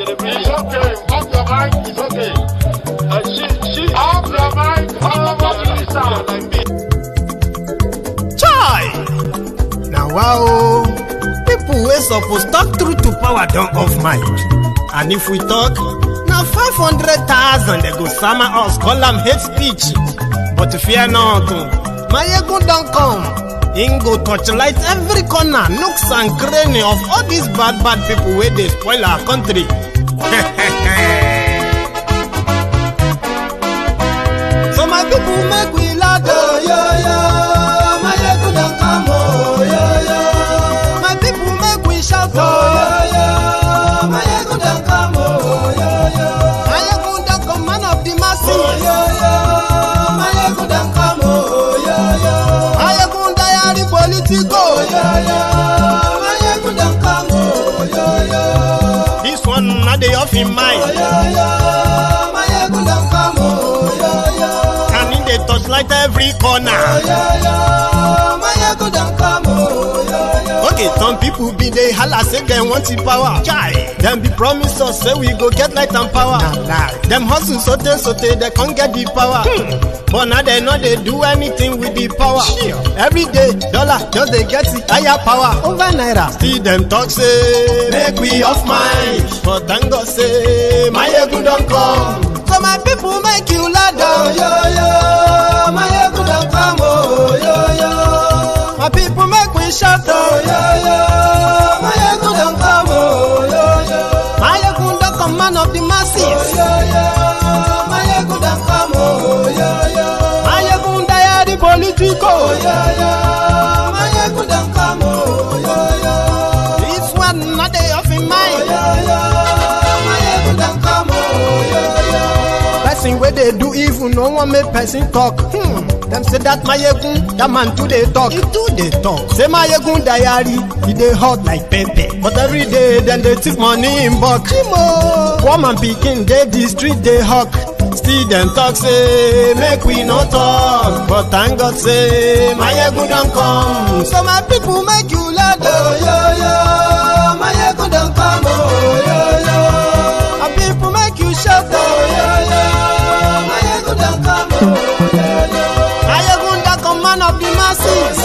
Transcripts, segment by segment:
It's okay. Off your mic. It's okay. Off your mic. Chai! Now wow, people wey suppose talk through to power don't off mic. And if we talk, now 500,000 they go summer us, call them hate speech. But fear not, my ego don't come. Ingo torchlight every corner, nooks and cranny of all these bad people where they spoil our country. So my people make we laugh, oh, my ego don't come, oh, my people make we shout, oh, my ego don't come, oh, my ego don't come, man of the masses, oh, my ego don't come, oh, politico, my ego don't come, oh, this one not the off in mind, my ego don't come, oh, and in the touchlight every corner, my ego don't come, oh, okay, some people be they holla say they want the power. Chai, them be promise us say we go get light and power. Nah. Them hustle so they can't get the power. But now they know they do anything with the power. Every day, dollar just they get the higher power over naira. See them talk say make we off mind, but thank God say my ego don't come. So my people make you laugh, oh, my ego don't come, oh, my people make we shout, oh, my ego don't come, oh, my ego don't come, man of the masses, my ego don't come, oh, my ego die politico, my ego don't come, oh, this one not they off in mind, my ego don't come, oh, person where they do evil, no one make person talk. Them say that my yegun, that man too they talk. He too they talk. Say my yegun diary, he they hot like pepper. But every day then they take money in bulk. Woman picking, they the street they hawk. Still them talk say make we no talk. But thank God say my yegun don't come. So my people make you laugh, oh, my yegun don't come, oh, my people make you shout, oh, my yegun don't come, oh, man of the masses,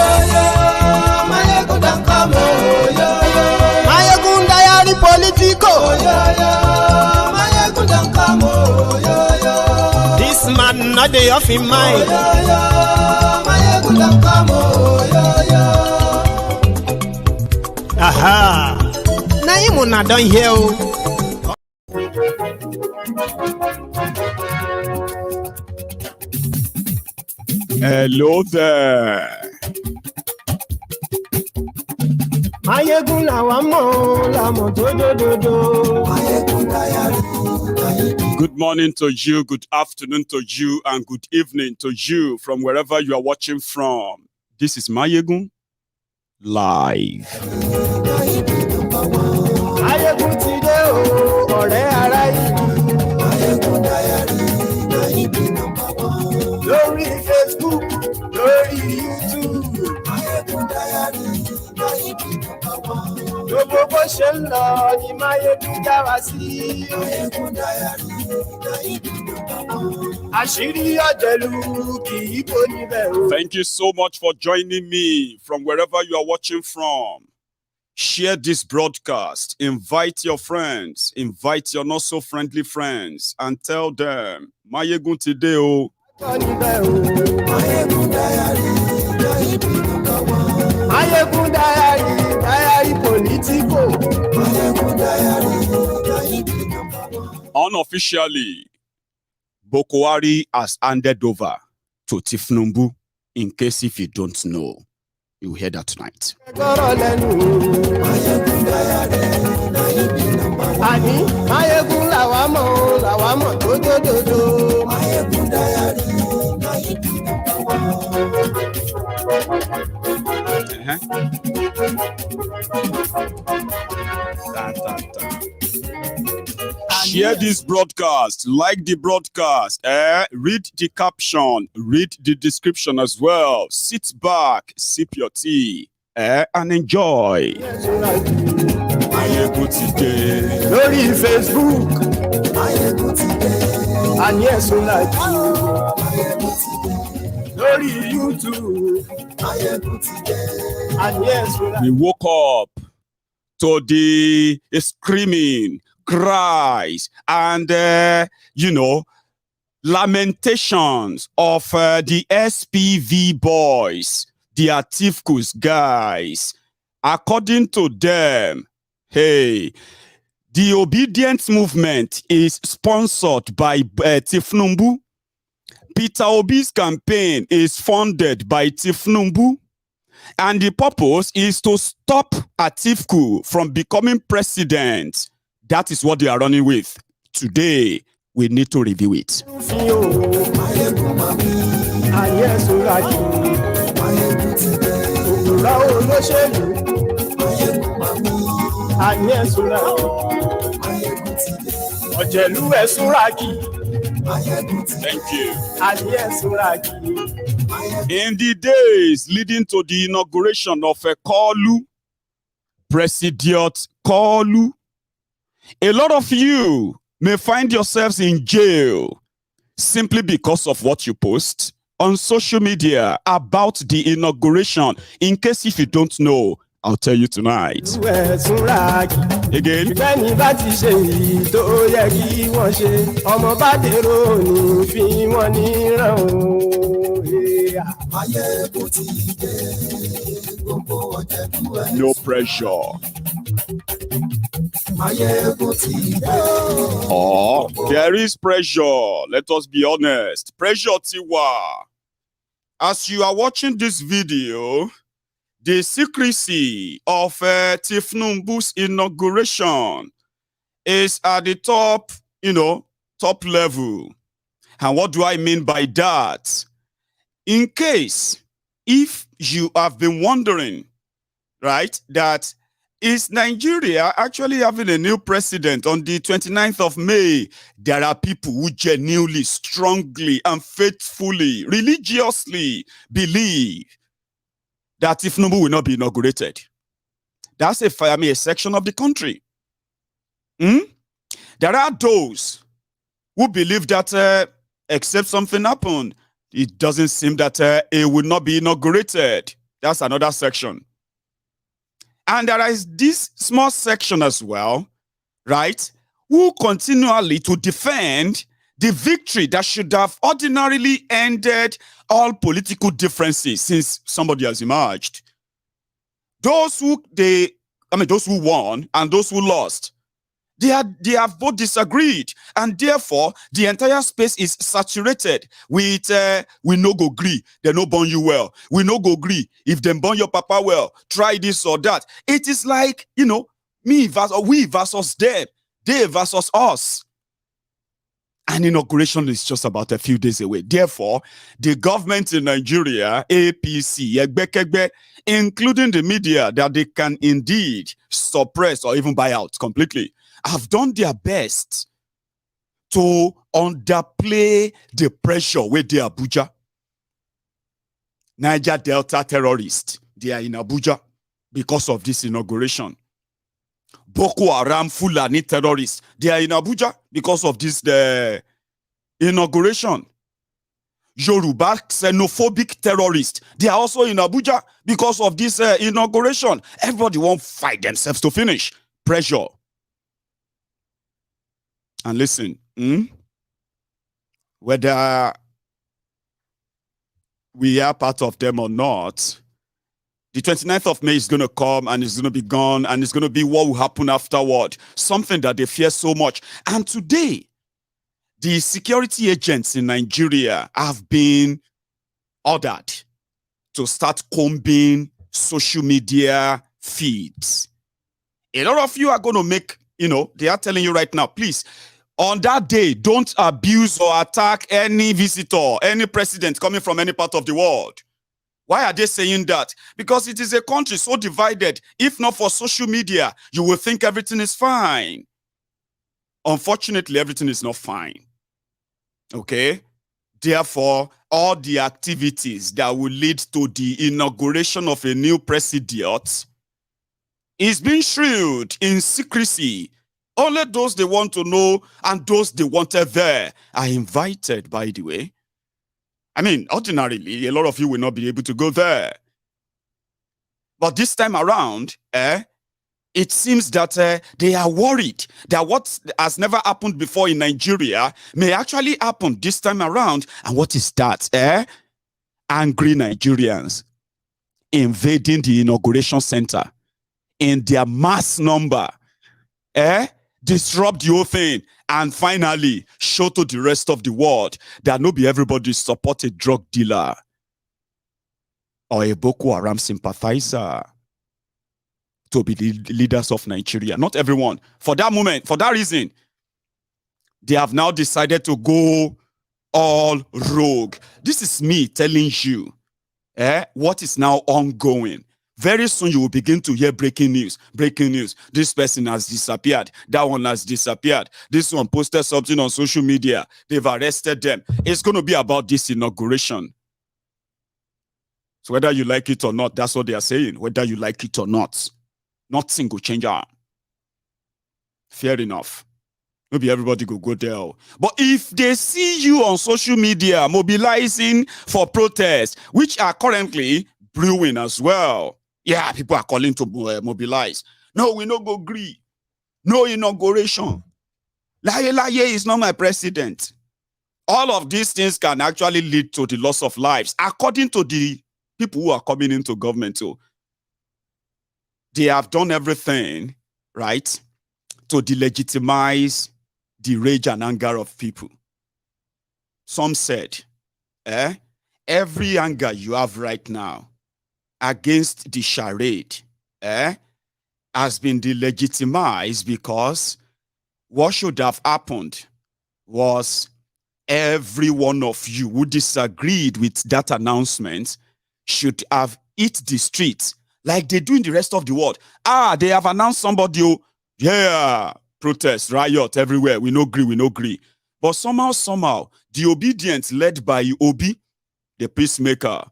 my ego don't come, my ego diary politico, my ego don't come, this man not the off in mind, my ego don't come, aha, now you not done here. Hello there. Good morning to you, good afternoon to you, and good evening to you from wherever you are watching from. This is Mayegun Live. Lórí Facebook, lórí YouTube. Gbogbo bó ṣe ń lọ ni Máyégún já wa sí. Àṣírí ọ̀jẹ̀lú kì í bò níbẹ̀ o. Thank you so much for joining me from wherever you are watching from. Share this broadcast, invite your friends, invite your not so friendly friends, and tell them, Mayegun today, oh. Mayegun diary politico. Unofficially, Buhari has handed over to Tinubu. In case if you don't know, you will hear that tonight. Share this broadcast, like the broadcast, read the caption, read the description as well. Sit back, sip your tea, and enjoy. Mayegun ti dé. Lórí Facebook, àní ẹ̀sùn láti. Lórí YouTube, àní ẹ̀sùn láti. We woke up to the screaming, cries, and, lamentations of the SPV boys, the Atikus guys. According to them, hey, the Obidient movement is sponsored by Tinubu. Peter Obi's campaign is funded by Tinubu. And the purpose is to stop Atiku from becoming president. That is what they are running with. Today, we need to review it. Thank you. In the days leading to the inauguration of a President Kolu, a lot of you may find yourselves in jail simply because of what you post on social media about the inauguration. In case if you don't know, I'll tell you tonight. Again. No pressure. Oh, there is pressure. Let us be honest. Pressure tiwa. As you are watching this video, the secrecy of Tinubu's inauguration is at the top, top level. And what do I mean by that? In case, if you have been wondering, right, that is Nigeria actually having a new president on the 29th of May? There are people who genuinely, strongly, and faithfully, religiously believe that Tinubu will not be inaugurated. That's a section of the country. There are those who believe that except something happened, it doesn't seem that it will not be inaugurated. That's another section. And there is this small section as well, right, who continually to defend the victory that should have ordinarily ended all political differences since somebody has emerged. Those who won and those who lost, they have both disagreed, and therefore the entire space is saturated with we no go gree, they no burn you well. We no go gree if them burn your papa well. Try this or that. It is like we versus them, they versus us. And inauguration is just about a few days away. Therefore, the government in Nigeria, APC, Egbekegbe, including the media that they can indeed suppress or even buy out completely, have done their best to underplay the pressure with the Abuja. Niger Delta terrorists, they are in Abuja because of this inauguration. Boko Haram Fulani terrorists, they are in Abuja because of this inauguration. Yoruba xenophobic terrorists, they are also in Abuja because of this inauguration. Everybody won't fight themselves to finish. Pressure. And listen, whether we are part of them or not, the 29th of May is going to come and it's going to be gone, and it's going to be what will happen afterward. Something that they fear so much. And today, the security agents in Nigeria have been ordered to start combing social media feeds. A lot of you are going to make, they are telling you right now, please, on that day, don't abuse or attack any visitor, any president coming from any part of the world. Why are they saying that? Because it is a country so divided. If not for social media, you will think everything is fine. Unfortunately, everything is not fine. Okay? Therefore, all the activities that will lead to the inauguration of a new president is being shrilled in secrecy. Only those they want to know and those they wanted there are invited, by the way. I mean, ordinarily, a lot of you will not be able to go there. But this time around, it seems that they are worried that what has never happened before in Nigeria may actually happen this time around. And what is that? Angry Nigerians invading the inauguration center in their mass number, disrupt the whole thing, and finally show to the rest of the world that no be everybody support a drug dealer or a Boko Haram sympathizer to be the leaders of Nigeria. Not everyone. For that moment, for that reason, they have now decided to go all rogue. This is me telling you what is now ongoing. Very soon you will begin to hear breaking news. Breaking news. This person has disappeared. That one has disappeared. This one posted something on social media. They've arrested them. It's going to be about this inauguration. So whether you like it or not, that's what they are saying. Whether you like it or not. Nothing will change. Fair enough. Maybe everybody will go there. But if they see you on social media mobilizing for protests, which are currently brewing as well. Yeah, people are calling to mobilize. No, we no go agree. No inauguration. Laye is not my president. All of these things can actually lead to the loss of lives, according to the people who are coming into government. So they have done everything, right, to delegitimize the rage and anger of people. Some said, every anger you have right now against the charade has been delegitimized because what should have happened was every one of you who disagreed with that announcement should have hit the streets like they do in the rest of the world. They have announced somebody, protest, riot everywhere. We no agree. But somehow, the Obidient led by Obi, the peacemaker,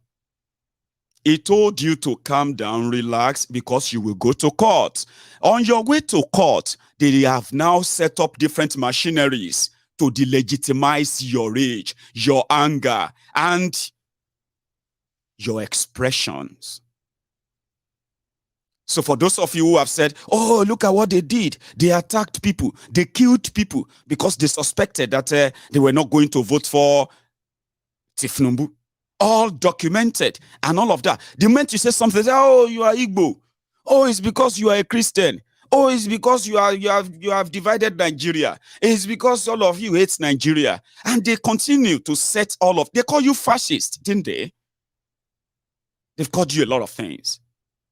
he told you to calm down, relax, because you will go to court. On your way to court, they have now set up different machineries to delegitimize your rage, your anger, and your expressions. So for those of you who have said, oh, look at what they did. They attacked people. They killed people because they suspected that they were not going to vote for Tinubu. All documented and all of that. The moment you say something, say, oh, you are Igbo. Oh, it's because you are a Christian. Oh, it's because you have divided Nigeria. It's because all of you hate Nigeria. And they continue to set they call you fascist, didn't they? They've called you a lot of things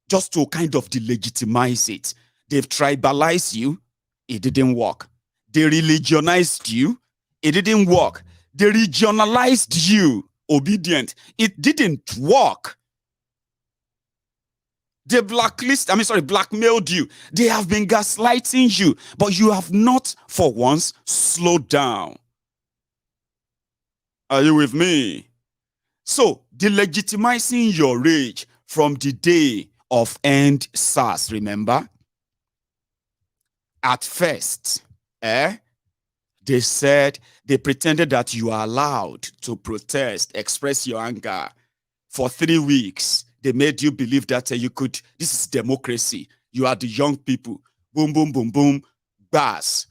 just to kind of delegitimize it. They've tribalized you. It didn't work. They religionized you. It didn't work. They regionalized you. Obedient. It didn't work. They blackmailed you. They have been gaslighting you, but you have not for once slowed down. Are you with me? So, delegitimizing your rage from the day of End SARS, remember? At first, they said, they pretended that you are allowed to protest, express your anger. For 3 weeks, they made you believe that you could, this is democracy. You are the young people. Boom, boom, boom, boom, bars.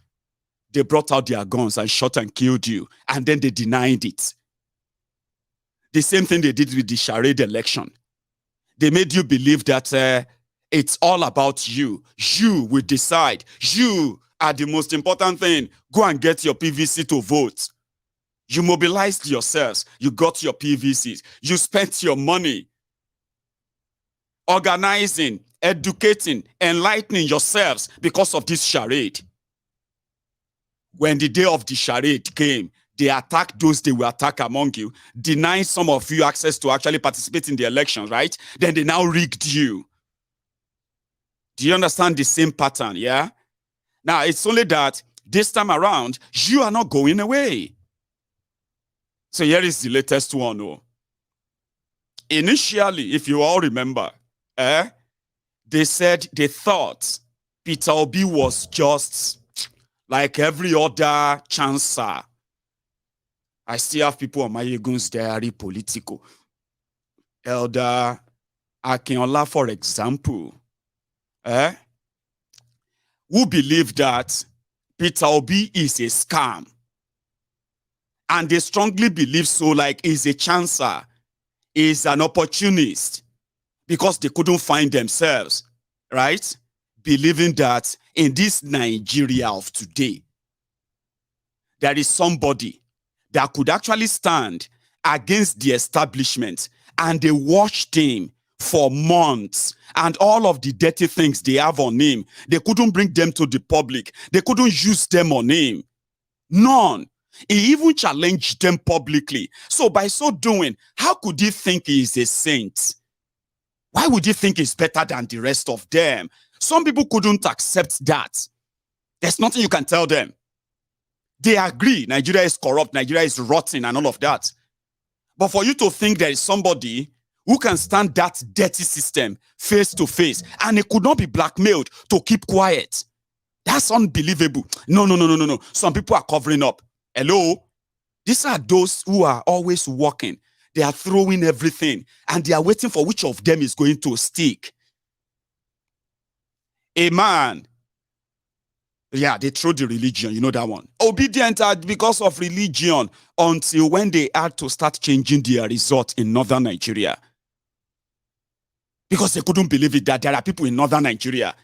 They brought out their guns and shot and killed you. And then they denied it. The same thing they did with the charade election. They made you believe that it's all about you. You will decide. You are the most important thing. Go and get your PVC to vote. You mobilized yourselves. You got your PVCs. You spent your money organizing, educating, enlightening yourselves because of this charade. When the day of the charade came, they attacked those they will attack among you, denying some of you access to actually participate in the elections, right? Then they now rigged you. Do you understand the same pattern, yeah? Now, it's only that this time around, you are not going away. So here is the latest one. Initially, if you all remember, they said they thought Peter Obi was just like every other chancer. I still have people on my Egun's diary political. Elder Akinola, for example, who believe that Peter Obi is a scam. And they strongly believe so, like he's a chancer, he's an opportunist, because they couldn't find themselves, right? Believing that in this Nigeria of today, there is somebody that could actually stand against the establishment, and they watched him for months, and all of the dirty things they have on him, they couldn't bring them to the public. They couldn't use them on him. None. He even challenged them publicly. So by so doing, how could he think he is a saint? Why would he think he's better than the rest of them? Some people couldn't accept that. There's nothing you can tell them. They agree Nigeria is corrupt, Nigeria is rotten and all of that. But for you to think there is somebody who can stand that dirty system face to face, and it could not be blackmailed to keep quiet, that's unbelievable. No. Some people are covering up. Hello? These are those who are always working. They are throwing everything, and they are waiting for which of them is going to stick. A man, yeah, they throw the religion, you know that one. Obidient because of religion until when they had to start changing their resort in northern Nigeria. Because they couldn't believe it, that there are people in northern Nigeria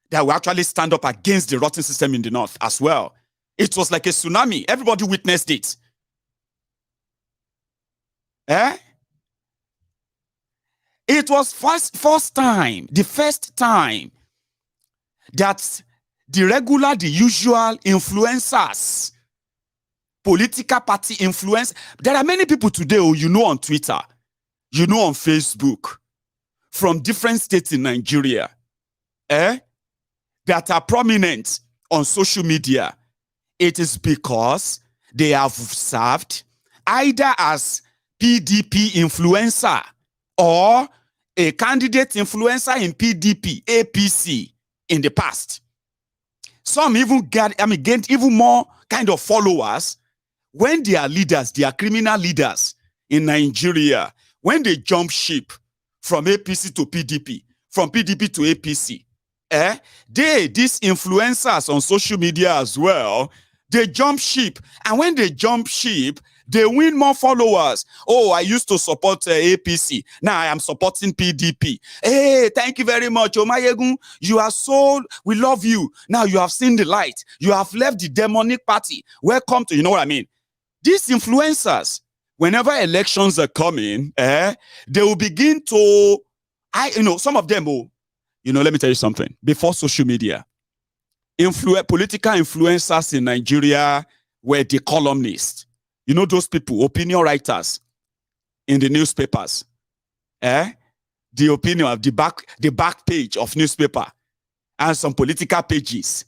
that will actually stand up against the rotten system in the north as well. It was like a tsunami. Everybody witnessed it. It was the first time that the usual influencers, political party influence. There are many people today who you know on Twitter, you know on Facebook, from different states in Nigeria, that are prominent on social media. It is because they have served either as PDP influencer or a candidate influencer in PDP, APC in the past. Some even gained even more kind of followers when their leaders, their criminal leaders in Nigeria, when they jump ship from APC to PDP, from PDP to APC, these influencers on social media as well, they jump ship. And when they jump ship, they win more followers. Oh, I used to support APC. Now I am supporting PDP. Hey, thank you very much. Omayegun, you are so, we love you. Now you have seen the light. You have left the demonic party. Welcome to, you know what I mean? These influencers, whenever elections are coming, they will begin to, some of them will, let me tell you something. Before social media, political influencers in Nigeria were the columnists. You know those people, opinion writers in the newspapers. The opinion of the back page of newspaper and some political pages.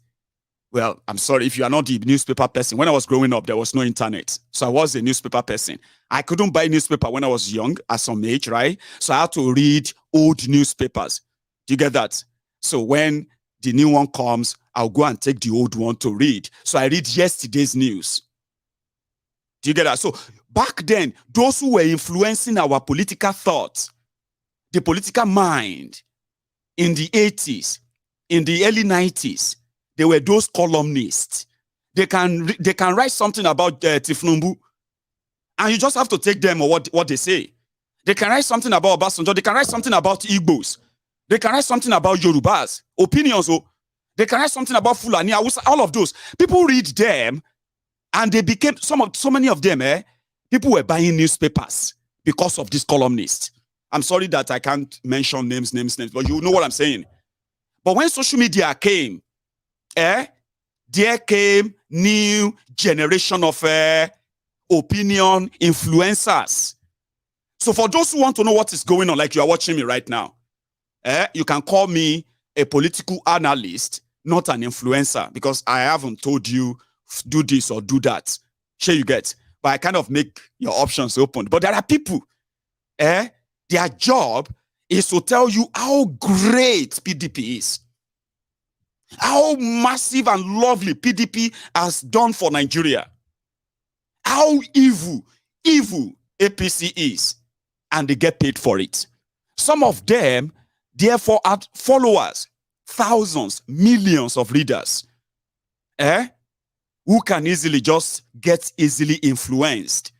Well, I'm sorry if you are not the newspaper person. When I was growing up, there was no internet. So I was a newspaper person. I couldn't buy newspaper when I was young at some age, right? So I had to read old newspapers. Do you get that? So when the new one comes, I'll go and take the old one to read. So I read yesterday's news. Do you get that? So back then, those who were influencing our political thoughts, the political mind in the 80s, in the early 90s, they were those columnists. They can write something about Tinubu, and you just have to take them or what they say. They can write something about Obasanjo. They can write something about Igbos. They can write something about Yorubas, opinions. They can write something about Fulani, all of those. People read them, and they became, so many of them, people were buying newspapers because of this columnist. I'm sorry that I can't mention names, but you know what I'm saying. But when social media came, there came new generation of opinion influencers. So for those who want to know what is going on, like you are watching me right now, you can call me a political analyst, not an influencer, because I haven't told you do this or do that. Sure you get. But I kind of make your options open. But there are people, their job is to tell you how great PDP is. How massive and lovely PDP has done for Nigeria. How evil APC is. And they get paid for it. Some of them, therefore, are followers, thousands, millions of readers, who can easily just get easily influenced.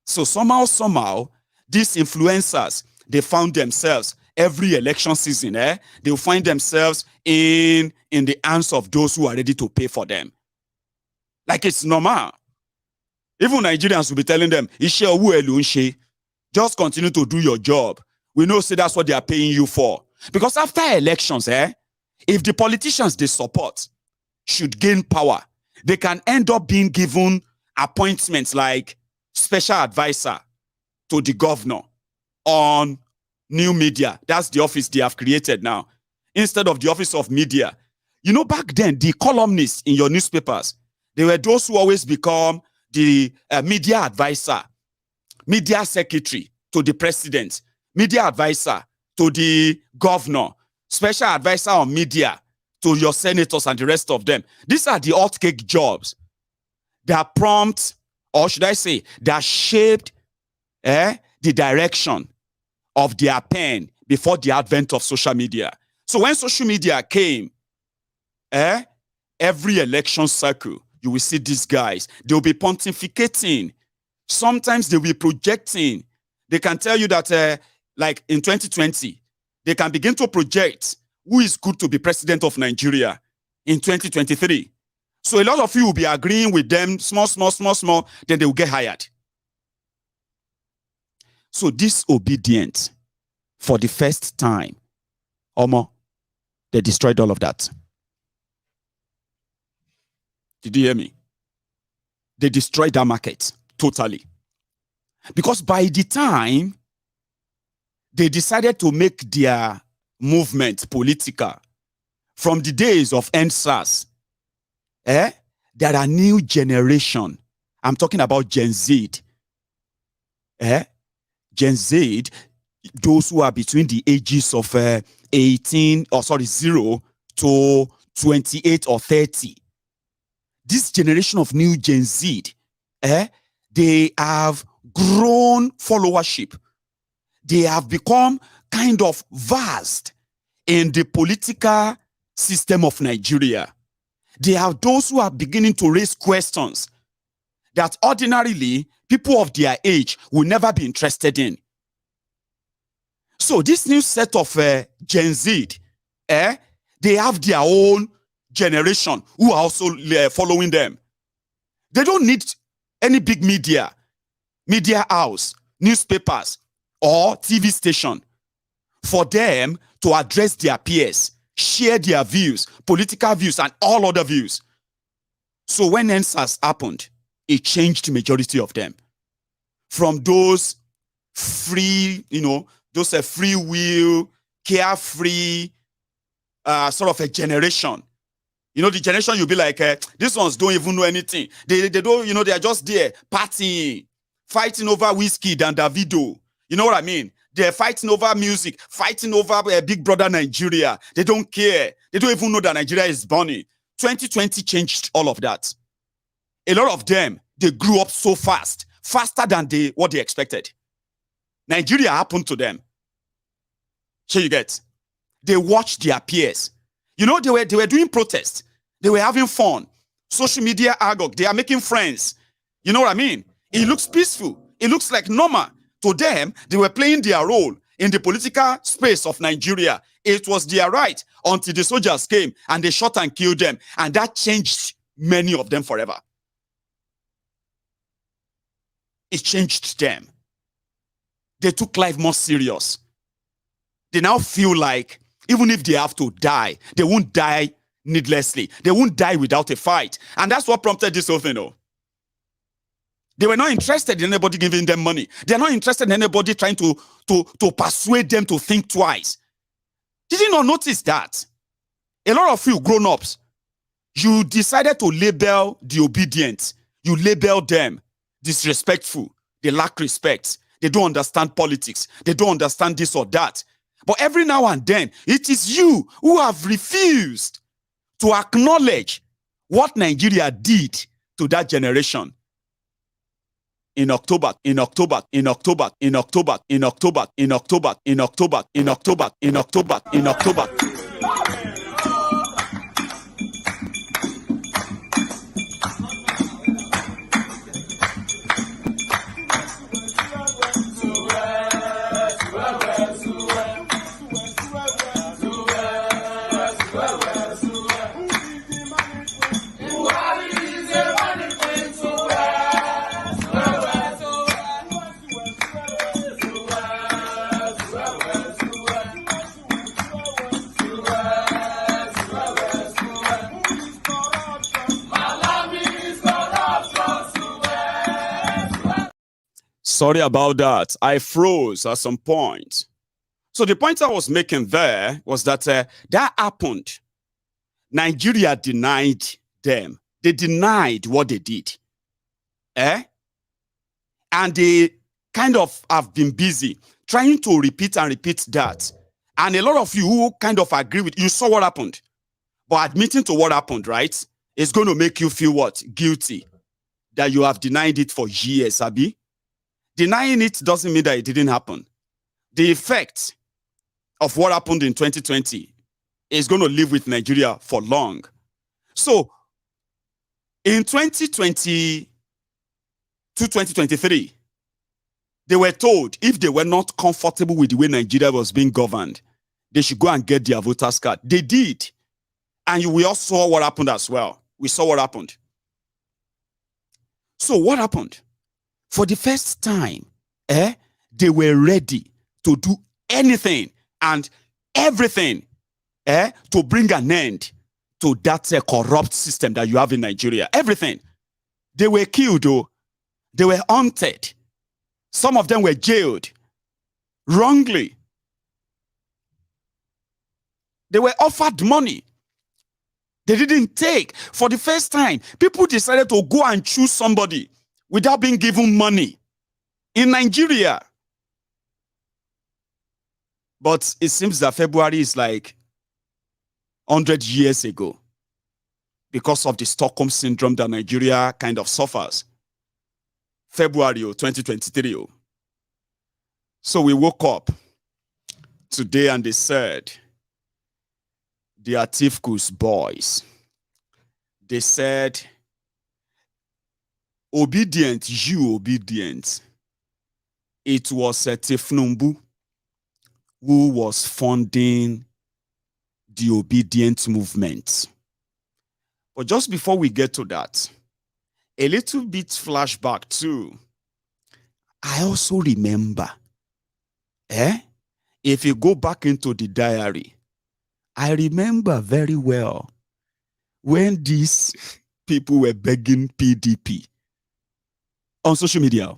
So somehow, these influencers, they found themselves every election season, they'll find themselves in the hands of those who are ready to pay for them. Like it's normal. Even Nigerians will be telling them, just continue to do your job. We know, say that's what they are paying you for. Because after elections, if the politicians they support should gain power, they can end up being given appointments like special advisor to the governor on new media. That's the office they have created now. Instead of the office of media. You know, back then, the columnists in your newspapers, they were those who always become the media advisor, media secretary to the president, media advisor to the governor, special advisor on media to your senators and the rest of them. These are the hot cake jobs that prompt, or should I say, that shaped the direction of their pen before the advent of social media. So when social media came, every election cycle, you will see these guys. They'll be pontificating. Sometimes they'll be projecting. They can tell you that, like in 2020, they can begin to project who is good to be president of Nigeria in 2023. So a lot of you will be agreeing with them, small, then they will get hired. So this Obidient, for the first time, Omo, they destroyed all of that. Did you hear me? They destroyed that market totally. Because by the time they decided to make their movement political, from the days of NSAS, there are new generation. I'm talking about Gen Z. Gen Z, those who are between the ages of 0 to 28 or 30. This generation of new Gen Z, they have grown followership. They have become kind of vast in the political system of Nigeria. They are those who are beginning to raise questions that ordinarily people of their age will never be interested in. So this new set of Gen Z, they have their own generation who are also following them. They don't need any big media house, newspapers, or TV station for them to address their peers, share their views, political views, and all other views. So when NSAS happened, it changed the majority of them. From those free, those free will, carefree, sort of a generation. The generation you'll be like, these ones don't even know anything. They don't, they are just there partying, fighting over whiskey and Davido. You know what I mean? They're fighting over music, fighting over Big Brother Nigeria. They don't care. They don't even know that Nigeria is burning. 2020 changed all of that. A lot of them, they grew up so fast, faster than what they expected. Nigeria happened to them. So you get, they watched their peers. They were doing protests. They were having fun. Social media agog. They are making friends. You know what I mean? It looks peaceful. It looks like normal. To them, they were playing their role in the political space of Nigeria. It was their right until the soldiers came and they shot and killed them. And that changed many of them forever. It changed them. They took life more serious. They now feel like even if they have to die, they won't die needlessly. They won't die without a fight. And that's what prompted this whole thing. They were not interested in anybody giving them money. They're not interested in anybody trying to persuade them to think twice. Did you not notice that? A lot of you grown-ups, you decided to label the Obidient. You label them disrespectful. They lack respect. They don't understand politics. They don't understand this or that. But every now and then, it is you who have refused to acknowledge what Nigeria did to that generation. In October. Sorry about that. I froze at some point. So the point I was making there was that that happened. Nigeria denied them. They denied what they did. And they kind of have been busy trying to repeat that. And a lot of you who kind of agree with, you saw what happened. But admitting to what happened, right, is going to make you feel what? Guilty. That you have denied it for years, Abi. Denying it doesn't mean that it didn't happen. The effect of what happened in 2020 is going to live with Nigeria for long. So, in 2020 to 2023, they were told if they were not comfortable with the way Nigeria was being governed, they should go and get their voters' card. They did. And we all saw what happened as well. We saw what happened. So, what happened? For the first time, they were ready to do anything and everything to bring an end to that corrupt system that you have in Nigeria. Everything. They were killed, though. They were hunted. Some of them were jailed wrongly. They were offered money. They didn't take. For the first time, people decided to go and choose somebody without being given money in Nigeria. But it seems that February is like 100 years ago because of the Stockholm syndrome that Nigeria kind of suffers. February 2023. So we woke up today and they said, the Atiku's boys, they said, Obidient, you Obidient. It was Tinubu who was funding the Obidient movement. But just before we get to that, a little bit flashback too. I also remember, if you go back into the diary, I remember very well when these people were begging PDP on social media.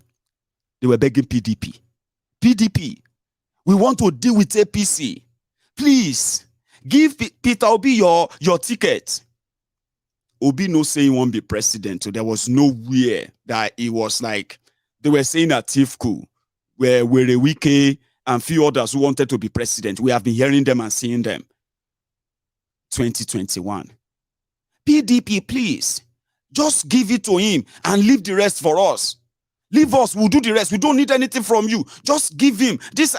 They were begging PDP. PDP, we want to deal with APC. Please, give Peter Obi your ticket. Obi no saying he won't be president. So there was nowhere that it was like, they were saying Atiku, where Wike and few others who wanted to be president. We have been hearing them and seeing them. 2021. PDP, please, just give it to him and leave the rest for us. Leave us, we'll do the rest. We don't need anything from you. Just give him. This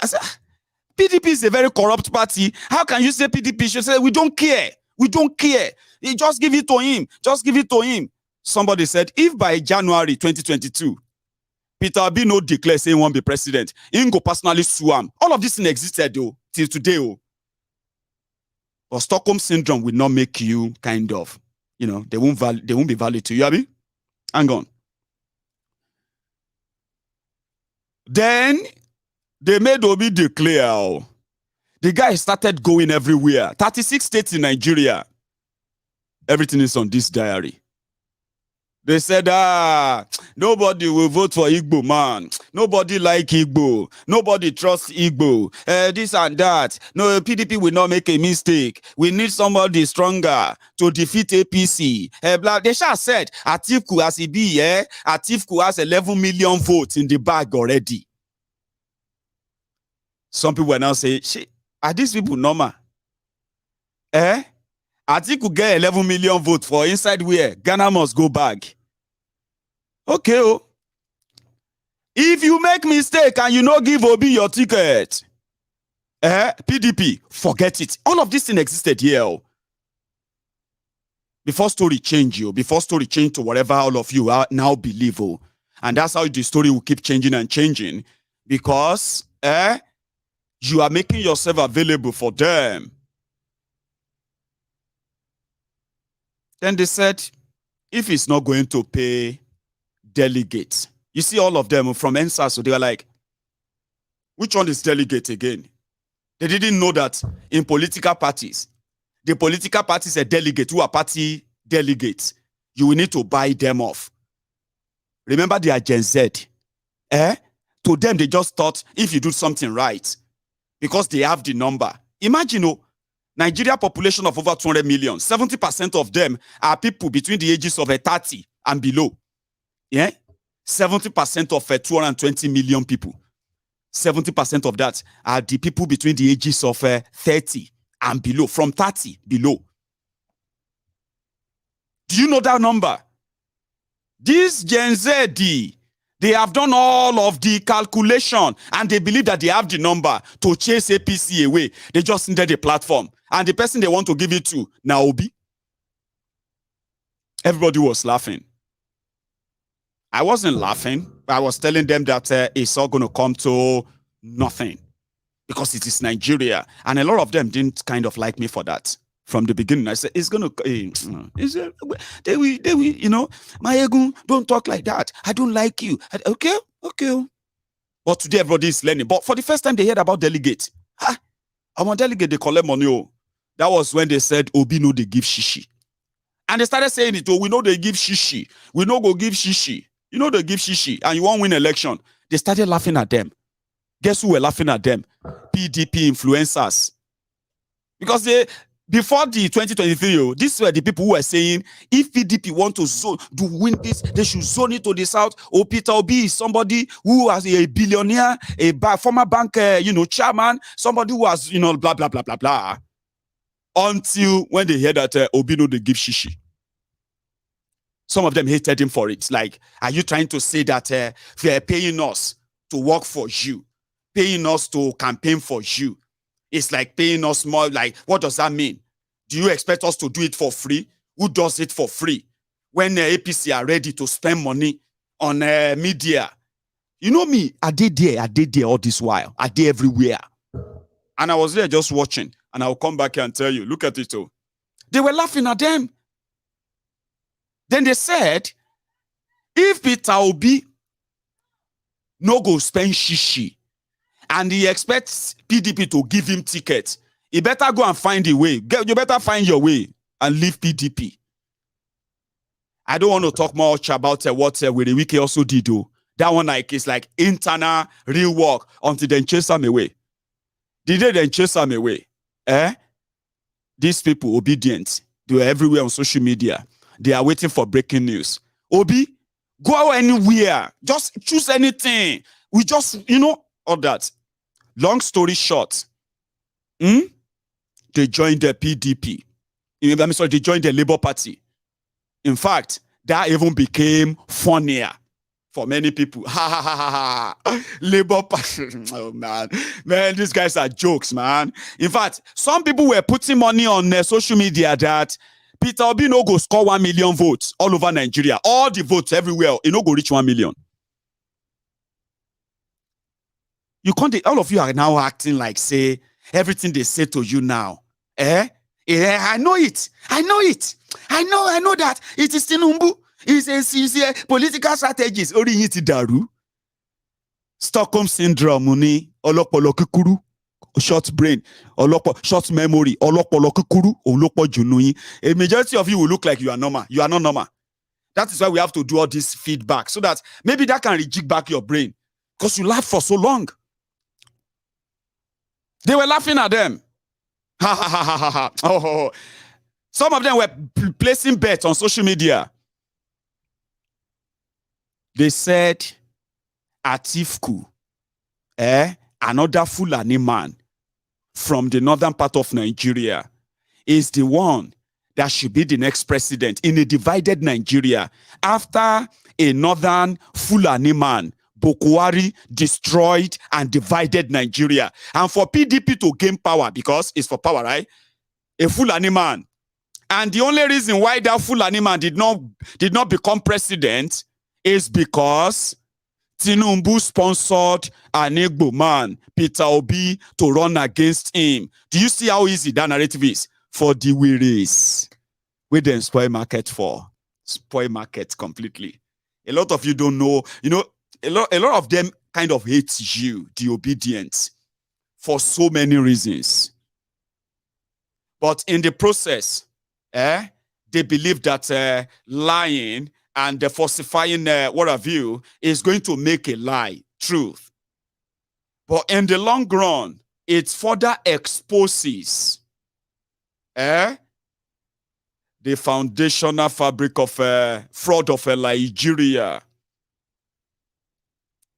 PDP is a very corrupt party. How can you say PDP should say, we don't care? We don't care. Just give it to him. Just give it to him. Somebody said, if by January 2022, Peter Obi no declare saying he won't be president, he go personally sue him. All of this existed though, till today. But Stockholm syndrome will not make you kind of, they won't be valid to you, Abi. Hang on. Then they made Obi declare. The guy started going everywhere. 36 states in Nigeria. Everything is on this diary. They said, nobody will vote for Igbo, man. Nobody like Igbo. Nobody trusts Igbo. This and that. No, PDP will not make a mistake. We need somebody stronger to defeat APC. They shall said, Atiku as he be, Atiku has 11 million votes in the bag already. Some people were now saying, are these people normal? Atiku get 11 million votes for inside where Ghana must go back. Okay, oh. If you make mistake and you no give Obi your ticket, PDP, forget it. All of this thing existed here. Oh. Before story change you, before story change to whatever all of you are now believe. Oh. And that's how the story will keep changing and changing. Because you are making yourself available for them. Then they said, if it's not going to pay delegates, you see all of them from NSAS, so they were like, which one is delegate again? They didn't know that in political parties, the political parties are delegates who are party delegates. You will need to buy them off. Remember, they are Gen Z. To them, they just thought if you do something right, because they have the number. Imagine, Nigeria population of over 200 million, 70% of them are people between the ages of 30 and below. Yeah? 70% of 220 million people. 70% of that are the people between the ages of 30 and below, from 30 below. Do you know that number? This Gen Z, they have done all of the calculation and they believe that they have the number to chase APC away. They just needed a platform. And the person they want to give it to, now Obi. Everybody was laughing. I wasn't laughing. I was telling them that it's all going to come to nothing. Because it is Nigeria. And a lot of them didn't kind of like me for that. From the beginning, I said, it's going to, they will, Mayegun, don't talk like that. I don't like you. Okay. But today everybody is learning. But for the first time they heard about delegates. I'm a delegate, they collect money. That was when they said, Obi no, they give shishi. And they started saying it, we know they give shishi. We know go give shishi. You know they give shishi and you won't win election. They started laughing at them. Guess who were laughing at them? PDP influencers. Because before the 2023, these were the people who were saying, if PDP want to win this, they should zone it to the south. Peter Obi is somebody who was a billionaire, a former bank, chairman, somebody who was, blah, blah, blah, blah, blah. Until when they hear that Obi no, they give shishi. Some of them hated him for it. Like, are you trying to say that they are paying us to work for you, paying us to campaign for you? It's like paying us more. Like, what does that mean? Do you expect us to do it for free? Who does it for free? When APC are ready to spend money on media. You know me, I did there all this while. I did everywhere. And I was there just watching. And I'll come back here and tell you, look at it. Oh. They were laughing at them. Then they said, if Peter Obi no go spend shishi, and he expects PDP to give him tickets, he better go and find a way. You better find your way and leave PDP. I don't want to talk much about what Wiki also did. Though. That one is like internal real work until they chase them away. Did they then chase them away? These people, Obidient, they were everywhere on social media. They are waiting for breaking news. Obi, go anywhere. Just choose anything. We just, all that. Long story short, they joined the PDP. They joined the Labour Party. In fact, that even became funnier for many people. Labour Party. Oh, man. Man, these guys are jokes, man. In fact, some people were putting money on social media that Peter Obi no go score 1 million votes all over Nigeria. All the votes everywhere, no go reach 1 million. You can't, all of you are now acting like, say, everything they say to you now. I know it. I know that. It is Tinubu. It's a political strategist. Daru. Stockholm syndrome, olopolo kukuru. Short brain, short memory, a majority of you will look like you are normal. You are not normal. That is why we have to do all this feedback so that maybe that can rejig back your brain because you laughed for so long. They were laughing at them. Oh. Some of them were placing bets on social media. They said Atiku, another Fulani man from the northern part of Nigeria is the one that should be the next president in a divided Nigeria after a northern Fulani man, Buhari, destroyed and divided Nigeria. And for PDP to gain power, because it's for power, right? A Fulani man. And the only reason why that Fulani man did not become president is because Tinubu sponsored an Igbo man, Peter Obi, to run against him. Do you see how easy that narrative is? For the wearies. We then spoil market for. Spoil market completely. A lot of you don't know, a lot of them kind of hate you, the Obidient, for so many reasons. But in the process, they believe that lying and falsifying what have you is going to make a lie truth. But in the long run, it further exposes the foundational fabric of fraud of Nigeria.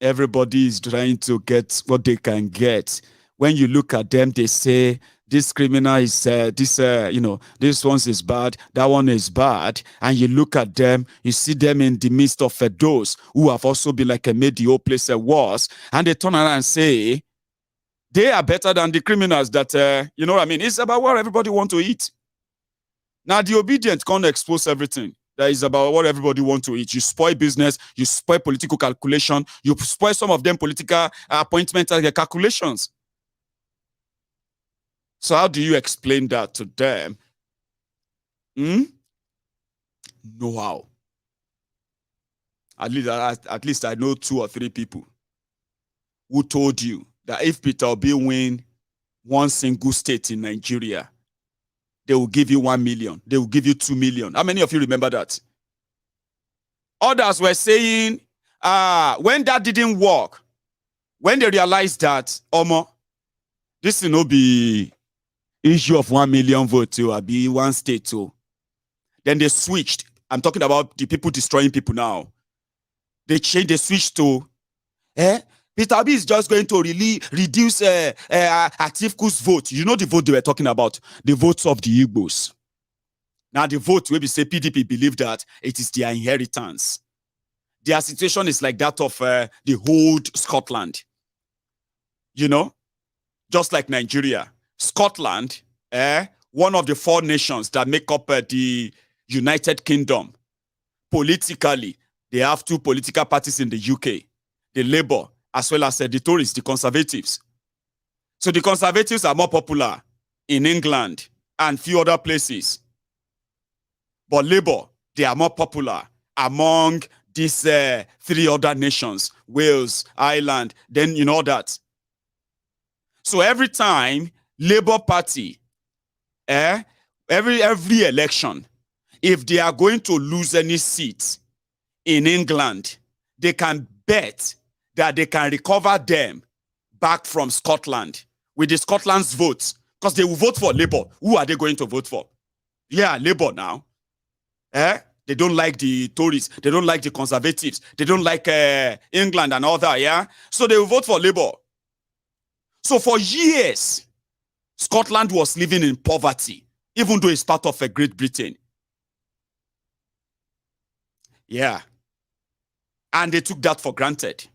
Everybody is trying to get what they can get. When you look at them, they say, this criminal is this one is bad, that one is bad. And you look at them, you see them in the midst of those who have also been made the whole place worse. And they turn around and say, they are better than the criminals that, you know what I mean? It's about what everybody wants to eat. Now, the Obidient can't expose everything. That is about what everybody wants to eat. You spoil business, you spoil political calculation, you spoil some of them political appointment calculations. So how do you explain that to them? No how. At least I know 2 or 3 people who told you that if Peter Obi win one single state in Nigeria, they will give you 1 million. They will give you 2 million. How many of you remember that? Others were saying, when that didn't work, when they realized that, this will not be issue of 1 million votes to be one state too. Then they switched. I'm talking about the people destroying people now. They switched to Peter Obi is just going to really reduce Atiku's vote. You know the vote they were talking about? The votes of the Igbos. Now the vote where we say PDP believe that it is their inheritance. Their situation is like that of the old Scotland. Just like Nigeria. Scotland, one of the 4 nations that make up the United Kingdom. Politically, they have 2 political parties in the UK. The Labour, as well as the Tories, the Conservatives. So the Conservatives are more popular in England and few other places. But Labour, they are more popular among these 3 other nations. Wales, Ireland, then you know that. So every time Labour Party, every election, if they are going to lose any seats in England, they can bet that they can recover them back from Scotland with the Scotland's votes, because they will vote for Labour. Who are they going to vote for? Yeah, Labour now. They don't like the Tories. They don't like the Conservatives. They don't like England and all that, yeah? So they will vote for Labour. So for years, Scotland was living in poverty, even though it's part of Great Britain. Yeah. And they took that for granted.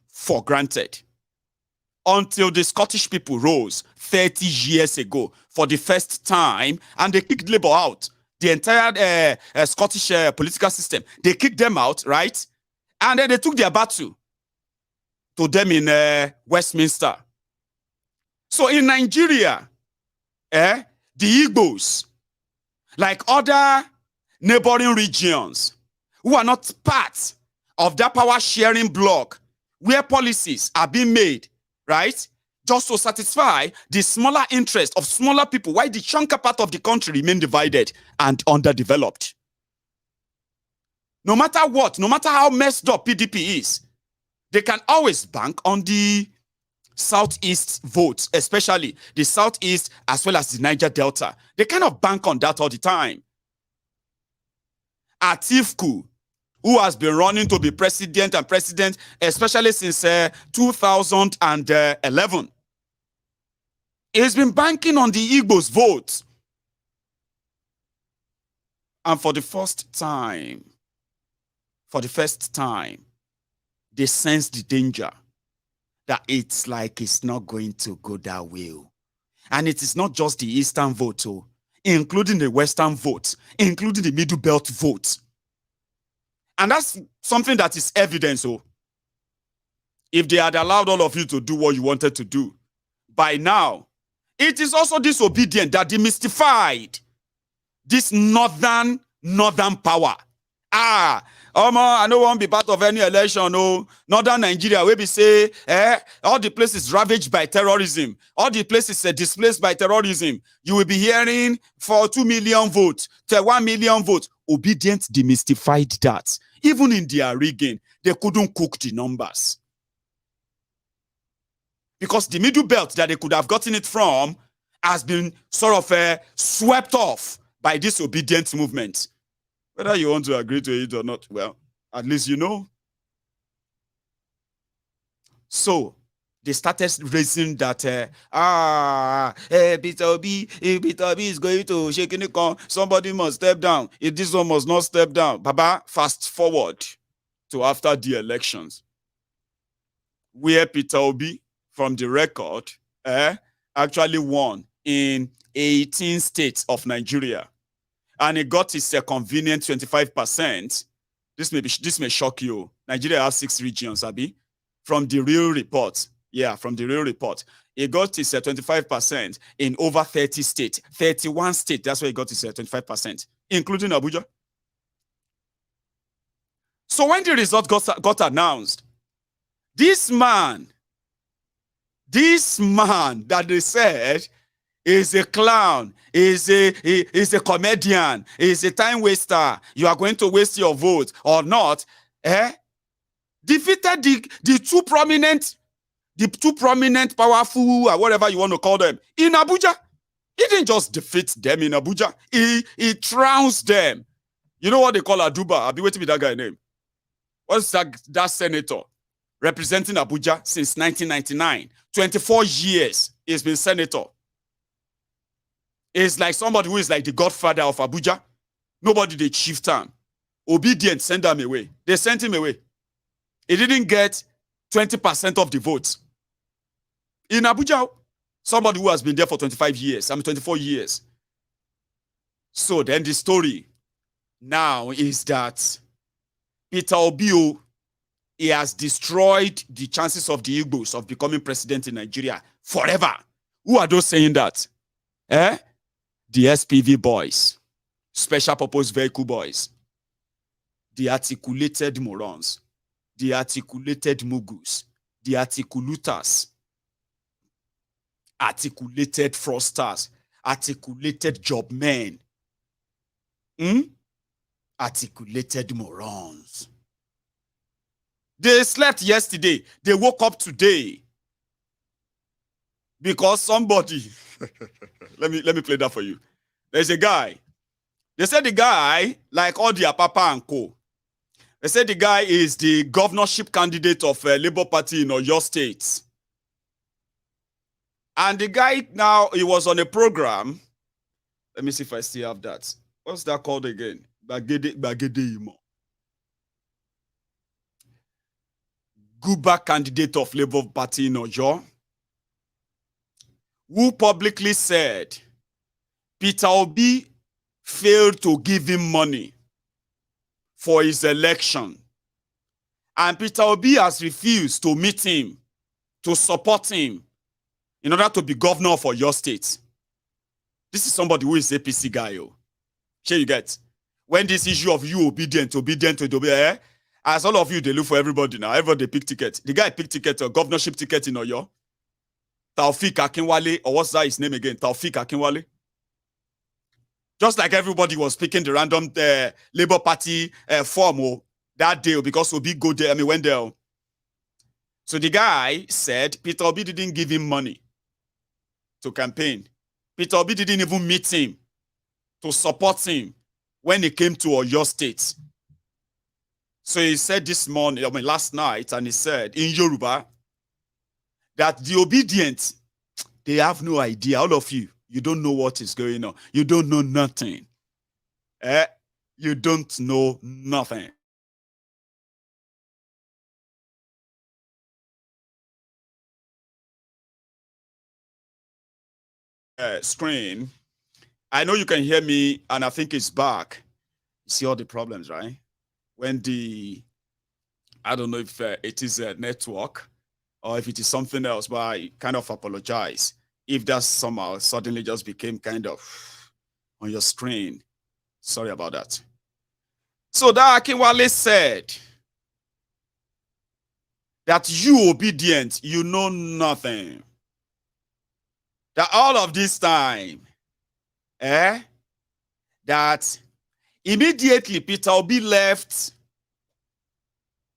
For granted. Until the Scottish people rose 30 years ago for the first time, and they kicked Labour out. The entire Scottish political system. They kicked them out, right? And then they took their battle to them in Westminster. So in Nigeria, the Igbos, like other neighboring regions, who are not part of that power sharing bloc, where policies are being made, right? Just to satisfy the smaller interest of smaller people, while the chunker part of the country remain divided and underdeveloped. No matter what, no matter how messed up PDP is, they can always bank on the Southeast votes, especially the Southeast as well as the Niger Delta. They kind of bank on that all the time. Atiku, who has been running to be president and president, especially since 2011. He's been banking on the Igbos' vote. And for the first time, they sense the danger that it's like it's not going to go that way. And it is not just the Eastern vote, including the Western vote, including the Middle Belt vote. And that's something that is evidence. If they had allowed all of you to do what you wanted to do, by now, it is also disobedient that demystified this northern power. I don't want to be part of any election. No, northern Nigeria, where we say, all the places ravaged by terrorism, all the places displaced by terrorism. You will be hearing for 2 million votes, to 1 million votes. Obidient demystified that. Even in their rigging, they couldn't cook the numbers. Because the Middle Belt that they could have gotten it from has been sort of swept off by this Obidient movement. Whether you want to agree to it or not, well, at least you know. So they started raising that Peter Obi is going to shake in the con. Somebody must step down. If this one must not step down, Baba, fast forward to after the elections, where Peter Obi, from the record, actually won in 18 states of Nigeria. And he got his convenient 25%. This may shock you. Nigeria has 6 regions, Abi. From the real report. Yeah, from the real report. He got his 25% in over 30 states. 31 states, that's where he got his 25%, including Abuja. So when the result got announced, this man that they said is a clown, is a comedian, is a time waster, you are going to waste your vote or not, defeated the two prominent, powerful, or whatever you want to call them, in Abuja. He didn't just defeat them in Abuja, he trounced them. You know what they call Aduba? I'll be waiting with that guy's name. What's that senator representing Abuja since 1999? 24 years he's been senator. It's like somebody who is like the godfather of Abuja. Nobody they chieftain. Obidient send him away. They sent him away. He didn't get 20% of the votes. In Abuja, somebody who has been there for 25 years, 24 years. So then the story now is that Peter Obi, he has destroyed the chances of the Igbos of becoming president in Nigeria forever. Who are those saying that? The SPV boys, special purpose vehicle boys, the articulated morons, the articulated mugus, the articulutas, articulated fraudsters, articulated job men, articulated morons. They slept yesterday. They woke up today because somebody. let me play that for you. There's a guy. They said the guy, like all the Papa and Co. They said the guy is the governorship candidate of Labour Party in Oyo State. And the guy now, he was on a program. Let me see if I still have that. What's that called again? Bagede Imo. Guba candidate of Labour Party in Oyo, who publicly said Peter Obi failed to give him money for his election. And Peter Obi has refused to meet him, to support him, in order to be governor of Oyo State. This is somebody who is APC guy. Sure you get? When this issue of you obedient to the as all of you, they look for everybody now. Everybody pick ticket. The guy picked ticket, a governorship ticket in Oyo. Taufik Akinwale, or what's that his name again? Taufik Akinwale. Just like everybody was picking the random Labour Party form that day because Obi go there, went there. So the guy said Peter Obi didn't give him money to campaign. Peter Obi didn't even meet him to support him when he came to Oyo State. So he said this morning, last night, and he said in Yoruba that the obedient, they have no idea. All of you, you don't know what is going on. You don't know nothing. You don't know nothing. Screen. I know you can hear me, and I think it's back. You see all the problems, right? When I don't know if it is a network or if it is something else, but I kind of apologize if that somehow suddenly just became kind of on your screen. Sorry about that. So that Akinwale said that you obedient, you know nothing. That all of this time, that immediately Peter Obi left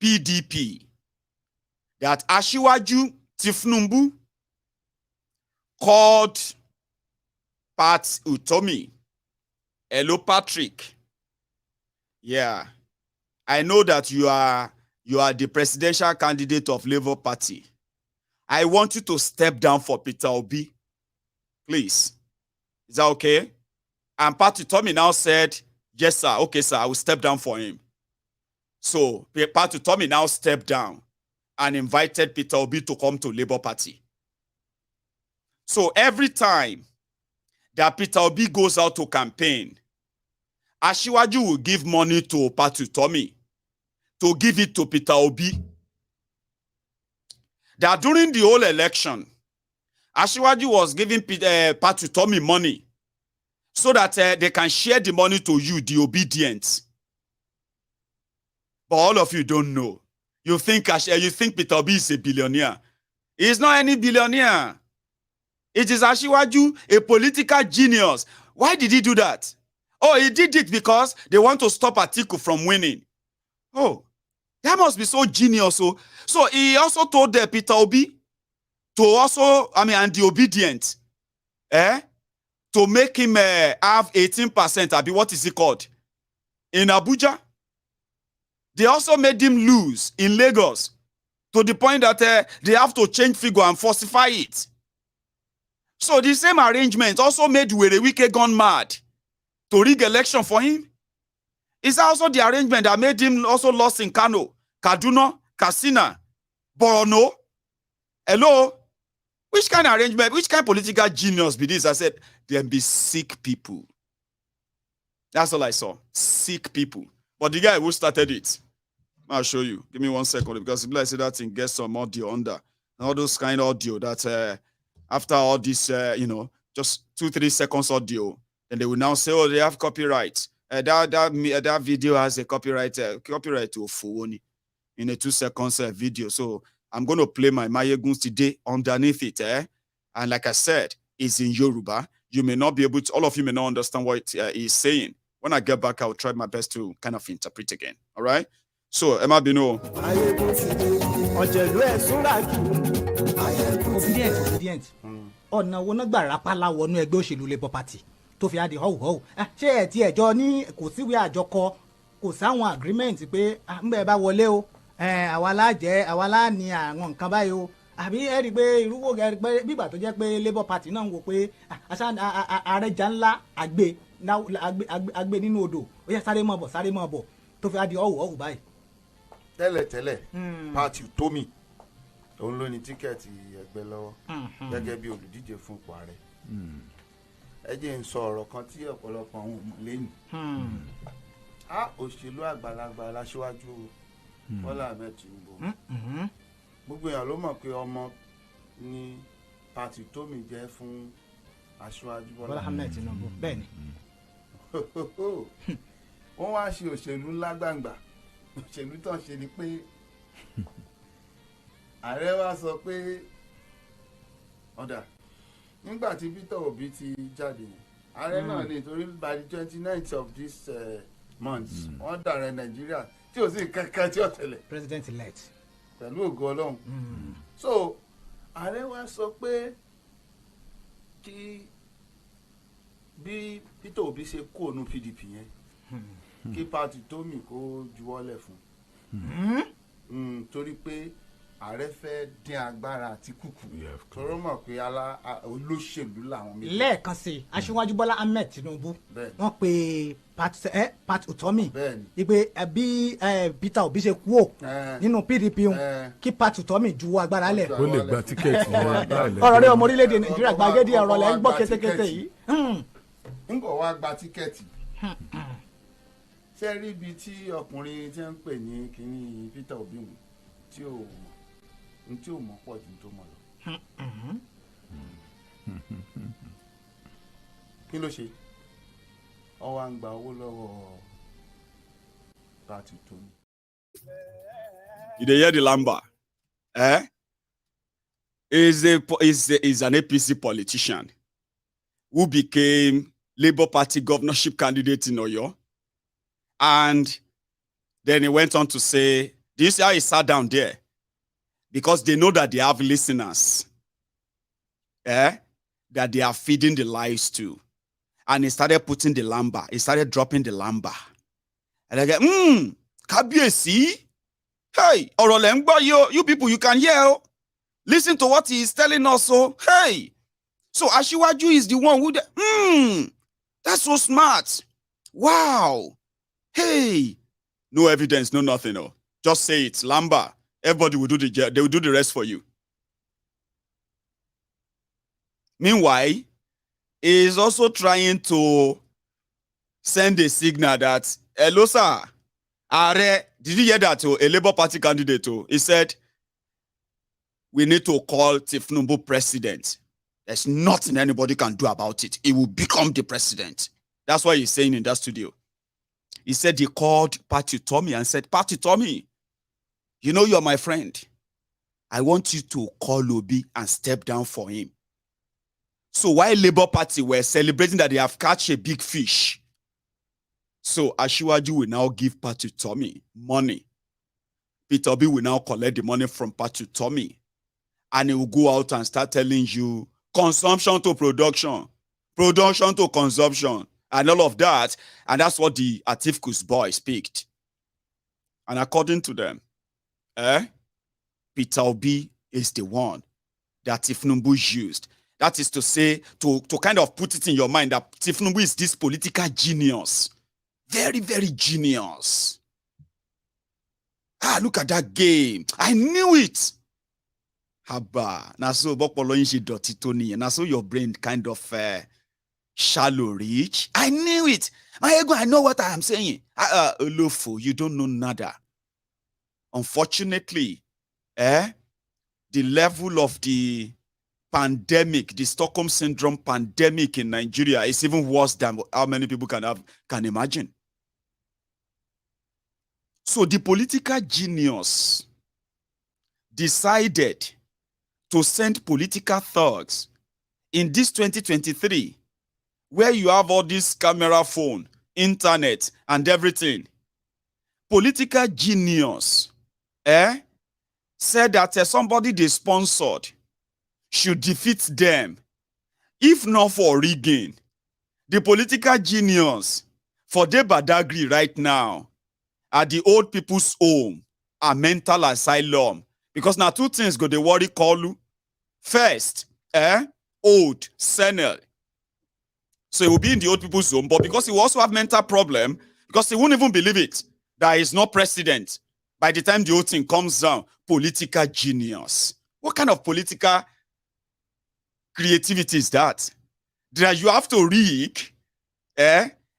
PDP, that Asiwaju Tinubu called Pat Utomi. Hello, Patrick. Yeah, I know that you are the presidential candidate of Labour Party. I want you to step down for Peter Obi, please. Is that okay? And Pat Utomi now said, yes, sir. Okay, sir, I will step down for him. So Pat Utomi now stepped down and invited Peter Obi to come to Labour Party. So every time that Peter Obi goes out to campaign, Asiwaju will give money to Pat Utomi to give it to Peter Obi. That during the whole election, Asiwaju was giving Pat Utomi money so that they can share the money to you, the obedient. But all of you don't know. You think Peter Obi is a billionaire. He is not any billionaire. It is Asiwaju, a political genius. Why did he do that? Oh, he did it because they want to stop Atiku from winning. Oh, that must be so genius. So he also told Peter Obi to also, and the obedient, to make him have 18%, what is it called? In Abuja. They also made him lose in Lagos to the point that they have to change figure and falsify it. So the same arrangement also made Werewike gone mad to rig election for him. It's also the arrangement that made him also lost in Kano, Kaduna, Katsina, Borno. Hello? Which kind of arrangement, which kind of political genius be this? I said, there be sick people. That's all I saw. Sick people. But the guy who started it, I'll show you. Give me 1 second, because if I say that thing, get some audio under. All those kind of audio that after all this, just 2-3 seconds audio, then they will now say, oh, they have copyright. That video has a copyright to phone in a 2 seconds video. So I'm going to play my Mayeguns today underneath it. And like I said, it's in Yoruba. You may not be able to, all of you may not understand what he's saying. When I get back, I'll try my best to kind of interpret again. All right? So, Emma Bino. Obidient. Ọ̀nà wo náà gbà rápálá wọnú ẹgbẹ́ òṣèlú Labour Party tó fi adì họ́wùhọ́wù. Ṣé ẹ̀ tí ẹ̀jọ́ ní kò síwé àjọkọ kò sáwọn agreement pé ńbẹ̀ bá wọlé o àwa lájẹ́ àwa lá ní àwọn nǹkan báyìí o àbí ẹ rí i pé irúwó ẹ rí i pé bígbà tó jẹ́ pé Labour Party náà ń wò pé àrẹjà ńlá àgbé nínú odò ó yẹ sáré mọ̀ bọ̀ tó fi adì họ́wùhọ́wù báyìí. Tẹ́lẹ̀tẹ́lẹ̀ Pat Utomi òun ló ní tíkẹ́ẹ̀tì ẹgbẹ́ lọ́wọ́ gẹ́gẹ́ bí olùdíje fún ipò ààrẹ. Ẹ jẹ́ n sọ ọ̀rọ̀ kan tí ọ̀pọ̀lọpọ̀ àwọn ọmọ lẹ́nu. Òṣèlú àgbàlagbà aláṣíwájú Bọ́lá Ahmed Tinubu. Gbogbo èèyàn ló mọ̀ pé ọmọ ni Pat Utomi jẹ́ fún aṣíwájú Bọ́lá Ahmed Tinubu. Bẹ́ẹ̀ ni. Wọ́n wá ṣe òṣèlú ńlá gbàǹgbà. Òṣèlú tó ń ṣe ni pé ààrẹ wa sọ pé ọ̀dà nígbà tí Peter Obi ti jáde ààrẹ náà ní torí by the 29th of this month wọ́n dàrẹ Nàìjíríà tí ò sí kankan tí ó tẹ̀lé president elect pẹ̀lú ògo Ọlọ́run. So ààrẹ wa sọ pé kí bí Peter Obi ṣe kó ònú PDP yẹn kí Pat Utomi kó juwọ́lẹ̀ fún torí pé ààrẹ fẹ́ dín agbára Atiku kù tọrọ mọ̀ pé olóṣèlú làwọn méjì. lẹ́ẹ̀kan sí i aṣíwájú Bọ́lá Ahmed Tinubu wọ́n pe Pat Utomi wípé bí Peter Obi ṣe kú ò nínú PDP kí Pat Utomi juwọ́ agbára lẹ̀. ó lè gba tíkẹ́ẹ̀tì ọ̀rọ̀ rẹ̀ ọmọ orílẹ̀-èdè Nàìjíríà gbàgede ọ̀rọ̀ lẹ́ ń gbọ́ kétékété yìí. ń bọ̀ wá gba tíkẹ́ẹ̀tì ṣe rí ibi tí ọkùnrin tí wọ́n ń pè ní kínní Peter Obi tí ò mọ̀ pọ̀ jù tó mọ̀ lọ. kí ló ṣe ó wá ń gba owó lọ́wọ́ Pat Utomi. You dey hear the lamba? Is an APC politician who became Labour Party governorship candidate in Oyo. And then he went on to say, do you see how he sat down there? Because they know that they have listeners. That they are feeding the lies to. And he started putting the lamba. He started dropping the lamba. And I get, Kabiesi? Hey, Orolemba, you people, you can hear. Listen to what he is telling us. So, hey. So Ashiwaju is the one who, that's so smart. Wow. Hey, no evidence, no nothing. No. Just say it. Lamba. Everybody will do they will do the rest for you. Meanwhile, he is also trying to send a signal that, hello, sir, Are, did you hear that? A Labour Party candidate, he said, we need to call Tinubu president. There's nothing anybody can do about it. He will become the president. That's what he's saying in that studio. He said he called Pat Utomi and said, Pat Utomi, you know you're my friend. I want you to call Obi and step down for him. So while Labour Party were celebrating that they have catch a big fish, so Ashiwaju will now give Pat Utomi money. Peter Obi will now collect the money from Pat Utomi. And he will go out and start telling you consumption to production, production to consumption, and all of that. And that's what the Atiku's boys picked. And according to them, Peter Obi is the one that Tinubu used. That is to say, to kind of put it in your mind that Tinubu is this political genius. Very, very genius. Look at that game. I knew it. Haba. Now so now so your brain kind of shallow reach. I knew it. My ego, I know what I am saying. Olofo, you don't know nada. Unfortunately, the level of the pandemic, the Stockholm syndrome pandemic in Nigeria is even worse than how many people can imagine. So the political genius decided to send political thugs in this 2023, where you have all this camera phone, internet, and everything. Political genius said that somebody they sponsored should defeat them, if not for rigging. The political genius for the Badagry right now at the old people's home, a mental asylum. Because now two things go the worry Kolu. First, old Senel. So he will be in the old people's home, but because he will also have mental problem, because he won't even believe it, that he's not president. By the time the whole thing comes down, political genius. What kind of political creativity is that? That you have to rig,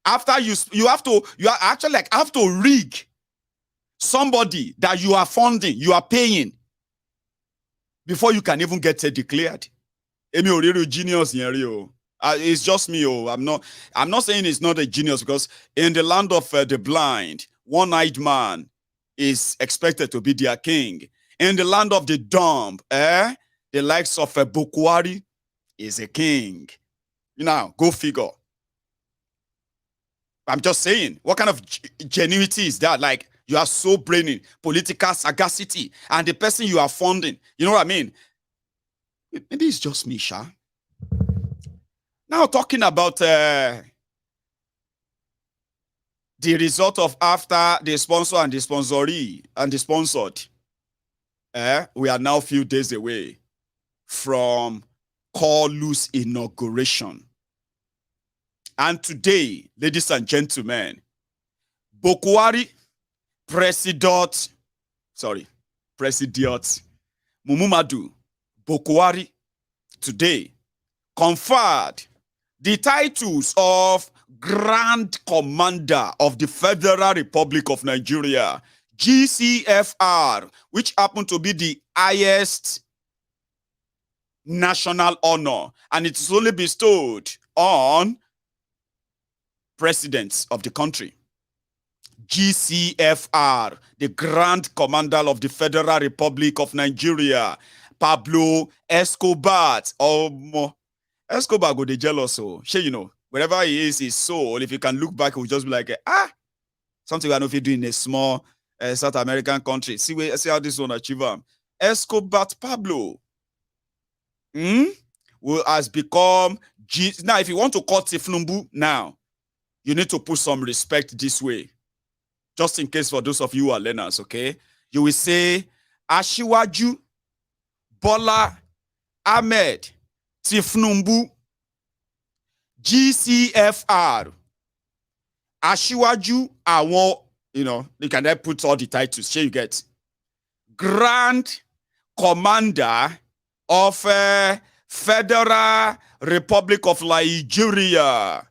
after you are actually like have to rig somebody that you are funding, you are paying, before you can even get declared. Genius here. It's just me. I'm not saying it's not a genius, because in the land of the blind, one-eyed man is expected to be their king. In the land of the dumb, the likes of Buhari is a king. You know, go figure. I'm just saying, what kind of genuity is that? Like, you are so brainy, political sagacity, and the person you are funding, you know what I mean? Maybe it's just me, Sha. Now talking about the result of after the sponsor and the sponsoree and the sponsored, we are now a few days away from call loose inauguration. And today, ladies and gentlemen, Buhari, President Muhammadu Buhari today conferred the titles of Grand Commander of the Federal Republic of Nigeria, GCFR, which happened to be the highest national honor, and it is only bestowed on presidents of the country. GCFR, the Grand Commander of the Federal Republic of Nigeria, Pablo Escobat. Escobat go dey jealous, so you know, wherever he is, his soul, if you can look back, it will just be like, something we are not doing in a small South American country. See how this one achieve him. Escobat Pablo has become now. If you want to call Tinubu now, you need to put some respect this way. Just in case for those of you who are learners, okay? You will say, Asiwaju Bola Ahmed Tinubu GCFR. Asiwaju Awon, you know, you can then put all the titles. Here you get Grand Commander of Federal Republic of Nigeria,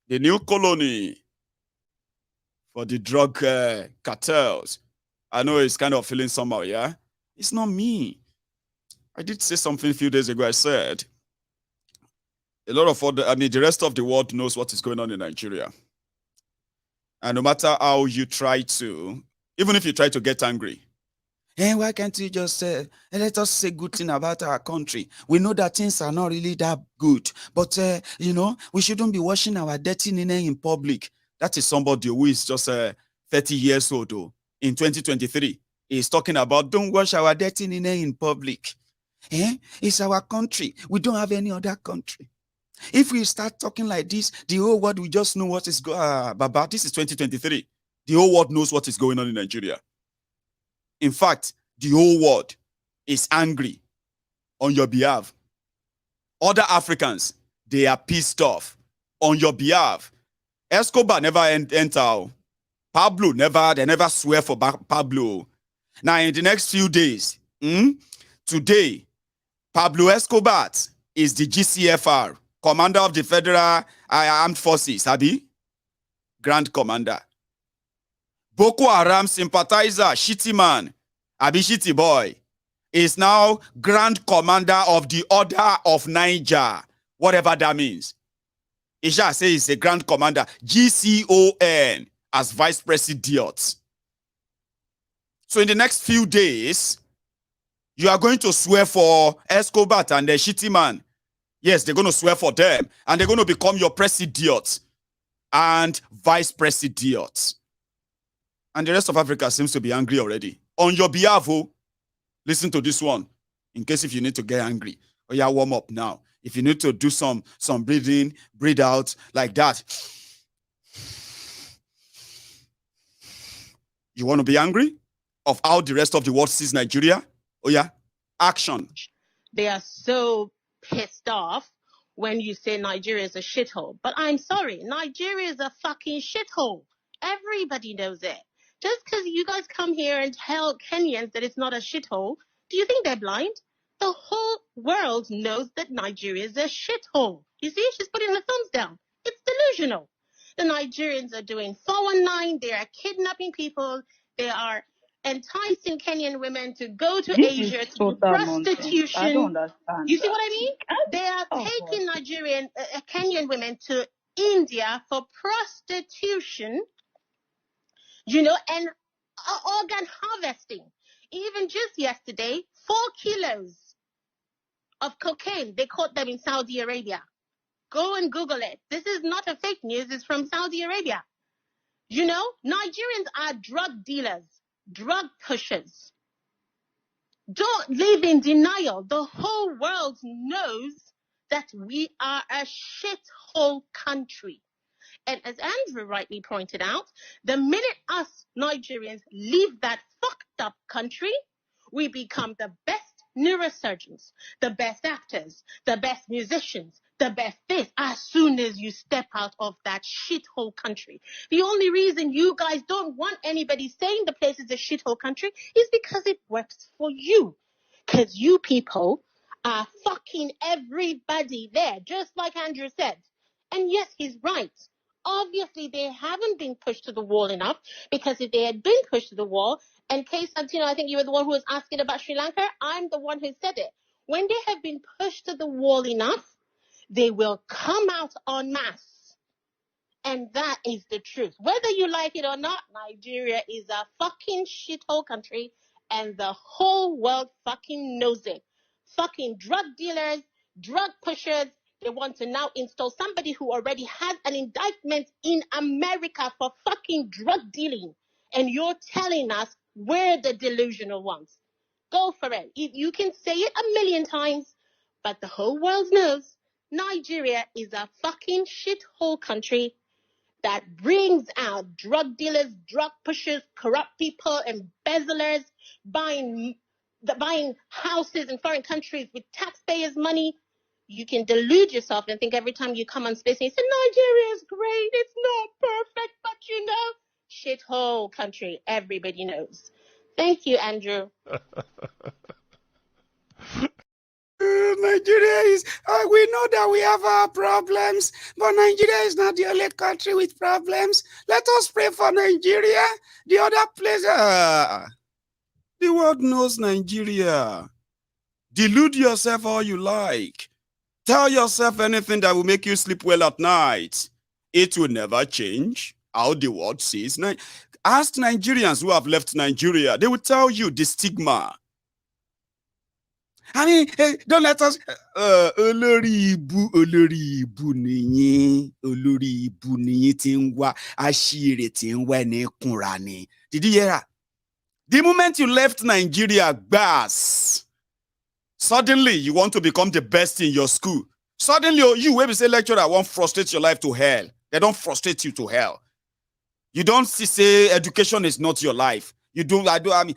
the new colony for the drug cartels. I know it's kind of feeling somehow, yeah? It's not me. I did say something a few days ago. I said, a lot of the rest of the world knows what is going on in Nigeria. And no matter how you try to, even if you try to get angry, why can't you just let us say good thing about our country? We know that things are not really that good, but you know, we shouldn't be washing our dirty linen in public. That is somebody who is just 30 years old, though. In 2023, he's talking about don't wash our dirty linen in public. It's our country. We don't have any other country. If we start talking like this, the whole world will just know what is going on. Baba, this is 2023. The whole world knows what is going on in Nigeria. In fact, the whole world is angry on your behalf. Other Africans, they are pissed off on your behalf. Escobar never enter. Pablo they never swear for Pablo. Now, in the next few days, today, Pablo Escobar is the GCFR, Commander of the Federal Armed Forces, Abi? Grand Commander. Boko Haram sympathizer, shitty man, Abi shitty boy, is now Grand Commander of the Order of Niger, whatever that means. Isha says he's a Grand Commander, GCON, as Vice President. So in the next few days, you are going to swear for Escobar and the shitty man. Yes, they're going to swear for them, and they're going to become your president and vice president. And the rest of Africa seems to be angry already. On your behalf, listen to this one, in case if you need to get angry. Or yeah, warm up now. If you need to do some breathing, breathe out like that. You want to be angry of how the rest of the world sees Nigeria? Oh yeah, action. They are so pissed off when you say Nigeria is a shithole. But I'm sorry, Nigeria is a fucking shithole. Everybody knows it. Just because you guys come here and tell Kenyans that it's not a shithole, do you think they're blind? The whole world knows that Nigeria is a shithole. You see, she's putting the thumbs down. It's delusional. The Nigerians are doing 419. They are kidnapping people. They are enticing Kenyan women to go to Asia to do prostitution. I don't understand. You see what I mean? They are taking Kenyan women to India for prostitution, you know, and organ harvesting. Even just yesterday, 4 kilos of cocaine, they caught them in Saudi Arabia. Go and Google it. This is not a fake news. It's from Saudi Arabia. You know, Nigerians are drug dealers, drug pushers. Don't live in denial. The whole world knows that we are a shithole country. And as Andrew rightly pointed out, the minute us Nigerians leave that fucked up country, we become the best neurosurgeons, the best actors, the best musicians, the best this, as soon as you step out of that shithole country. The only reason you guys don't want anybody saying the place is a shithole country is because it works for you. Because you people are fucking everybody there, just like Andrew said. And yes, he's right. Obviously, they haven't been pushed to the wall enough, because if they had been pushed to the wall, and Kay Santino, I think you were the one who was asking about Sri Lanka, I'm the one who said it. When they have been pushed to the wall enough, they will come out en masse. And that is the truth. Whether you like it or not, Nigeria is a fucking shithole country, and the whole world fucking knows it. Fucking drug dealers, drug pushers, they want to now install somebody who already has an indictment in America for fucking drug dealing. And you're telling us we're the delusional ones. Go for it. You can say it a million times, but the whole world knows Nigeria is a fucking shithole country that brings out drug dealers, drug pushers, corrupt people, embezzlers, buying houses in foreign countries with taxpayers' money. You can delude yourself and think every time you come on space and you say, Nigeria is great, it's not perfect, but you know, shithole country, everybody knows. Thank you, Andrew. Nigeria is, we know that we have our problems, but Nigeria is not the only country with problems. Let us pray for Nigeria. The other place, the world knows Nigeria. Delude yourself all you like. Tell yourself anything that will make you sleep well at night. It will never change how the world sees. Ask Nigerians who have left Nigeria. They will tell you the stigma. I mean, hey, don't let us. Olórí ibu nìyí tí ń wá àṣírí tí ń wá ní kúnra ni. Did you hear that? The moment you left Nigeria, gbas, suddenly you want to become the best in your school. Suddenly, you will say lecturer won't frustrate your life to hell. They don't frustrate you to hell. You don't say education is not your life. You don't, I mean,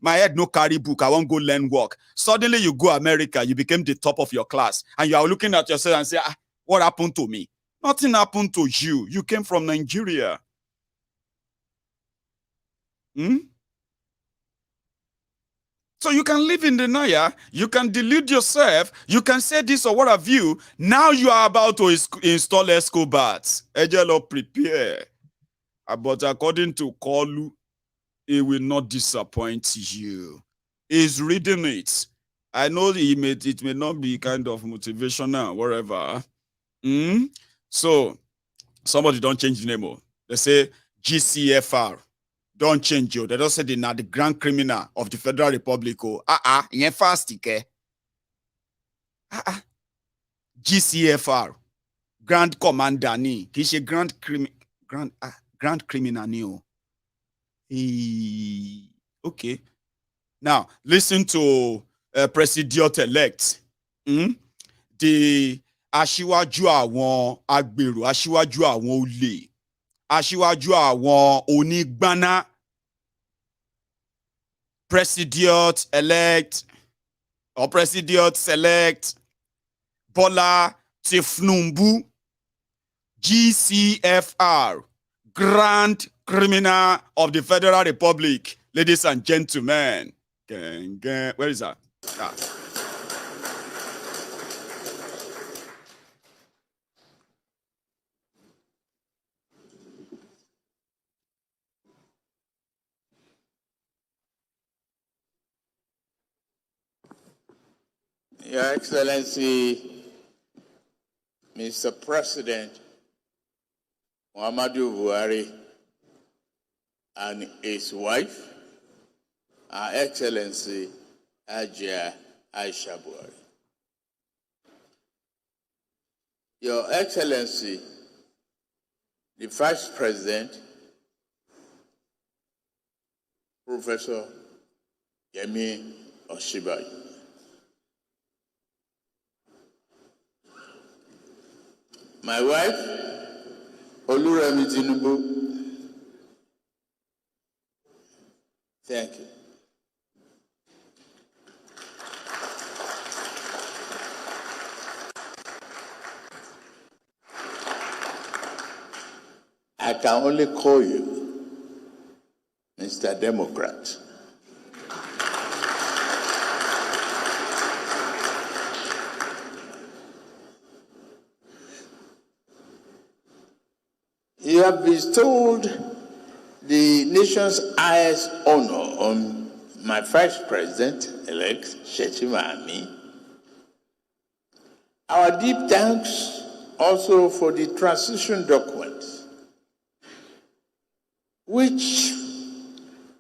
my head no carry book, I won't go learn work. Suddenly you go America, you became the top of your class, and you are looking at yourself and say, what happened to me? Nothing happened to you. You came from Nigeria. So you can live in denial, you can delude yourself, you can say this or what have you. Now you are about to install Escobat. Ejelo, prepare. But according to Kolu, it will not disappoint you. He's reading it. I know it may not be kind of motivational, whatever. So, somebody don't change the name. They say GCFR. Don't change you. They don't say they're not the grand criminal of the Federal Republic. GCFR. Grand Commander ni. He's a grand criminal ni. Okay. Now, listen to President-elect. The aṣíwájú àwọn agbèrò, aṣíwájú àwọn olè, aṣíwájú àwọn onígbáná. President-elect or President-select Bola Tinubu, GCFR, Grand Criminal of the Federal Republic. Ladies and gentlemen. Where is that? Your Excellency, Mr. President Muhammadu Buhari and his wife, Her Excellency Hajiya Aisha Buhari. Your Excellency, the Vice President, Professor Yemi Osinbajo. My wife, Oluremi Tinubu. Thank you. I can only call you Mr. Democrat. You have bestowed the nation's highest honor on my Vice President-elect, Shettima, and me. Our deep thanks also for the transition document, which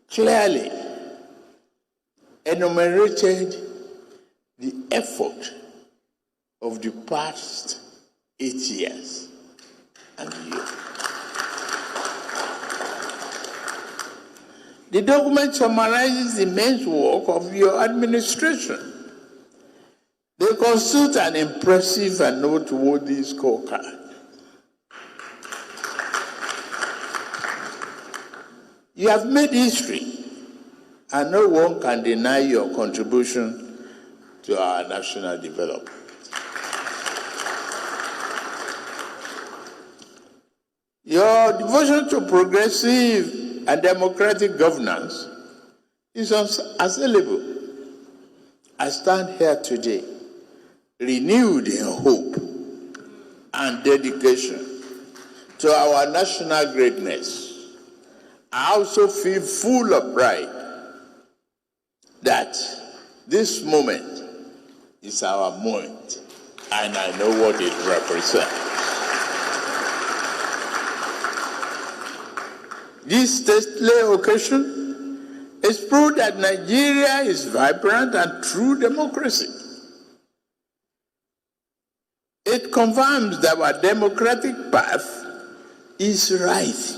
clearly enumerated the effort of the past 8 years and you. The document summarizes the immense work of your administration. They constitute an impressive and noteworthy scorecard. You have made history, and no one can deny your contribution to our national development. Your devotion to progressive and democratic governance is unassailable. I stand here today, renewed in hope and dedication to our national greatness. I also feel full of pride that this moment is our moment, and I know what it represents. This stately occasion is proof that Nigeria is vibrant and true democracy. It confirms that our democratic path is right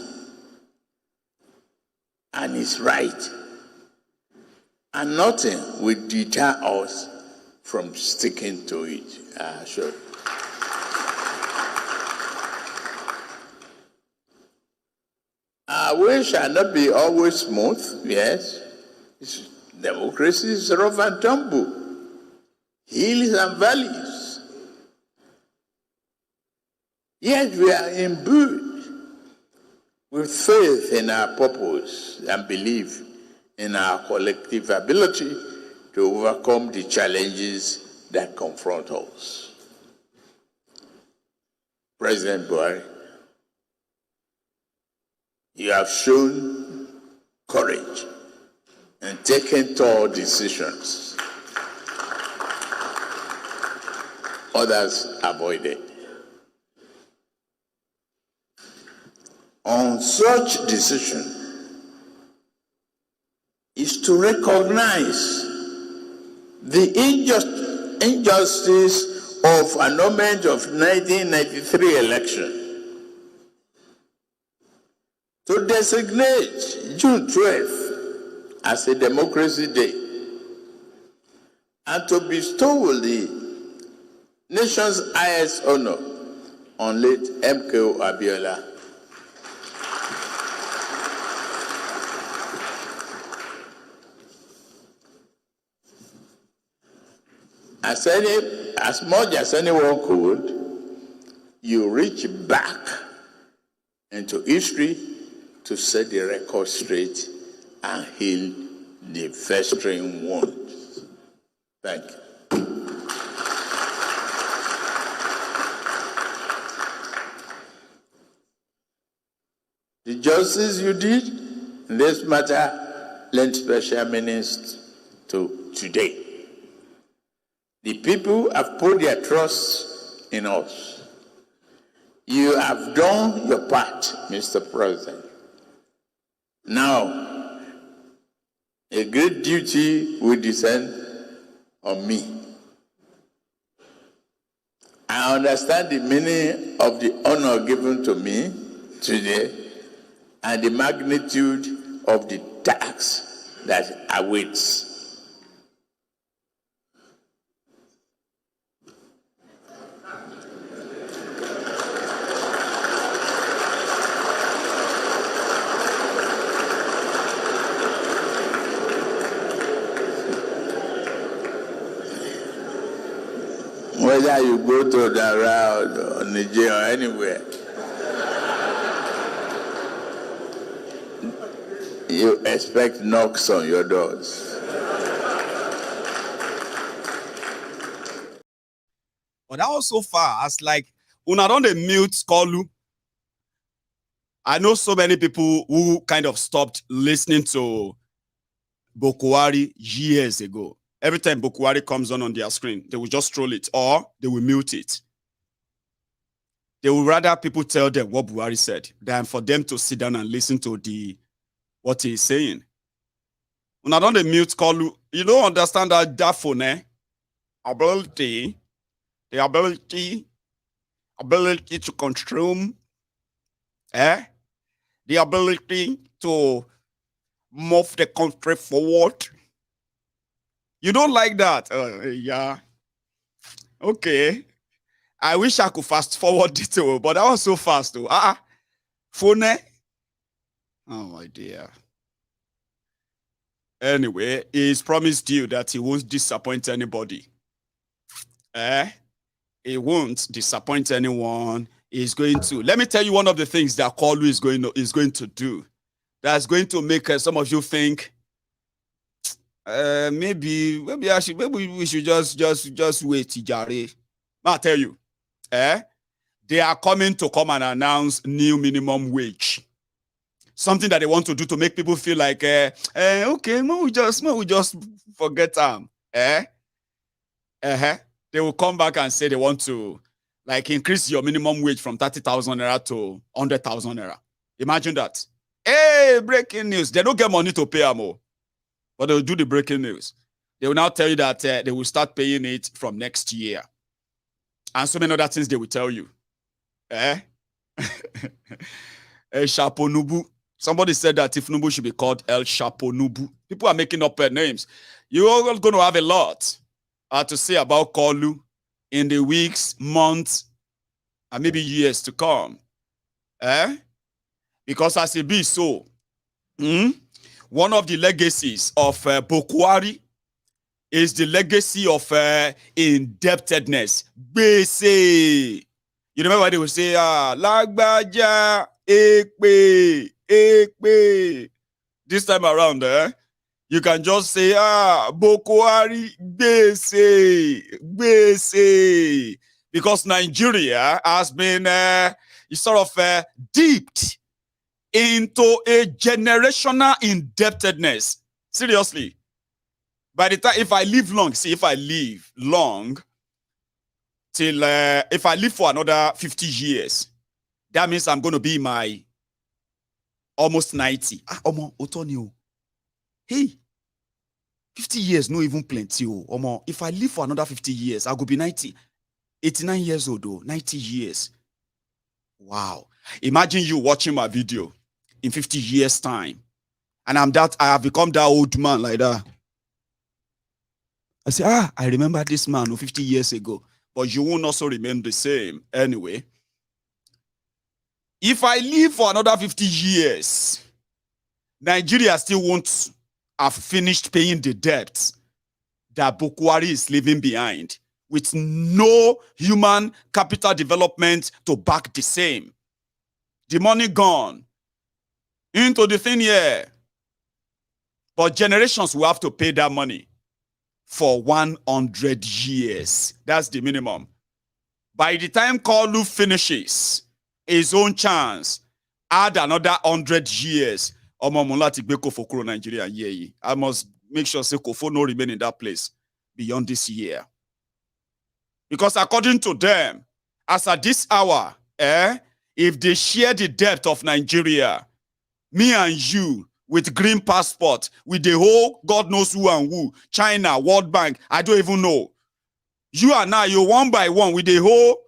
and is right, and nothing will deter us from sticking to it. Sure. Our way shall not be always smooth, yes. Democracy is rough and tumble, hills and valleys. Yet we are imbued with faith in our purpose and belief in our collective ability to overcome the challenges that confront us. President Buhari, you have shown courage and taken tall decisions others avoided. On such decision is to recognize the injustice of annulment of 1993 election, to designate June 12th as a Democracy Day, and to bestow the nation's highest honor on late MKO Abiola. As much as anyone could, you reach back into history to set the record straight and heal the festering wounds. Thank you. The justice you did in this matter lent special meanings to today. The people have put their trust in us. You have done your part, Mr. President. Now, a great duty will descend on me. I understand the meaning of the honor given to me today and the magnitude of the task that awaits. whether you go to Daura or Niger or anywhere, you expect knocks on your doors. But that was so far as like, una don dey mute Kolu. I know so many people who kind of stopped listening to Buhari years ago. Every time Buhari comes on their screen, they will just troll it or they will mute it. They would rather people tell them what Buhari said than for them to sit down and listen to what he's saying. Una don dey mute Kolu. You don't understand that phone, ability to control, the ability to move the country forward. You don't like that? Yeah. Okay. I wish I could fast forward it, but that was so fast, though. Phone. Oh, my dear. Anyway, he's promised you that he won't disappoint anybody. He won't disappoint anyone. He's going to. Let me tell you one of the things that Kolu is going to do. That's going to make some of you think, maybe we should just wait, Jare. I'll tell you. They are coming to come and announce new minimum wage. Something that they want to do to make people feel like, okay, we just forget them. They will come back and say they want to like increase your minimum wage from 30,000 naira to 100,000 naira. Imagine that. Hey, breaking news. They don't get money to pay them all, but they'll do the breaking news. They will now tell you that they will start paying it from next year. And so many other things they will tell you. Shaponubu. Somebody said that Tinubu should be called El Shaponubu. People are making up names. You're all going to have a lot to say about Kolu in the weeks, months, and maybe years to come. Because as it be so, one of the legacies of Buhari is the legacy of indebtedness. BC. You remember what they would say? Lagbaja, Ekpe. This time around, you can just say, Buhari, BC. Because Nigeria has been sort of dipped into a generational indebtedness. Seriously. By the time, if I live long till, if I live for another 50 years, that means I'm going to be my almost 90. Otonio. Hey, 50 years, no even plenty. If I live for another 50 years, I could be 90. 89 years old, though, 90 years. Wow. Imagine you watching my video in 50 years' time. And I have become that old man like that. I say, I remember this man 50 years ago. But you won't also remain the same anyway. If I live for another 50 years, Nigeria still won't have finished paying the debt that Buhari is leaving behind, with no human capital development to back the same. The money gone into the thin air. But generations will have to pay that money for 100 years. That's the minimum. By the time Kolu finishes his own chance, add another 100 years. I must make sure Kofo no remain in that place beyond this year. Because according to them, as at this hour, if they share the debt of Nigeria, me and you, with green passport, with the whole God knows who and who, China, World Bank, I don't even know. You and I, you one by one with the whole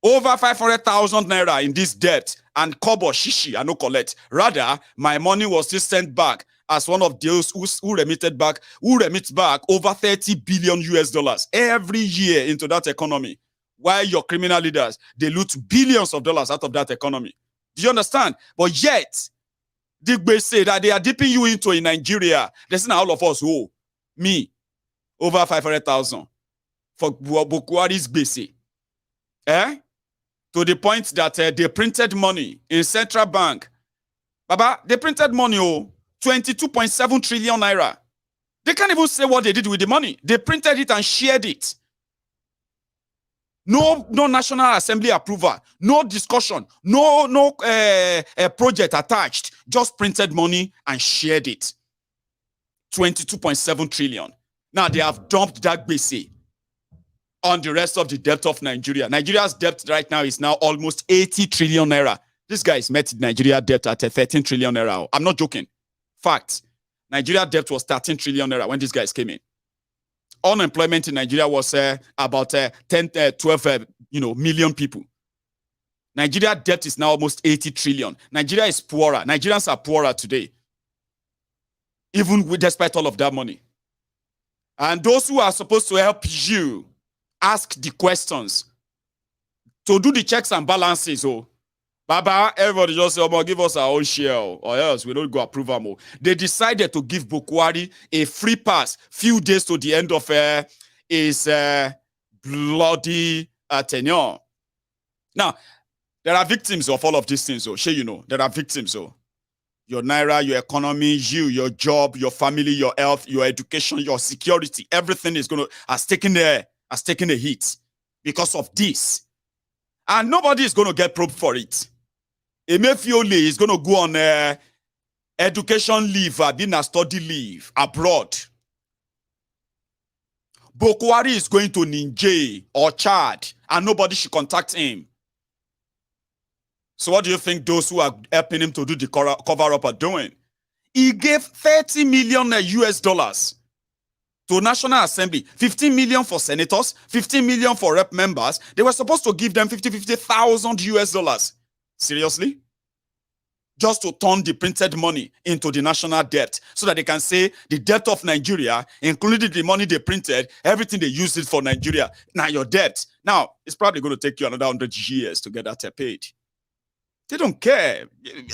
over 500,000 naira in this debt, and kobo shishi, I no collect. Rather, my money was still sent back as one of those who remits back over 30 billion US dollars every year into that economy. While your criminal leaders, they loot billions of dollars out of that economy. Do you understand? But yet, they say that they are dipping you into in Nigeria. They say all of us, me, over 500,000. for Buhari's gbese. To the point that they printed money in central bank. Baba, they printed money, 22.7 trillion naira. They can't even say what they did with the money. They printed it and shared it. No National Assembly approval, no discussion, no project attached. Just printed money and shared it. 22.7 trillion. Now they have dumped that gbese on the rest of the debt of Nigeria. Nigeria's debt right now is now almost 80 trillion naira. This guy is met Nigeria debt at 13 trillion naira. I'm not joking. Fact. Nigeria debt was 13 trillion naira when these guys came in. Unemployment in Nigeria was about 12 million people. Nigeria debt is now almost 80 trillion. Nigeria is poorer. Nigerians are poorer today. Even despite all of that money. And those who are supposed to help you ask the questions, to do the checks and balances, Baba, everybody just say, give us our own share, or else we don't go approve them. They decided to give Buhari a free pass, few days to the end of his bloody tenure. Now, there are victims of all of these things, there are victims, Your naira, your economy, your job, your family, your health, your education, your security, everything has taken a hit because of this. And nobody is going to get probed for it. Emefiole is going to go on education leave, being a study leave abroad. Buhari is going to Niger or Chad, and nobody should contact him. So what do you think those who are helping him to do the cover-up are doing? He gave 30 million US dollars to National Assembly, 15 million for senators, 15 million for rep members. They were supposed to give them 50,000 US dollars. Seriously? Just to turn the printed money into the national debt so that they can say the debt of Nigeria, including the money they printed, everything they used it for Nigeria. Now your debt. Now, it's probably going to take you another 100 years to get that paid. They don't care.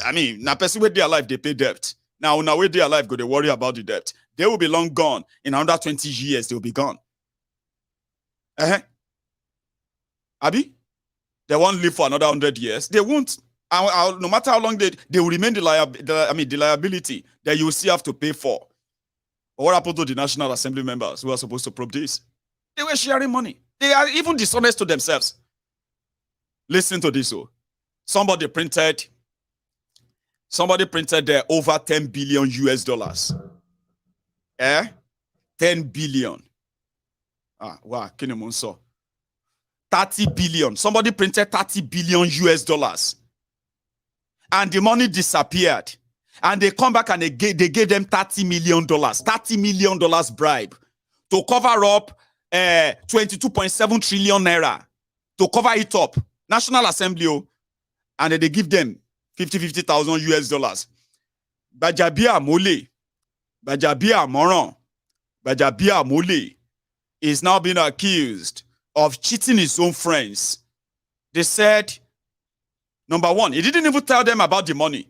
I mean, now person with their life, they pay debt. Now with their life, go they worry about the debt. They will be long gone. In another 20 years, they will be gone. Abi? They won't live for another 100 years. They won't. No matter how long they will remain the liability that you will still have to pay for. But what happened to the National Assembly members who are supposed to probe this? They were sharing money. They are even dishonest to themselves. Listen to this. Somebody printed over 10 billion US dollars. 10 billion. Wow, 30 billion. Somebody printed 30 billion US dollars. And the money disappeared. And they come back and they gave them $30 million. $30 million bribe to cover up 22.7 trillion naira. To cover it up. National Assembly, and they give them 50,000 US dollars. Bajabia Mole, Bajabia Moron, Bajabia Mole is now being accused of cheating his own friends. They said, number one, he didn't even tell them about the money.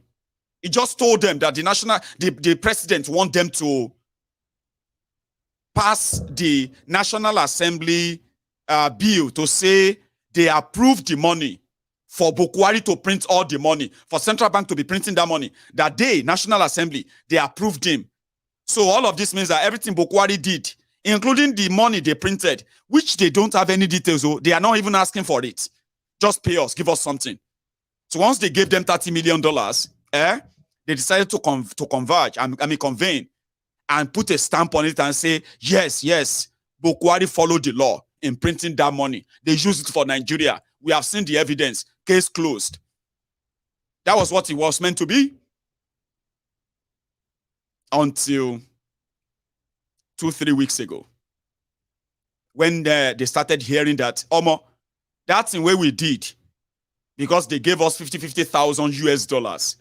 He just told them that the president want them to pass the National Assembly bill to say they approved the money for Buhari to print all the money, for Central Bank to be printing that money. That day, National Assembly, they approved him. So all of this means that everything Buhari did, including the money they printed, which they don't have any details, they are not even asking for it. Just pay us, give us something. So once they gave them $30 million, they decided to convene and put a stamp on it and say, yes, Buhari followed the law in printing that money. They used it for Nigeria. We have seen the evidence. Case closed. That was what it was meant to be. Until 2-3 weeks ago. When they started hearing that, that's in way we did. Because they gave us 50,000 US dollars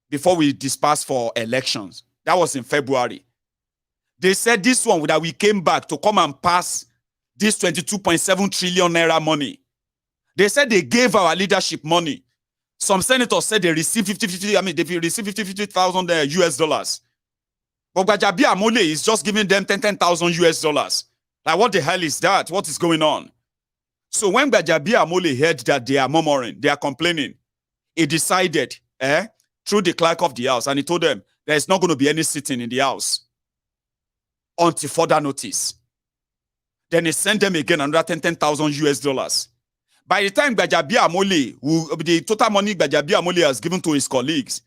before we dispersed for elections. That was in February. They said this one that we came back to come and pass this 22.7 trillion naira money. They said they gave our leadership money. Some senators said they received 50,000 US dollars. But Gbajabiamile is just giving them 10,000 US dollars. Like, what the hell is that? What is going on? So when Gbajabiamila heard that they are murmuring, they are complaining, he decided, through the clerk of the house, and he told them there is not going to be any sitting in the house until further notice. Then he sent them again another 10,000 US dollars. By the time Gbajabiamila, the total money Gbajabiamila has given to his colleagues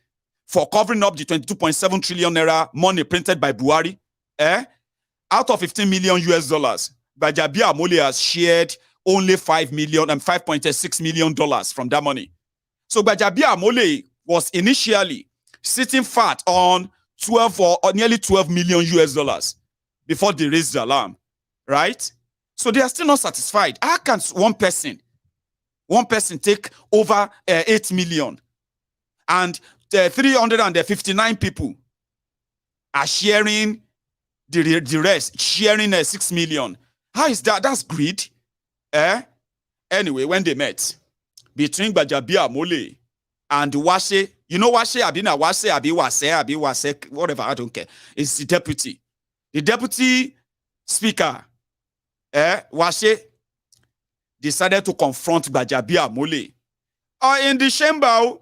for covering up the 22.7 trillion naira money printed by Buhari, out of 15 million US dollars, Gbajabiamila has shared only $5.6 million from that money. So Gbajabiamila was initially sitting fat on 12 or nearly 12 million US dollars before they raised the alarm, right? So they are still not satisfied. How can one person take over 8 million and 359 people are sharing the rest, sharing 6 million? How is that? That's greed. Anyway, when they met between Gbajabiamila and Wase, you know Wase, Wase, whatever, I don't care. It's the deputy. The deputy speaker, Wase, decided to confront Gbajabiamila in the chamber.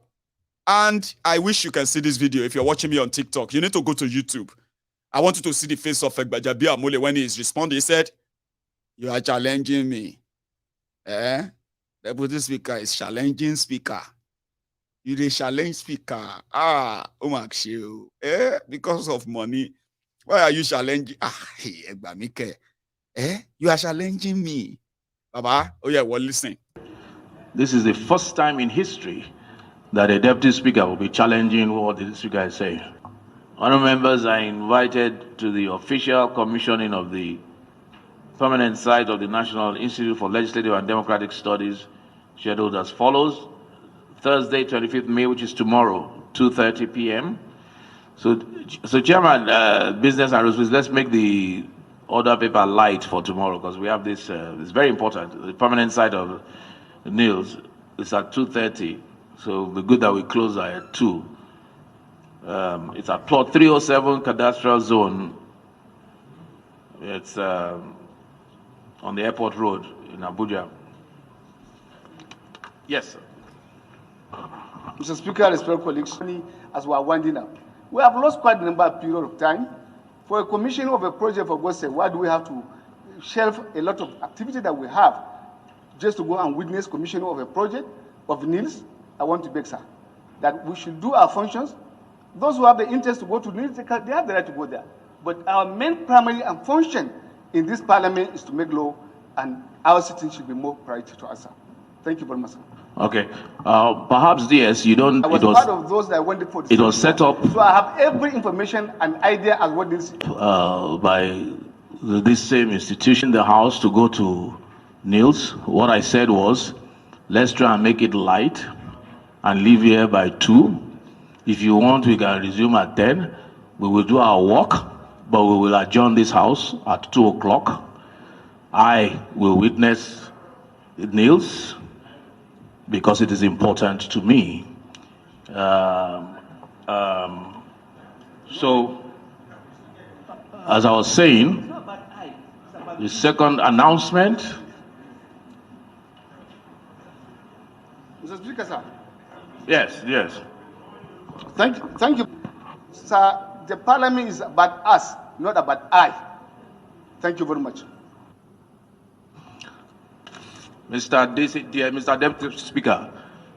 And I wish you can see this video. If you're watching me on TikTok, you need to go to YouTube. I want you to see the face of Gbajabiamila when he is responding. He said, "You are challenging me. Deputy speaker is challenging speaker. You the challenge speaker. Because of money. Why are you challenging? You are challenging me. Baba, oh yeah, well, listen. This is the first time in history that a deputy speaker will be challenging what the speaker is saying. Honourable members are invited to the official commissioning of the permanent site of the National Institute for Legislative and Democratic Studies, scheduled as follows. Thursday, 25th May, which is tomorrow, 2:30 p.m. So Chairman, Business and Resources, let's make the order paper light for tomorrow, because we have this, it's very important. The permanent site of NILS is at 2:30, so it'll be good that we close at 2. It's at plot 307 cadastral zone. It's on the airport road in Abuja. Yes, sir. Mr. Speaker, respected colleagues, as we are winding up, we have lost quite a number of period of time. For a commission of a project, for God's sake, why do we have to shelve a lot of activity that we have just to go and witness commissioning of a project of NILS? I want to beg, sir, that we should do our functions. Those who have the interest to go to NILS, they have the right to go there. But our main primary and function in this parliament is to make law, and our citizens should be more priority to us, sir. Thank you very much, sir. Okay. Perhaps, DS, you don't... I was part of those that went for this. It was set up... So I have every information and idea as what this... by this same institution, the House, to go to NILS. What I said was, let's try and make it light and leave here by 2. If you want, we can resume at 10. We will do our work, but we will adjourn this House at 2 o'clock. I will witness NILS, because it is important to me. So, as I was saying, the second announcement. Mr. Speaker, sir. Yes, yes. Thank you. Sir, the parliament is about us, not about I. Thank you very much. Mr. Deputy Speaker,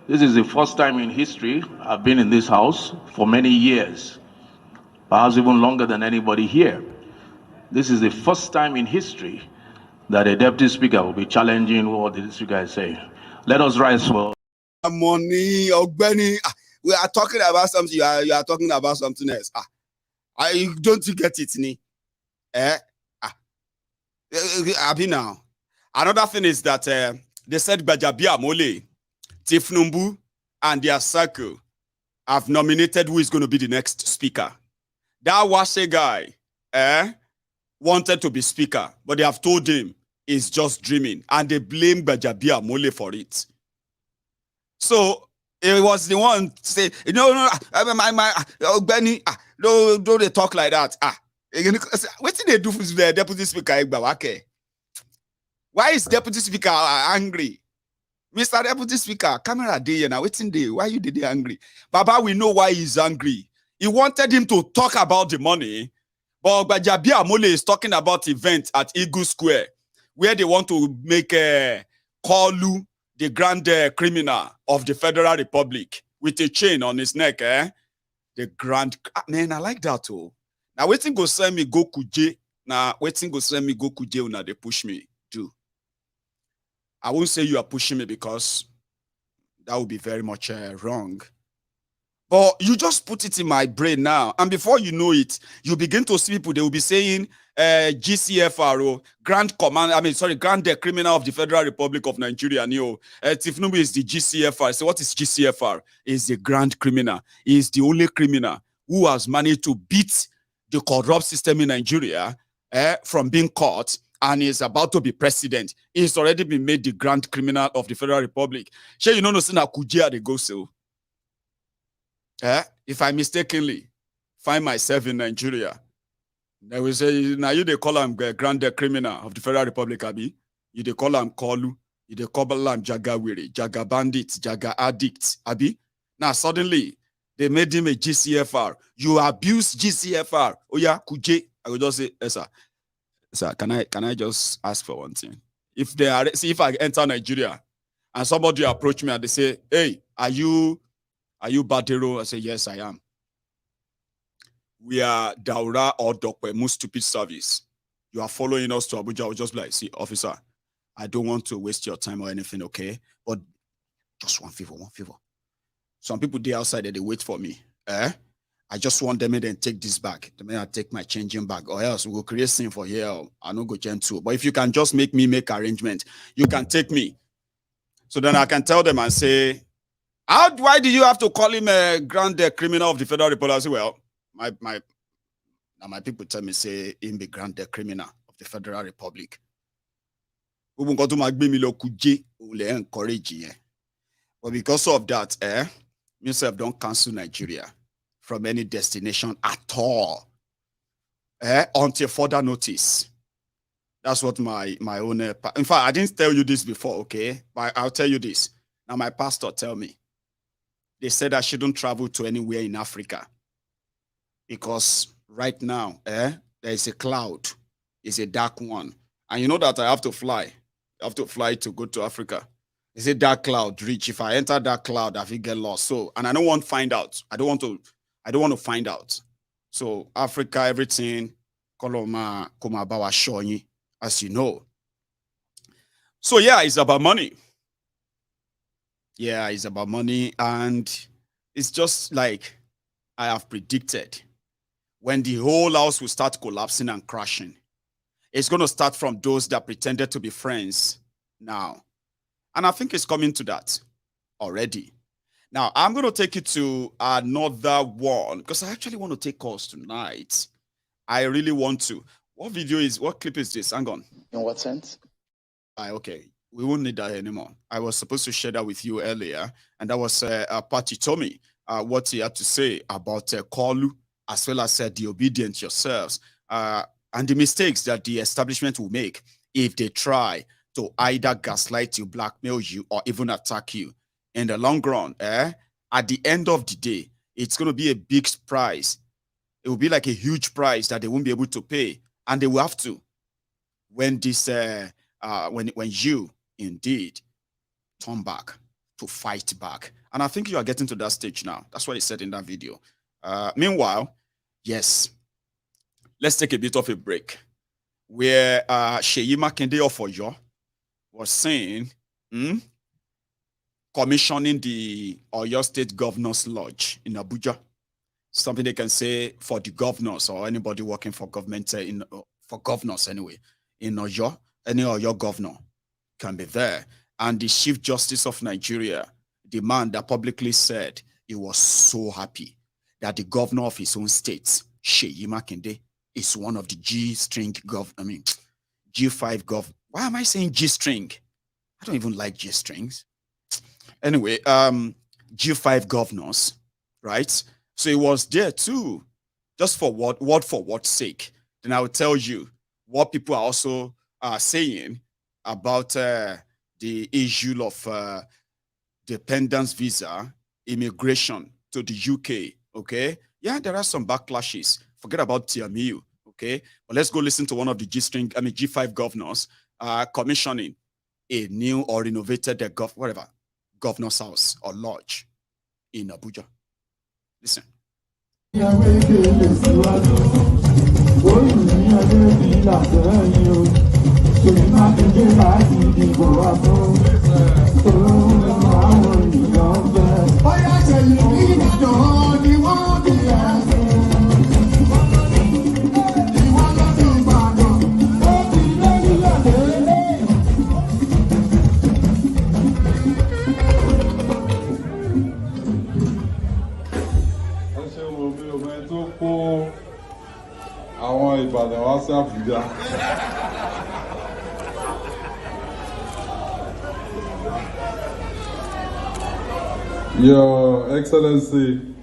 this is the first time in history I've been in this House for many years, perhaps even longer than anybody here. This is the first time in history that a Deputy Speaker will be challenging what the Speaker is saying. Let us rise for... Money, Ogbeni, we are talking about something, you are talking about something else. I don't get it, ni? Abi now. Another thing is that they said Gbajabiamila, Tinubu, and their circle have nominated who is going to be the next speaker. That Wase guy wanted to be speaker, but they have told him he's just dreaming, and they blame Gbajabiamila for it. So it was the one say, no, Benny, don't they talk like that? What did they do for the deputy speaker? Why is Deputy Speaker angry? Mr. Deputy Speaker, camera day now, waiting day. Why you did he angry? Baba, we know why he's angry. He wanted him to talk about the money, but Gbajabi Amole is talking about event at Eagle Square, where they want to make Kalu the grand criminal of the Federal Republic with a chain on his neck. The grand man, I like that too. Now waiting go send me go kuje. Now waiting go send me go kuje. Now they push me too. I won't say you are pushing me because that would be very much wrong. But you just put it in my brain now. And before you know it, you begin to see people, they will be saying GCFR, Grand Criminal of the Federal Republic of Nigeria. Tinubu is the GCFR. So what is GCFR? Is the Grand Criminal. He is the only criminal who has managed to beat the corrupt system in Nigeria from being caught, and is about to be president. He's already been made the Grand Criminal of the Federal Republic. Sure, you know, no sinna kujia they go so. If I mistakenly find myself in Nigeria, they will say, now you they call him Grand Criminal of the Federal Republic, Abi. You they call him Kolu. You they call him Jagawiri, Jaga Bandit, Jaga Addict, Abi. Now suddenly, they made him a GCFR. You abuse GCFR. Oh yeah, Kuje. I will just say, sir, can I just ask for one thing? If they are, see, if I enter Nigeria and somebody approach me and they say, hey, are you Badero? I say, yes, I am. We are Daura or Dokwe, most stupid service. You are following us to Abuja. I will just be like, see, officer, I don't want to waste your time or anything, okay? But just one favor. Some people there outside, they wait for me. I just want them to then take this bag. Then I take my changing bag, or else we will create scene for here. I don't go gentle. But if you can just make me make arrangement, you can take me. So then I can tell them and say, why do you have to call him a grand criminal of the Federal Republic? I say, well, my people tell me, say, him be grand criminal of the Federal Republic. But because of that, myself don't cancel Nigeria from any destination at all, until further notice. That's what my own. In fact, I didn't tell you this before, okay? But I'll tell you this. Now, my pastor tell me, they said I shouldn't travel to anywhere in Africa because right now, there is a cloud. It's a dark one. And you know that I have to fly. I have to fly to go to Africa. It's a dark cloud reach. If I enter that cloud, I will get lost. So, and I don't want to find out. I don't want to find out. So Africa, everything, Koloma, Komabawa Shonyi, as you know. So yeah, it's about money. Yeah, it's about money. And it's just like I have predicted. When the whole house will start collapsing and crashing, it's going to start from those that pretended to be friends now. And I think it's coming to that already. Now, I'm going to take you to another one because I actually want to take calls tonight. I really want to. What clip is this? Hang on. In what sense? Okay. We won't need that anymore. I was supposed to share that with you earlier. And that was Patty Tommy, what he had to say about Kalu, as well as the Obidient yourselves, and the mistakes that the establishment will make if they try to either gaslight you, blackmail you, or even attack you. In the long run, at the end of the day, it's going to be a big price. It will be like a huge price that they won't be able to pay, and they will have to when this when you indeed turn back to fight back. And I think you are getting to that stage now. That's what he said in that video. Meanwhile, yes, let's take a bit of a break. Where Seyi Makinde of Oyo was saying, commissioning the Oyo State Governor's Lodge in Abuja. Something they can say for the governors or anybody working for government, for governors anyway, in Oyo, any Oyo governor can be there. And the Chief Justice of Nigeria, the man that publicly said he was so happy that the governor of his own state, Seyi Makinde, is one of the G5 gov. Why am I saying G-string? I don't even like G-strings. Anyway, G5 governors, right? So it was there too, just for word for word's sake. Then I will tell you what people are also saying about the issue of dependence visa, immigration to the UK, okay? Yeah, there are some backlashes. Forget about TMU, okay? But let's go listen to one of the G5 governors commissioning a new or renovated governor's house or lodge in Abuja. Listen. Your Excellency,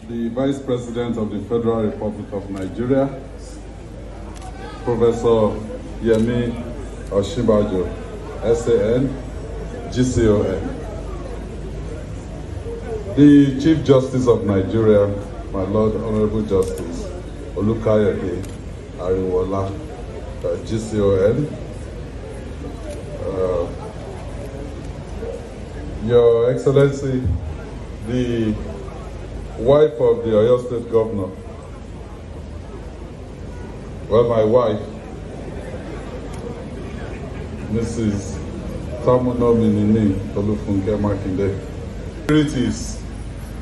the Vice President of the Federal Republic of Nigeria, Professor Yemi Osinbajo, SAN, GCON, the Chief Justice of Nigeria, my Lord Honorable Justice Olukayode Ariwola, GCON, Your Excellency, the wife of the Oyo State Governor, well, my wife, Mrs. Tamuno Minini Tolufunke Makinde.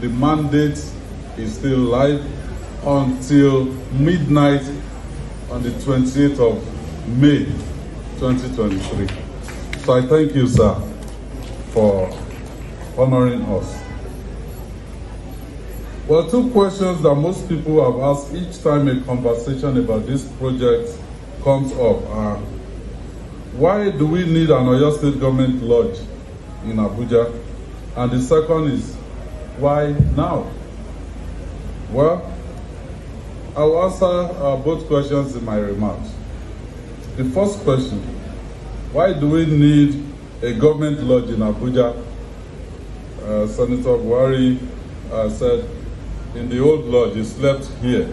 The mandate is still live until midnight on the 28th of May 2023. So I thank you, sir, for honoring us. Well, two questions that most people have asked each time a conversation about this project comes up are, why do we need an Oyo State government lodge in Abuja? And the second is, why now? Well, I'll answer both questions in my remarks. The first question, why do we need a government lodge in Abuja? Senator Buhari said in the old lodge he slept here.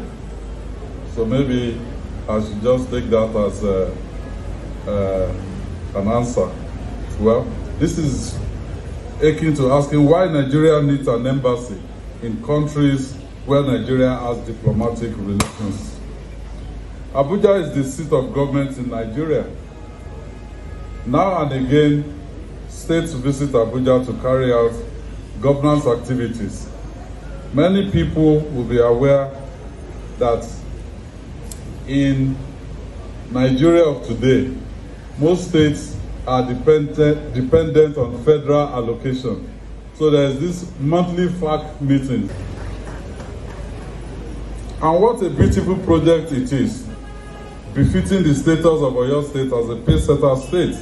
So maybe I should just take that as an answer. Well, this is akin to asking why Nigeria needs an embassy in countries where Nigeria has diplomatic relations. Abuja is the seat of government in Nigeria. Now and again, states visit Abuja to carry out governance activities. Many people will be aware that in Nigeria of today, most states are dependent on federal allocation. So there is this monthly FAC meeting. And what a beautiful project it is, befitting the status of Oyo State as a pace-setter state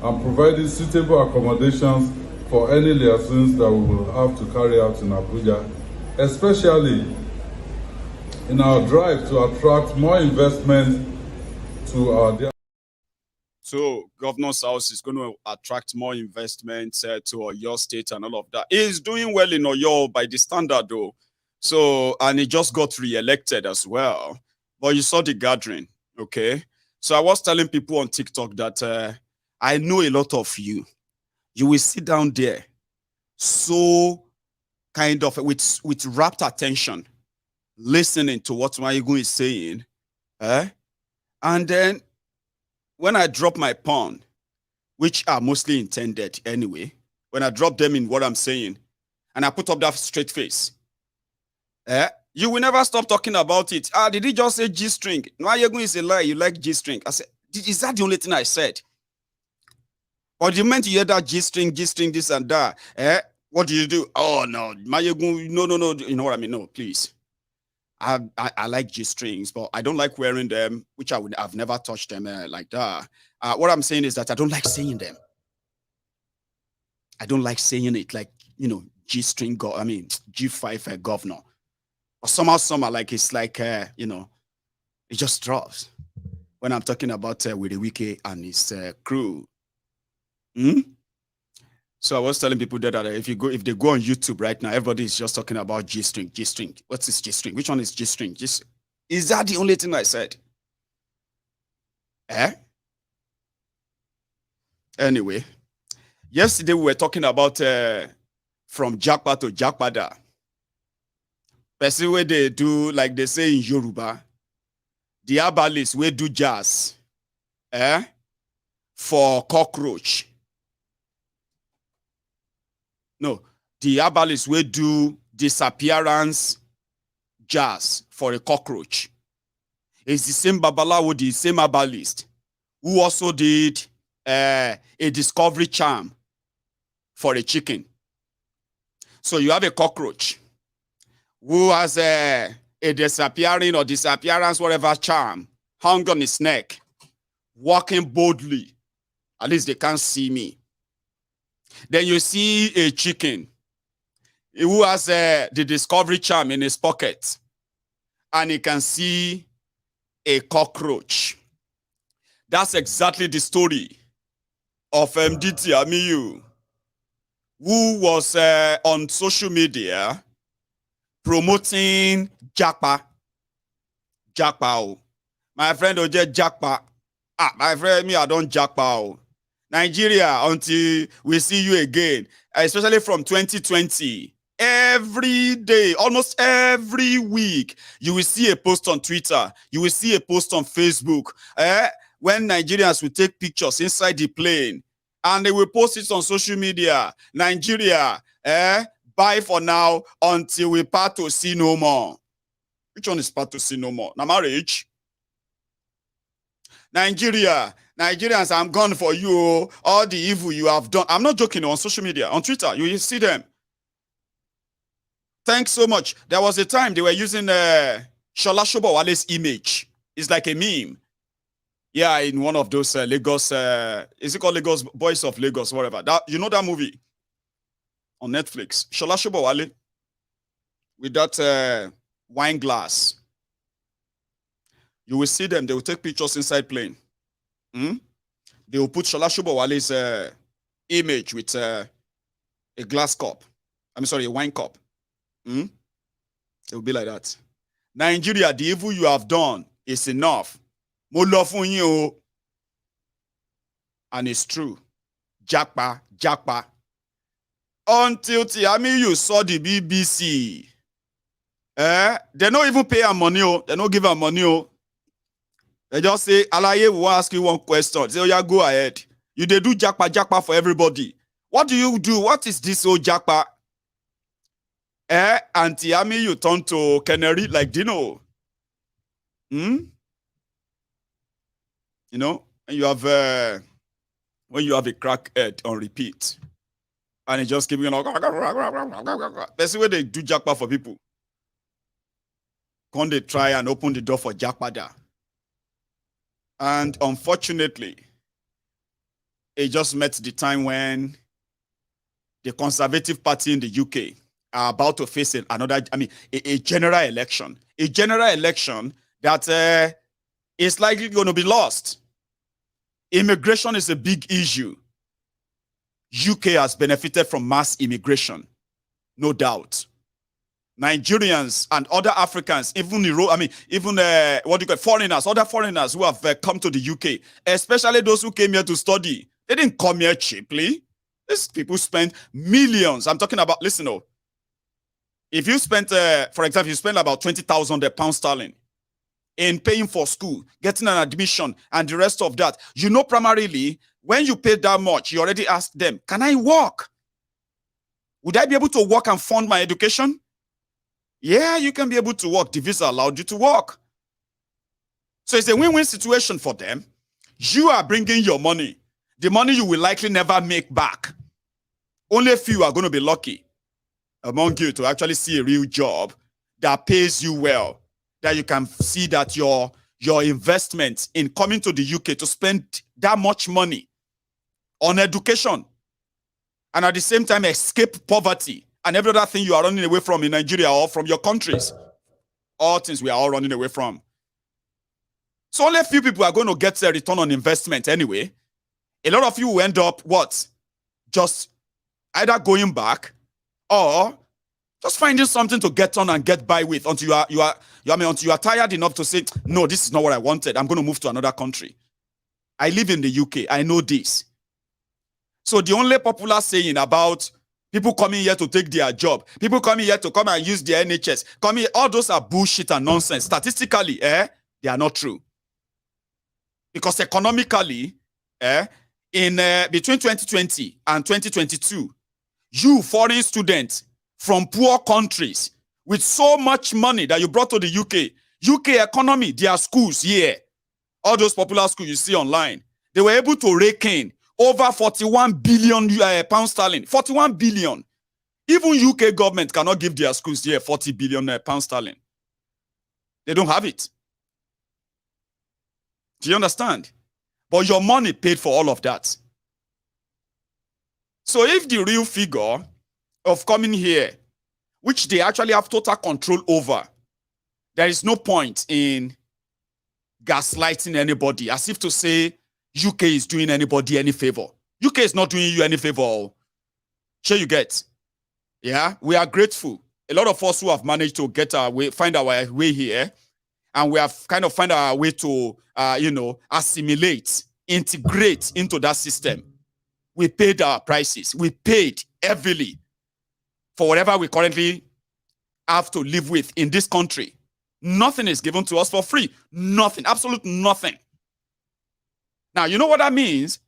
and providing suitable accommodations for any liaisons that we will have to carry out in Abuja, especially in our drive to attract more investment to our... So Governor's House is going to attract more investment to Oyo State and all of that. He's doing well in Oyo by the standard though. So, and he just got re-elected as well. But you saw the gathering, okay? So I was telling people on TikTok that I know a lot of you. You will sit down there so kind of with rapt attention, listening to what Mayegun is saying. And then when I drop my pawn, which are mostly intended anyway, when I drop them in what I'm saying, and I put up that straight face, you will never stop talking about it. Did he just say G-string? No, Mayegun is a lie. You like G-string. I said, is that the only thing I said? Or do you meant to hear that G-string, this and that? What do you do? Oh, no, Mayegun, no. You know what I mean? No, please. I like G-strings, but I don't like wearing them, which I've never touched them like that. What I'm saying is that I don't like saying them. I don't like saying it like, G-string, G5 governor. Or somehow, like, it's like, it just drops. when I'm talking about Wike and his crew. So I was telling people that if they go on YouTube right now, everybody is just talking about G-string. What's this G-string? Which one is G-string? Is that the only thing I said? Anyway, yesterday we were talking about from Japa to Japada. Person where they do, like they say in Yoruba, the Abalis we do jazz for cockroach. No, the Abalis we do disappearance jazz for a cockroach. It's the same Babalawo, the same Abalist, who also did a discovery charm for a chicken. So you have a cockroach who has a disappearing or disappearance, whatever charm, hung on his neck, walking boldly. At least they can't see me. Then you see a chicken who has the discovery charm in his pocket, and he can see a cockroach. That's exactly the story of MDT Amiyu, who was on social media promoting Japa. My friend Oje Japa. My friend, me, I don't Japa. Nigeria, until we see you again, especially from 2020. Every day, almost every week, you will see a post on Twitter. You will see a post on Facebook. When Nigerians will take pictures inside the plane, and they will post it on social media. Nigeria, bye for now until we part to see no more. Which one is part to see no more? Now marriage. Nigeria, Nigerians, I'm gone for you. All the evil you have done. I'm not joking. On social media, on Twitter, you will see them. Thanks so much. There was a time they were using Shola Shobowale's image. It's like a meme. Yeah, in one of those Lagos, is it called Lagos Boys of Lagos, whatever. That, you know that movie on Netflix. Shola Shobowale with that wine glass. You will see them. They will take pictures inside plane. They will put Shola Shobowale's image with a glass cup. A wine cup. It will be like that. Nigeria, the evil you have done is enough. Mo love you. And it's true. Japa. Until Tiamiyu saw the BBC. They don't even pay her money. They don't give her money. They just say, Alaye will ask you one question. Say, oh yeah, go ahead. You they do japa for everybody. What do you do? What is this old japa? And Tiamiyu turn to canary like Dino. You know, and you have when you have a crackhead on repeat, and it just keep going. That's the way they do jackpot for people. Can't they try and open the door for jackpot? And unfortunately, it just met the time when the Conservative Party in the UK are about to face another, a general election. A general election that is likely going to be lost. Immigration is a big issue. UK has benefited from mass immigration, no doubt. Nigerians and other Africans, foreigners, other foreigners who have come to the UK, especially those who came here to study, they didn't come here cheaply. These people spend millions. I'm talking about, listen, if you spent, for example, you spend about 20,000 pounds sterling in paying for school, getting an admission, and the rest of that, you know, primarily, when you pay that much, you already ask them, can I work? Would I be able to work and fund my education? Yeah, you can be able to work. The visa allowed you to work. So it's a win-win situation for them. You are bringing your money. The money you will likely never make back. Only a few are going to be lucky among you to actually see a real job that pays you well, that you can see that your investment in coming to the UK to spend that much money on education and at the same time escape poverty and every other thing you are running away from in Nigeria or from your countries. All things we are all running away from. So only a few people are going to get a return on investment anyway. A lot of you will end up what? Just either going back or just finding something to get on and get by with until until you are tired enough to say, no, this is not what I wanted. I'm going to move to another country. I live in the UK. I know this. So the only popular saying about people coming here to take their job, people coming here to come and use their NHS, all those are bullshit and nonsense. Statistically, they are not true. Because economically, in between 2020 and 2022, you foreign students from poor countries with so much money that you brought to the UK economy, their schools here, all those popular schools you see online, they were able to rake in over 41 billion pounds sterling. 41 billion. Even UK government cannot give their schools here 40 billion pounds sterling. They don't have it. Do you understand? But your money paid for all of that. So if the real figure of coming here, which they actually have total control over, there is no point in gaslighting anybody as if to say UK is doing anybody any favor. UK is not doing you any favor. Sure you get? Yeah, we are grateful. A lot of us who have managed to get our way, find our way here, and we have kind of find our way to, assimilate, integrate into that system. We paid our prices. We paid heavily for whatever we currently have to live with in this country. Nothing is given to us for free. Nothing, absolute nothing. Now, you know what that means?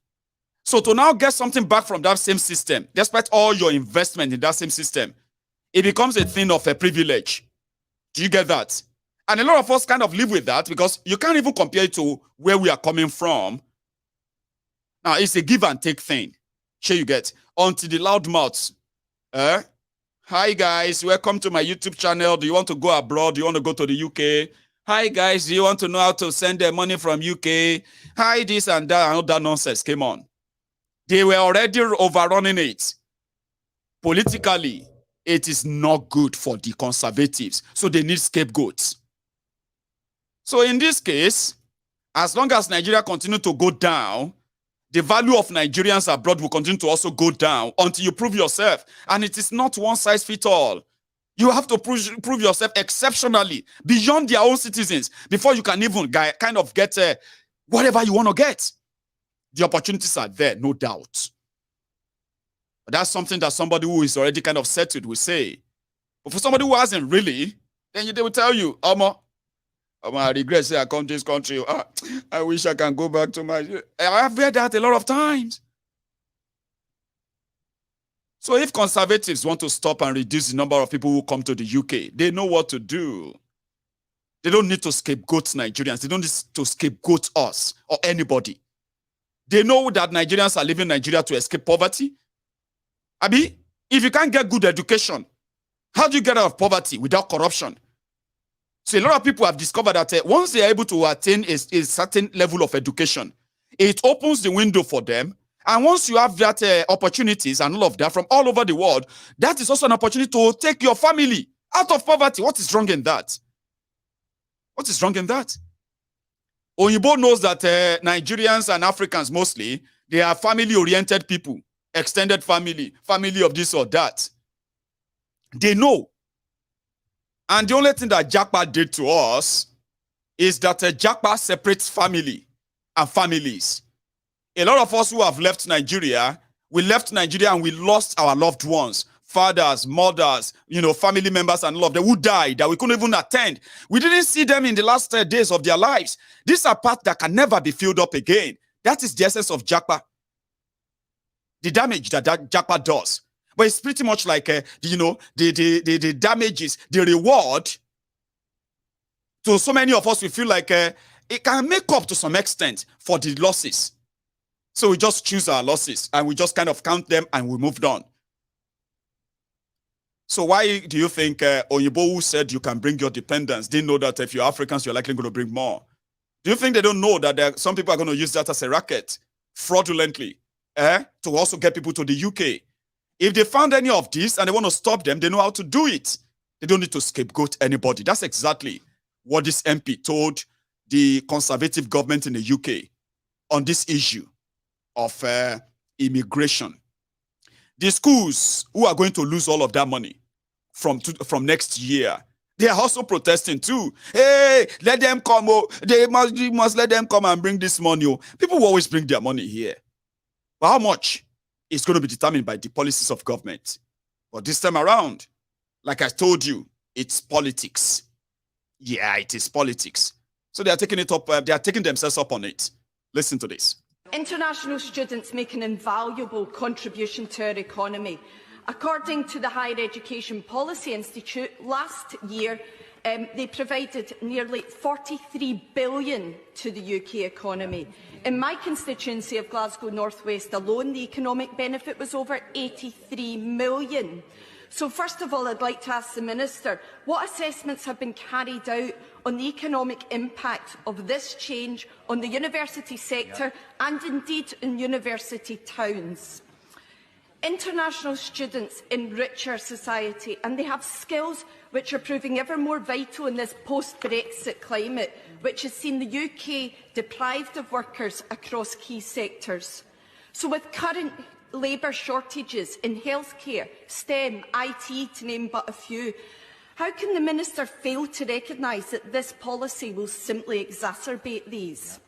So to now get something back from that same system, despite all your investment in that same system, it becomes a thing of a privilege. Do you get that? And a lot of us kind of live with that because you can't even compare it to where we are coming from. Now, it's a give and take thing. Sure you get? Until the loudmouths. Hi guys, welcome to my YouTube channel. Do you want to go abroad? Do you want to go to the UK? Hi guys, do you want to know how to send their money from UK? Hi this and that, and all that nonsense came on. They were already overrunning it. Politically, it is not good for the conservatives. So they need scapegoats. So in this case, as long as Nigeria continues to go down, the value of Nigerians abroad will continue to also go down until you prove yourself. And it is not one size fits all. You have to prove yourself exceptionally beyond their own citizens before you can even kind of get whatever you want to get. The opportunities are there, no doubt. But that's something that somebody who is already kind of settled will say. But for somebody who hasn't really, then they will tell you, I regret saying I come to this country. I wish I can go back to my... I've heard that a lot of times. So if conservatives want to stop and reduce the number of people who come to the UK, they know what to do. They don't need to scapegoat Nigerians. They don't need to scapegoat us or anybody. They know that Nigerians are leaving Nigeria to escape poverty. Abi, if you can't get good education, how do you get out of poverty without corruption? So a lot of people have discovered that once they are able to attain a certain level of education, it opens the window for them. And once you have that opportunities and all of that from all over the world, that is also an opportunity to take your family out of poverty. What is wrong in that? What is wrong in that? Oyibo knows that Nigerians and Africans mostly, they are family-oriented people, extended family of this or that. They know. And the only thing that Japa did to us is that Japa separates family and families. A lot of us who have left Nigeria, we left Nigeria and we lost our loved ones, fathers, mothers, family members and all of them who died that we couldn't even attend. We didn't see them in the last days of their lives. These are parts that can never be filled up again. That is the essence of Japa. The damage that Japa does. But it's pretty much like, the damages, the reward. So many of us, we feel like it can make up to some extent for the losses. So we just choose our losses and we just kind of count them and we moved on. So why do you think Oyibo who said you can bring your dependents didn't know that if you're Africans, you're likely going to bring more? Do you think they don't know that some people are going to use that as a racket fraudulently to also get people to the UK? If they found any of this and they want to stop them, they know how to do it. They don't need to scapegoat anybody. That's exactly what this MP told the conservative government in the UK on this issue of immigration. The schools who are going to lose all of that money from next year, they are also protesting too. Hey, let them come. Oh, you must let them come and bring this money. Oh. People will always bring their money here. But how much is going to be determined by the policies of government. But this time around, like I told you, it's politics. Yeah, it is politics. So they are taking it up. They are taking themselves up on it. Listen to this. International students make an invaluable contribution to our economy. According to the Higher Education Policy Institute, last year they provided nearly 43 billion to the UK economy. In my constituency of Glasgow North West alone, the economic benefit was over 83 million. So first of all, I'd like to ask the Minister, what assessments have been carried out on the economic impact of this change on the university sector and indeed in university towns? International students enrich our society and they have skills which are proving ever more vital in this post-Brexit climate, which has seen the UK deprived of workers across key sectors. So with current labour shortages in healthcare, STEM, IT, to name but a few, how can the Minister fail to recognise that this policy will simply exacerbate these?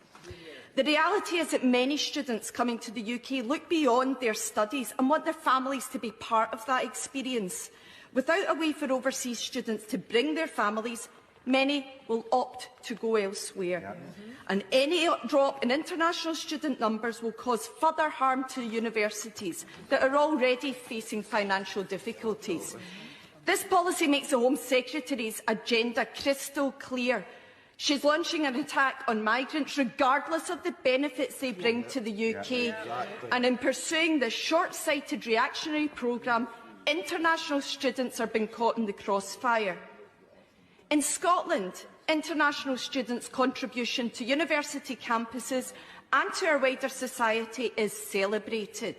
The reality is that many students coming to the UK look beyond their studies and want their families to be part of that experience. Without a way for overseas students to bring their families, many will opt to go elsewhere. And any drop in international student numbers will cause further harm to universities that are already facing financial difficulties. This policy makes the Home Secretary's agenda crystal clear. She's launching an attack on migrants regardless of the benefits they bring to the UK. And in pursuing this short-sighted reactionary programme, international students are being caught in the crossfire. In Scotland, international students' contribution to university campuses and to our wider society is celebrated.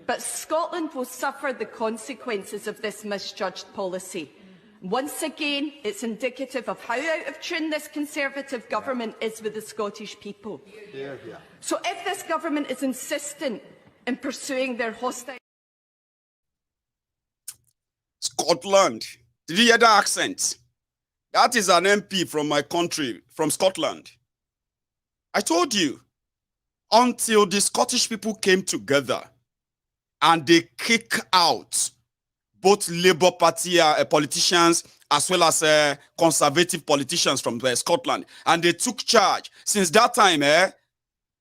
But Scotland will suffer the consequences of this misjudged policy. Once again, it's indicative of how out of tune this Conservative government is with the Scottish people. So if this government is insistent in pursuing their hostile... Scotland. Did you hear that accent? That is an MP from my country, from Scotland. I told you, until the Scottish people came together and they kick out both Labour Party politicians as well as conservative politicians from Scotland, and they took charge. Since that time,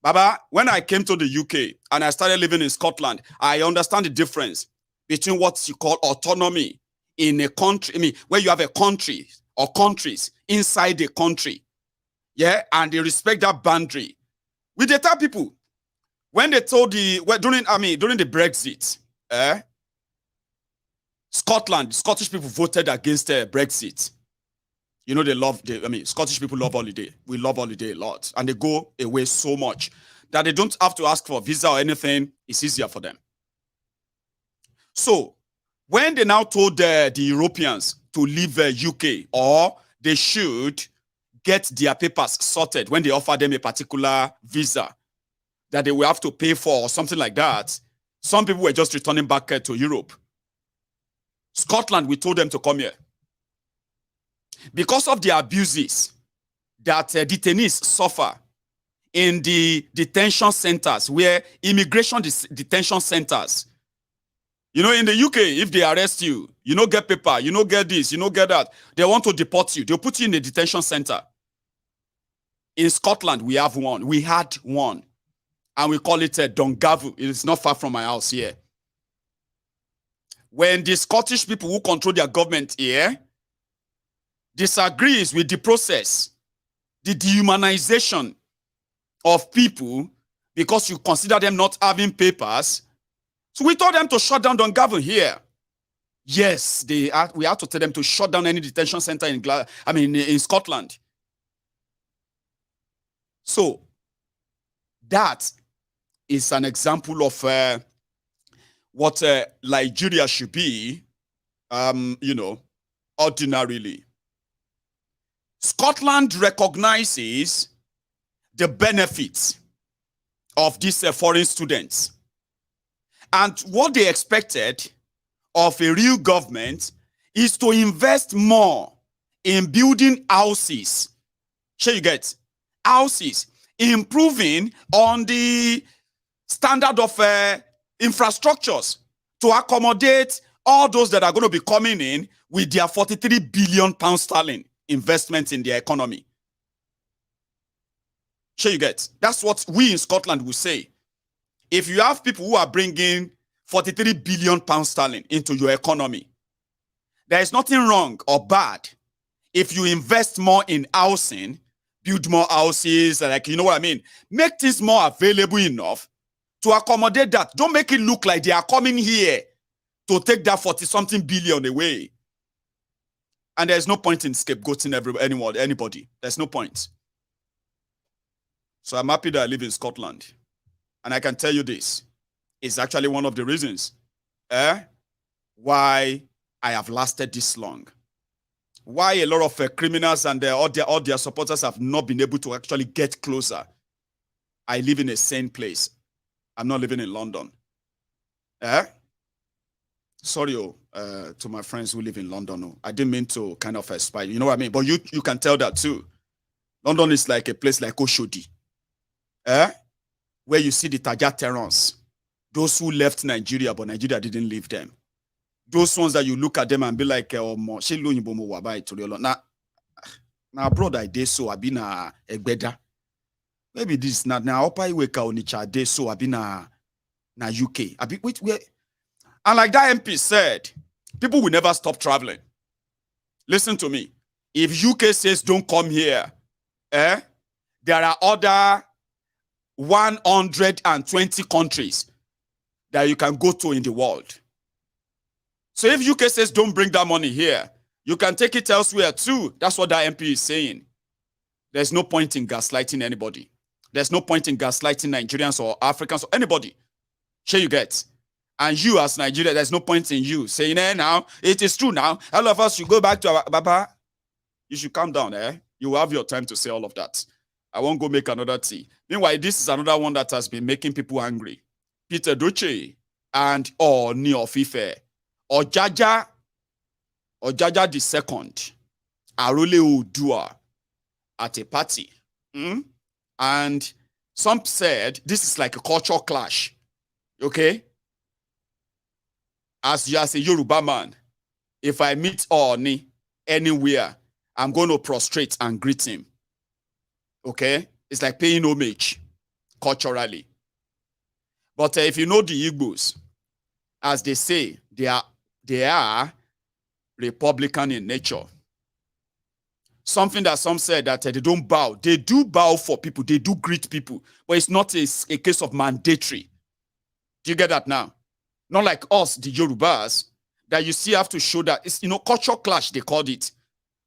Baba, when I came to the UK and I started living in Scotland, I understand the difference between what you call autonomy in a country, I mean, where you have a country or countries inside a country, yeah, and they respect that boundary. With the tell people, when they told during the Brexit, Scottish people voted against Brexit. You know, Scottish people love holiday. We love holiday a lot. And they go away so much that they don't have to ask for a visa or anything. It's easier for them. So, when they now told the Europeans to leave UK, or they should get their papers sorted when they offer them a particular visa that they will have to pay for or something like that, some people were just returning back to Europe. Scotland, we told them to come here. Because of the abuses that detainees suffer in the detention centers, where immigration detention centers, you know, in the UK, if they arrest you, you don't get paper, you don't get this, you don't get that, they want to deport you. They'll put you in a detention center. In Scotland, we have one. We had one. And we call it Dungavu. It's not far from my house here. When the Scottish people who control their government here disagrees with the process, the dehumanization of people because you consider them not having papers, so we told them to shut down Dungavu here. Yes, we had to tell them to shut down any detention center in Scotland. So that is an example of what Nigeria should be, you know, ordinarily. Scotland recognizes the benefits of these foreign students. And what they expected of a real government is to invest more in building houses. Sure, you get houses, improving on the standard of infrastructures to accommodate all those that are going to be coming in with their 43 billion pound sterling investment in their economy. Sure, you get. That's what we in Scotland will say. If you have people who are bringing 43 billion pound sterling into your economy, there is nothing wrong or bad if you invest more in housing, build more houses, like, you know what I mean? Make things more available enough to accommodate that. Don't make it look like they are coming here to take that 40-something billion away. And there's no point in scapegoating anybody. There's no point. So I'm happy that I live in Scotland. And I can tell you this. It's actually one of the reasons why I have lasted this long. Why a lot of criminals and all their supporters have not been able to actually get closer. I live in a sane place. I'm not living in London. Sorry to my friends who live in London. I didn't mean to kind of spy. You know what I mean? But you can tell that too. London is like a place like Oshodi. Where you see the Taja Terrans. Those who left Nigeria, but Nigeria didn't leave them. Those ones that you look at them and be like, now abroad I did so, I been a better. Maybe this not now. Opa Iweka Onitsha did so, I been na UK. I be wait. And like that MP said, people will never stop traveling. Listen to me. If UK says don't come here, there are other 120 countries that you can go to in the world. So if UK says don't bring that money here, you can take it elsewhere too. That's what that MP is saying. There's no point in gaslighting anybody. There's no point in gaslighting Nigerians or Africans or anybody. Sure you get. And you as Nigeria, there's no point in you saying, now, it is true now. All of us should go back to our Baba. You should calm down, You will have your time to say all of that. I won't go make another tea. Meanwhile, this is another one that has been making people angry. Peter Doche and Ooni of Ife. Ojaja the second. Arole Oodua at a party. And some said this is like a cultural clash. Okay? As a Yoruba man, if I meet Ooni anywhere, I'm going to prostrate and greet him. Okay? It's like paying homage culturally. But if you know the Igbos, as they say, they are Republican in nature. Something that some said that they don't bow. They do bow for people. They do greet people. But it's not a case of mandatory. Do you get that now? Not like us, the Yorubas, that you see have to show that it's, cultural clash, they called it.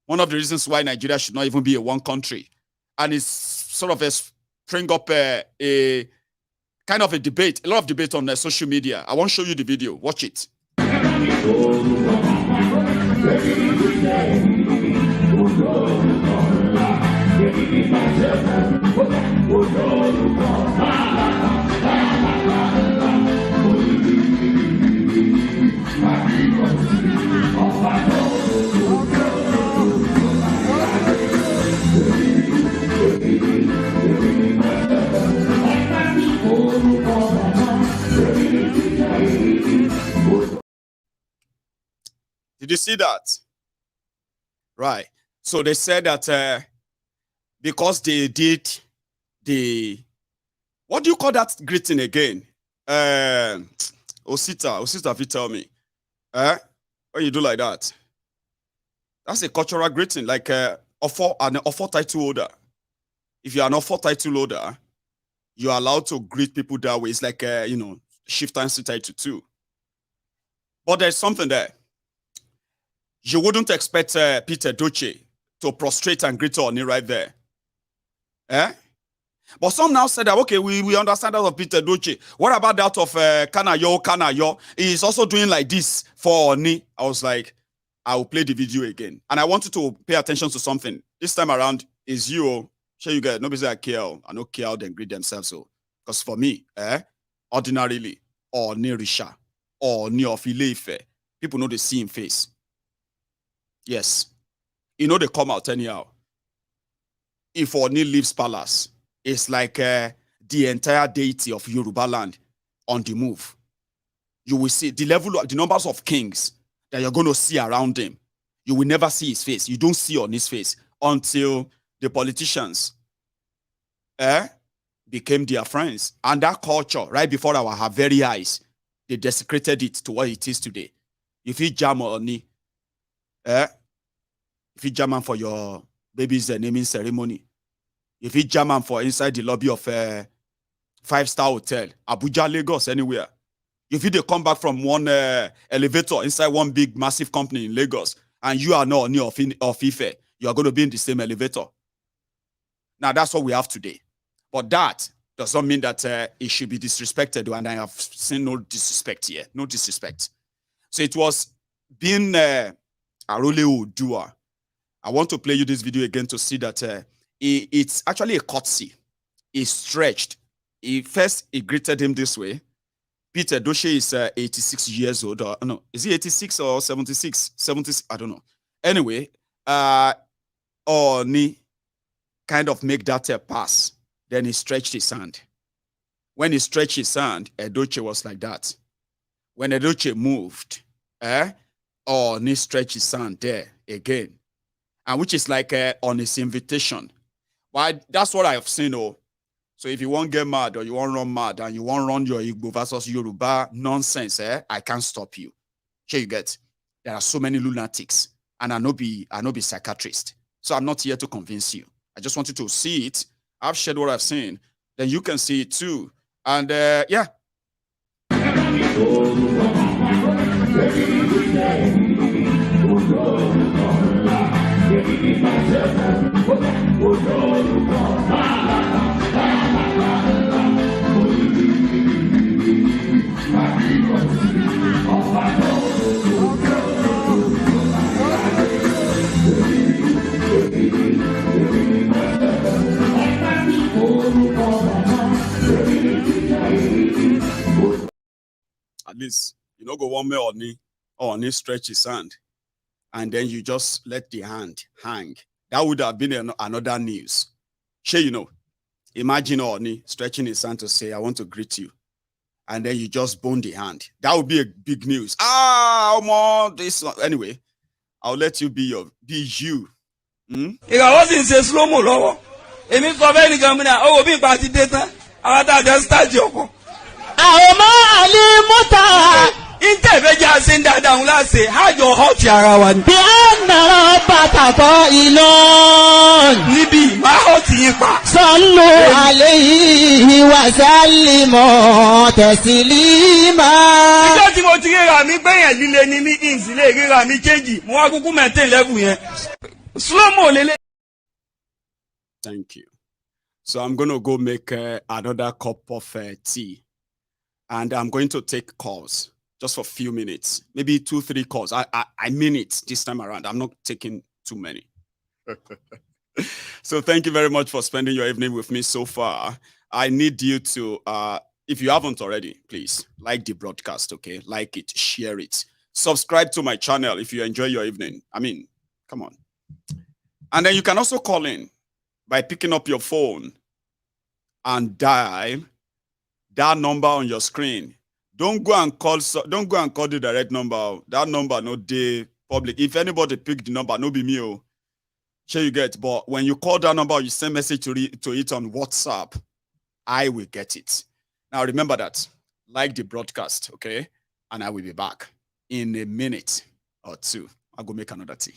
One of the reasons why Nigeria should not even be a one country. And it's sort of spring up a kind of a debate, a lot of debate on social media. I won't show you the video. Watch it. Did you see that? Right. So they said that because they did what do you call that greeting again? Osita, if you tell me. When you do like that, that's a cultural greeting, like an offer title holder. If you're an offer title holder, you're allowed to greet people that way. It's like chieftaincy title too. But there's something there. You wouldn't expect Peter Doche to prostrate and greet Ooni right there. But some now said that, okay, we understand that of Peter Doche. What about that of Kanayo? He's also doing like this for Ooni. I was like, I will play the video again. And I want you to pay attention to something. This time around is you. Sure you get nobody say I care. I no care how they greet themselves. So because for me, ordinarily, or near Risha, or near of Ile-Ife, people know they see him face. Yes. You know they come out anyhow. If Oni leaves palace, it's like the entire deity of Yoruba land on the move. You will see the level of the numbers of kings that you're going to see around him. You will never see his face. You don't see on his face until the politicians became their friends. And that culture, right before our very eyes, they desecrated it to what it is today. If you jam Oni, if you jam for your baby's naming ceremony, if you jam for inside the lobby of a 5-star hotel, Abuja, Lagos, anywhere, if you come back from one elevator inside one big massive company in Lagos, and you are not near of Ife, you are going to be in the same elevator. Now that's what we have today. But that does not mean that it should be disrespected, and I have seen no disrespect here. No disrespect. So it was being Arole Odua. I want to play you this video again to see that it's actually a courtesy. He stretched. First, he greeted him this way. Peter Doshe is 86 years old. Or, no, is he 86 or 76? 76, I don't know. Anyway, Oni kind of make that pass. Then he stretched his hand. When he stretched his hand, Edoche was like that. When Edoche moved, Oni stretched his hand there again. And which is like on his invitation. Why? That's what I have seen. Oh, so if you want to get mad or you want to run mad and you want to run your Igbo versus Yoruba nonsense, I can't stop you. Here you get. There are so many lunatics, and I no be psychiatrist. So I'm not here to convince you. I just want you to see it. I've shared what I've seen. Then you can see it too. And yeah. At least, you know, go one way or knee stretch his hand, and then you just let the hand hang. That would have been another news. Sure, you know, imagine Oni stretching his hand to say, I want to greet you. And then you just bone the hand. That would be a big news. This. Anyway, I'll let you be you. If I wasn't say slow mo lowo, emi so be ni gamina, oh bi pa ti de tan. Our dad just start your. Interveja send that down last say how your hot yara one. Bí àná pàtàkó ìlọ. Níbi máa hot yín pa. Sallu alayhi wa sallimu taslima. Ìjọ́ tí mo ti ríra mi gbẹ̀yìn líle ni mi ìsìlẹ̀ ríra mi kéjì. Mo wá kúkú maintain level yẹn. Slow mo lele. Thank you. So I'm going to go make another cup of tea. And I'm going to take calls just for a few minutes, maybe 2-3 calls. I mean it this time around. I'm not taking too many. So thank you very much for spending your evening with me so far. I need you to, if you haven't already, please like the broadcast, okay? Like it, share it. Subscribe to my channel if you enjoy your evening. I mean, come on. And then you can also call in by picking up your phone and dial that number on your screen. Don't go and call the direct number. That number no dey public. If anybody pick the number, no be me. Oh, sure you get. But when you call that number, you send message to it on WhatsApp, I will get it. Now remember that. Like the broadcast, okay? And I will be back in a minute or two. I'll go make another tea.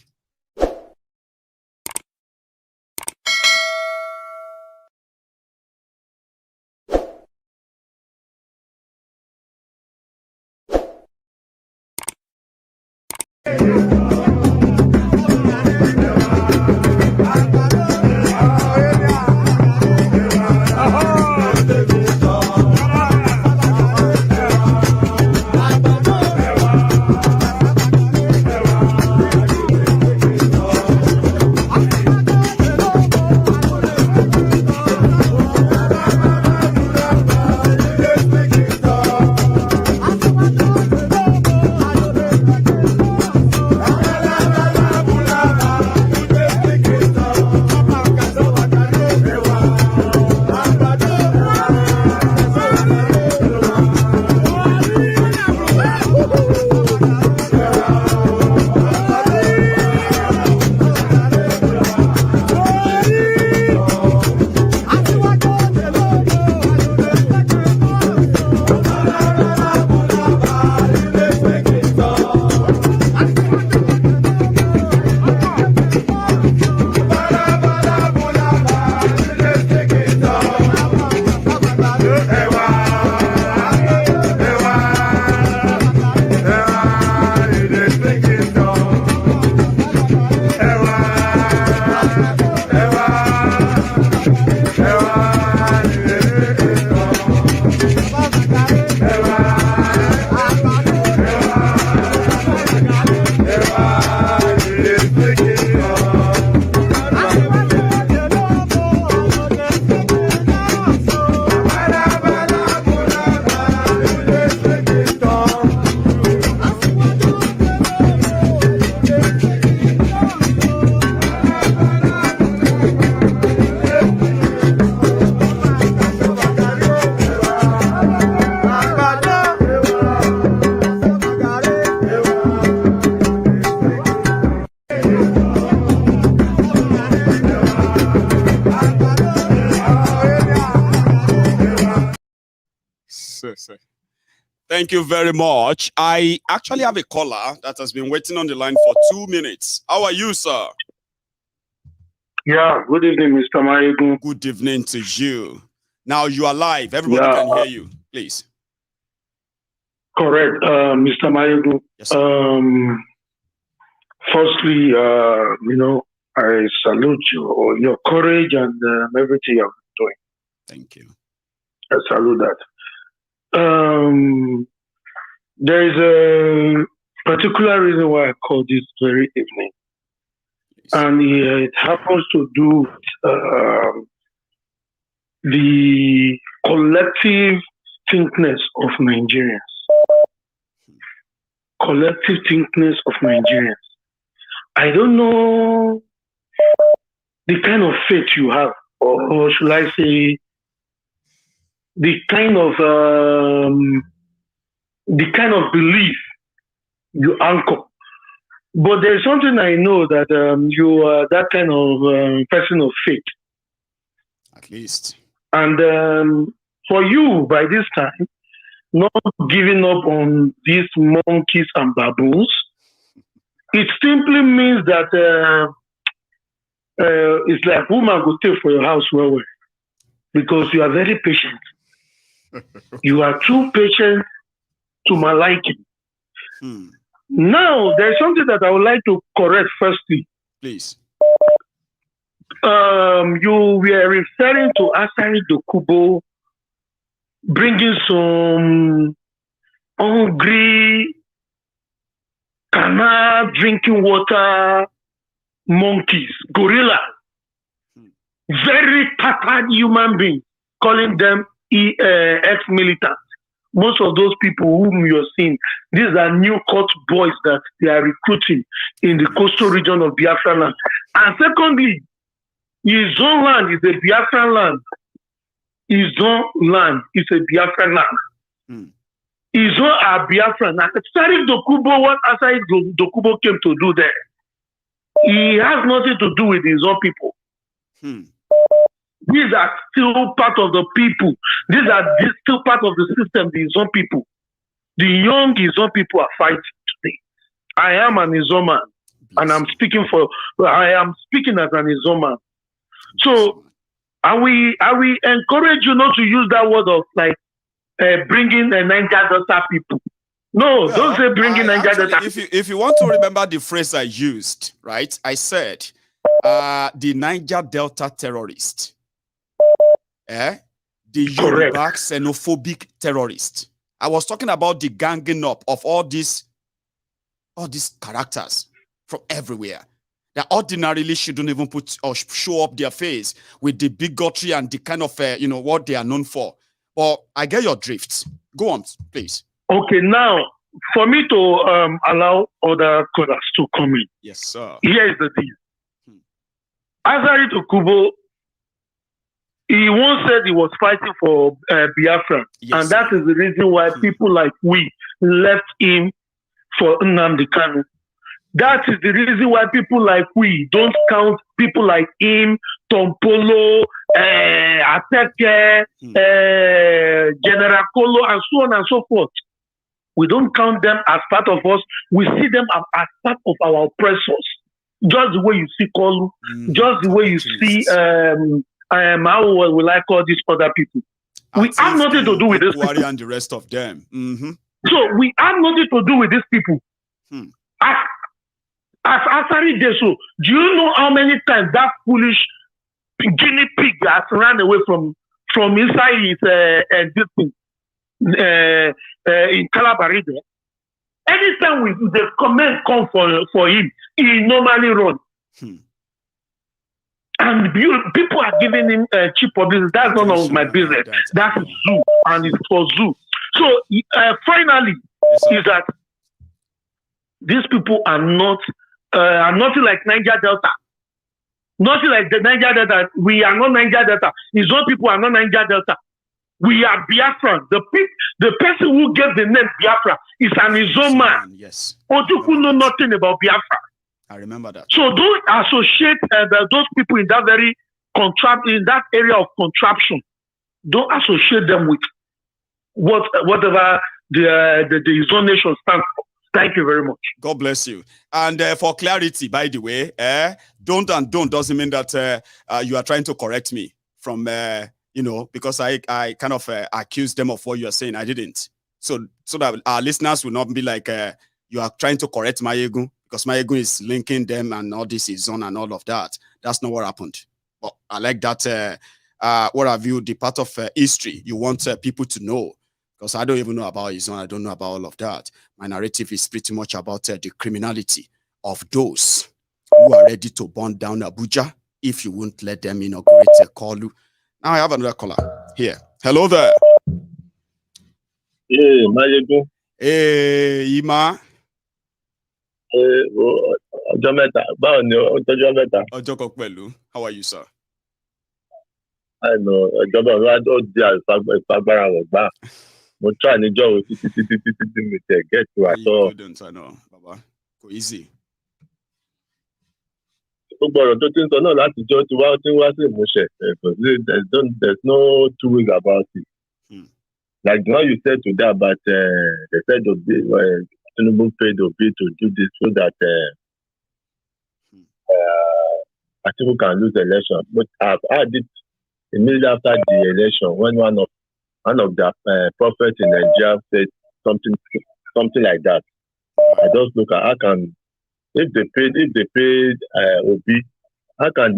Thank you very much. I actually have a caller that has been waiting on the line for 2 minutes. How are you, sir? Yeah, good evening, Mr. Mayegun. Good evening to you. Now you are live. Everybody can hear you. Please. Correct, Mr. Mayegun. Yes, sir. Firstly, I salute you or your courage and everything you're doing. Thank you. I salute that. There is a particular reason why I called this very evening. Yes. And it happens to do with the collective thinkness of Nigerians. Collective thinkness of Nigerians. I don't know the kind of faith you have, or should I say, the kind of belief you anchor. But there's something I know that you are that kind of person of faith. At least. And for you, by this time, not giving up on these monkeys and baboons, it simply means that it's like woman go stay for your house well, because you are very patient. You are too patient to my liking. Now, there's something that I would like to correct firstly. Please. You were referring to Asari Dokubo bringing some hungry, canal drinking water monkeys, gorilla, very tattered human beings, calling them ex-militants. Most of those people whom you're seeing, these are new court boys that they are recruiting in the coastal region of Biafra land. And secondly, his own land is a Biafra land. His own land is a Biafra land. His own are Biafra land. Asari Dokubo, what Asari Dokubo came to do there, he has nothing to do with his own people. These are still part of the people. These are still part of the system, the Izon people. The young Izon people are fighting today. I am an Izon man, and I am speaking as an Izon man. So, I will encourage you not to use that word of like bringing the Niger Delta people. No, don't say bringing Niger Delta. If you want to remember the phrase I used, right? I said the Niger Delta terrorist. The Yoruba xenophobic terrorist. I was talking about the ganging up of all these characters from everywhere that ordinarily shouldn't even put or show up their face with the bigotry and the kind of what they are known for. But I get your drift. Go on, please. Okay, now for me to allow other callers to come in. Yes, sir. Here is the deal. Asari Dokubo, he once said he was fighting for Biafra, and that is the reason why people like we left him for Nnamdi Kanu. That is the reason why people like we don't count people like him, Tompolo, Ateke, General Kolo, and so on and so forth. We don't count them as part of us. We see them as part of our oppressors. Just the way you see Kolu, just the way you see how will I call these other people? We have nothing to do with this people. And the rest of them. So we have nothing to do with these people. As Asari Deso, do you know how many times that foolish guinea pig has ran away from inside his in Calabari there? Anytime the comment come for him, he normally runs. And people are giving him cheap publicity. That's none of my business. That's zoo, and it's for zoo. So finally, is that these people are nothing like Niger Delta. Nothing like the Niger Delta. We are not Niger Delta. His own people are not Niger Delta. We are Biafran. The person who gave the name Biafra is an Izon man. Yes. Atiku know nothing about Biafra. I remember that. So don't associate those people in that in that area of contraption. Don't associate them with whatever the zone nation stands for. Thank you very much. God bless you. And for clarity, by the way, don't and don't doesn't mean that you are trying to correct me from, because I kind of accused them of what you are saying. I didn't. So that our listeners will not be like, you are trying to correct Mayegun because Mayegun is linking them and all this is on and all of that. That's not what happened. But I like that. What have you, the part of history you want people to know? Because I don't even know about his own. I don't know about all of that. My narrative is pretty much about the criminality of those who are ready to burn down Abuja if you won't let them inaugurate a Kolu. Now I have another caller here. Hello there. Hey, Mayegun. Hey, Ima. Ọjọ́ mẹ́ta. Ọjọ́ kan pẹ̀lú. How are you, sir? I know. Ọjọ́ mẹ́ta ó di àìfagbára wọ̀ gbà. Mo try níjọ́ wo títí mi tẹ̀ get to àtọ́. I know, Baba. Go easy. Gbogbo ọ̀rọ̀ tó ti ń sọ náà látijọ́ ti wá sí ìmúṣẹ. There's no two ways about it. Like the one you said today about they said Tinubu paid Obi to do this so that Atiku can lose the election. But I've had it immediately after the election when one of the prophets in Nigeria said something like that. I just look at how can if they paid Obi, how can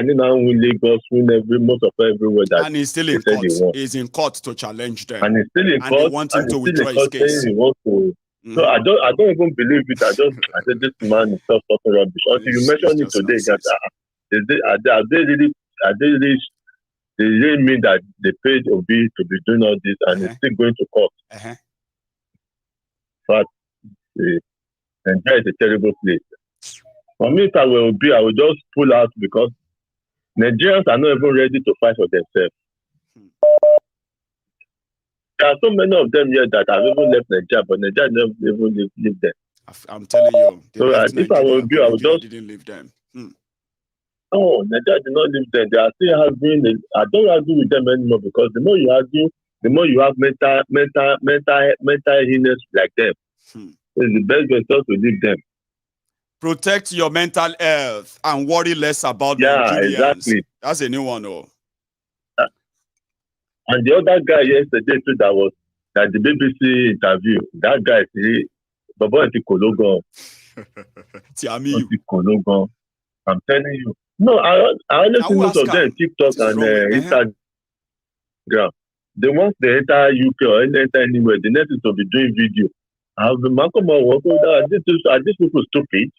he now win Lagos, win most of everywhere that and he's still in court. He's in court to challenge them. And he's still in court. They want him to withdraw his case. So I don't even believe it. I said this man is just talking rubbish. Until you mentioned it today, they really mean that they paid Obi to be doing all this and he's still going to court. But Nigeria is a terrible place. For me, if I were Obi, I would just pull out because Nigerians are not even ready to fight for themselves. There are so many of them here that have even left Nigeria, but Nigeria never even leave them. I'm telling you. So if I were Obi, I would just didn't leave them. No, Nigeria did not leave them. They are still arguing. I don't argue with them anymore because the more you argue, the more you have mental illness like them. It's the best way to leave them. Protect your mental health and worry less about Nigerians. Exactly. That's a new one, oh. And the other guy yesterday too that the BBC interview, that guy say, Baba Atiku Kologon. I'm telling you. No, I only see most of them TikTok and Instagram. They want to enter UK or enter anywhere. The next is to be doing video. I've been are these people stupid?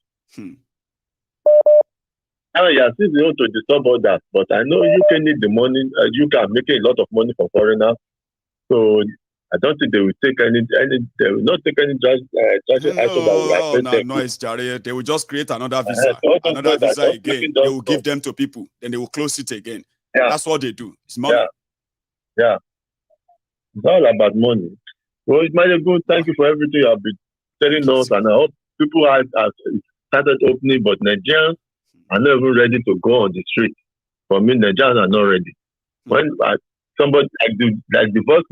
Now, since they want to disturb others, but I know UK need the money. UK are making a lot of money from foreigners, so I don't think they will take any. They will not take any drastic action that will affect them. No, it's Jare. They will just create another visa, another visa again. They will give them to people, then they will close it again. Yeah. That's what they do. It's money. Yeah. It's all about money. Well, it's Mayegun. Thank you for everything you have been telling us, and I hope people have started opening, but Nigerians are not even ready to go on the street. For me, Nigerians are not ready. When somebody like the voice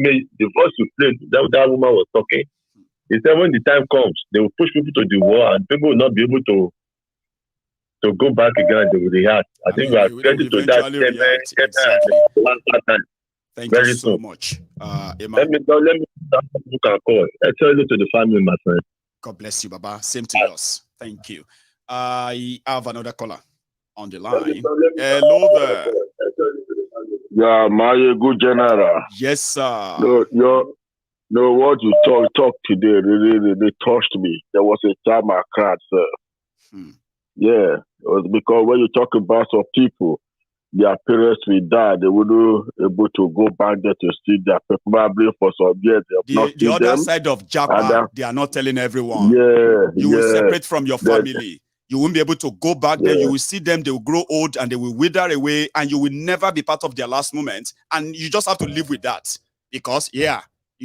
you played, that woman was talking. He said when the time comes, they will push people to the wall, and people will not be able to go back again. They will react. I think we are ready to that. Thank you so much, Let me you can call. I tell you to the family, my friend. God bless you, Baba. Same to us. Thank you. I have another caller on the line. Hello there. Yeah, my good general. Yes, sir. No, what you talk today really touched me. There was a time I cried, sir. Yeah, it was because when you talk about some people, their parents will die, they wouldn't able to go back there to see their people. Probably for some years. The other side of Japa, they are not telling everyone. You will separate from your family. You won't be able to go back there. You will see them, they will grow old and they will wither away, and you will never be part of their last moment. And you just have to live with that. Because, you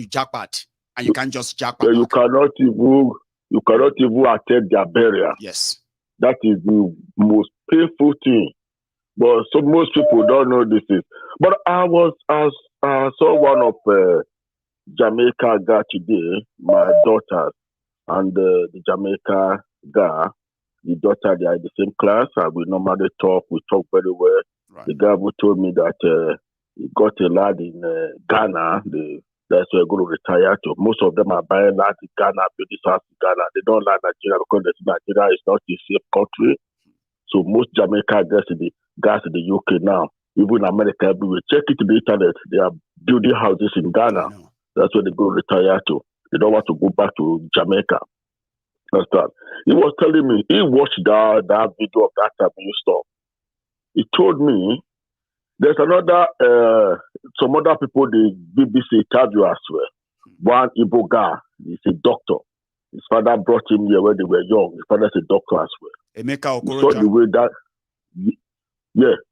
jackpot. And you can't just jackpot. You cannot even attend their burial. Yes. That is the most painful thing. But most people don't know this is. But I saw one of Jamaica guy today, my daughters and the Jamaica guy, the daughter, they are in the same class, and we normally talk. We talk very well. Right. The guy who told me that he got a lad in Ghana. That's where they're going to retire to. Most of them are buying land in Ghana, building house in Ghana. They don't like Nigeria because Nigeria is not a safe country. So most Jamaica guys in the UK now, even America, everywhere, check it to the internet. They are building houses in Ghana. That's where they go retire to. They don't want to go back to Jamaica. Understand? He was telling me, he watched that video of that Tamu stuff. He told me, there's another, some other people, the BBC interview as well. One Igbo guy, he's a doctor. His father brought him here when they were young. His father's a doctor as well. Emeka Okorocha. Saw the way that,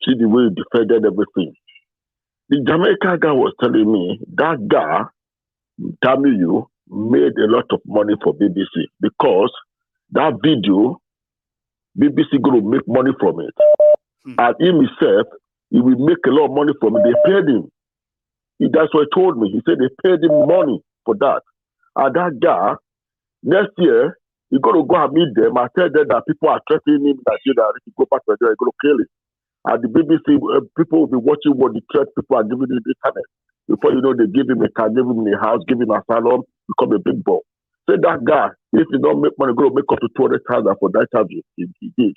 see the way he defended everything. The Jamaican guy was telling me, that guy, Tamu, made a lot of money for BBC because that video, BBC going to make money from it. And him himself, he will make a lot of money from it. They paid him. That's what he told me. He said they paid him money for that. And that guy, next year, he's going to go and meet them and tell them that people are threatening him that if he go back to Nigeria, he's going to kill him. And the BBC, people will be watching what the threat people are giving him the internet. Before you know, they give him a car, give him a house, give him a asylum, become a big boy. Say that guy, if he don't make money, go make up to 200,000 for that interview. He did.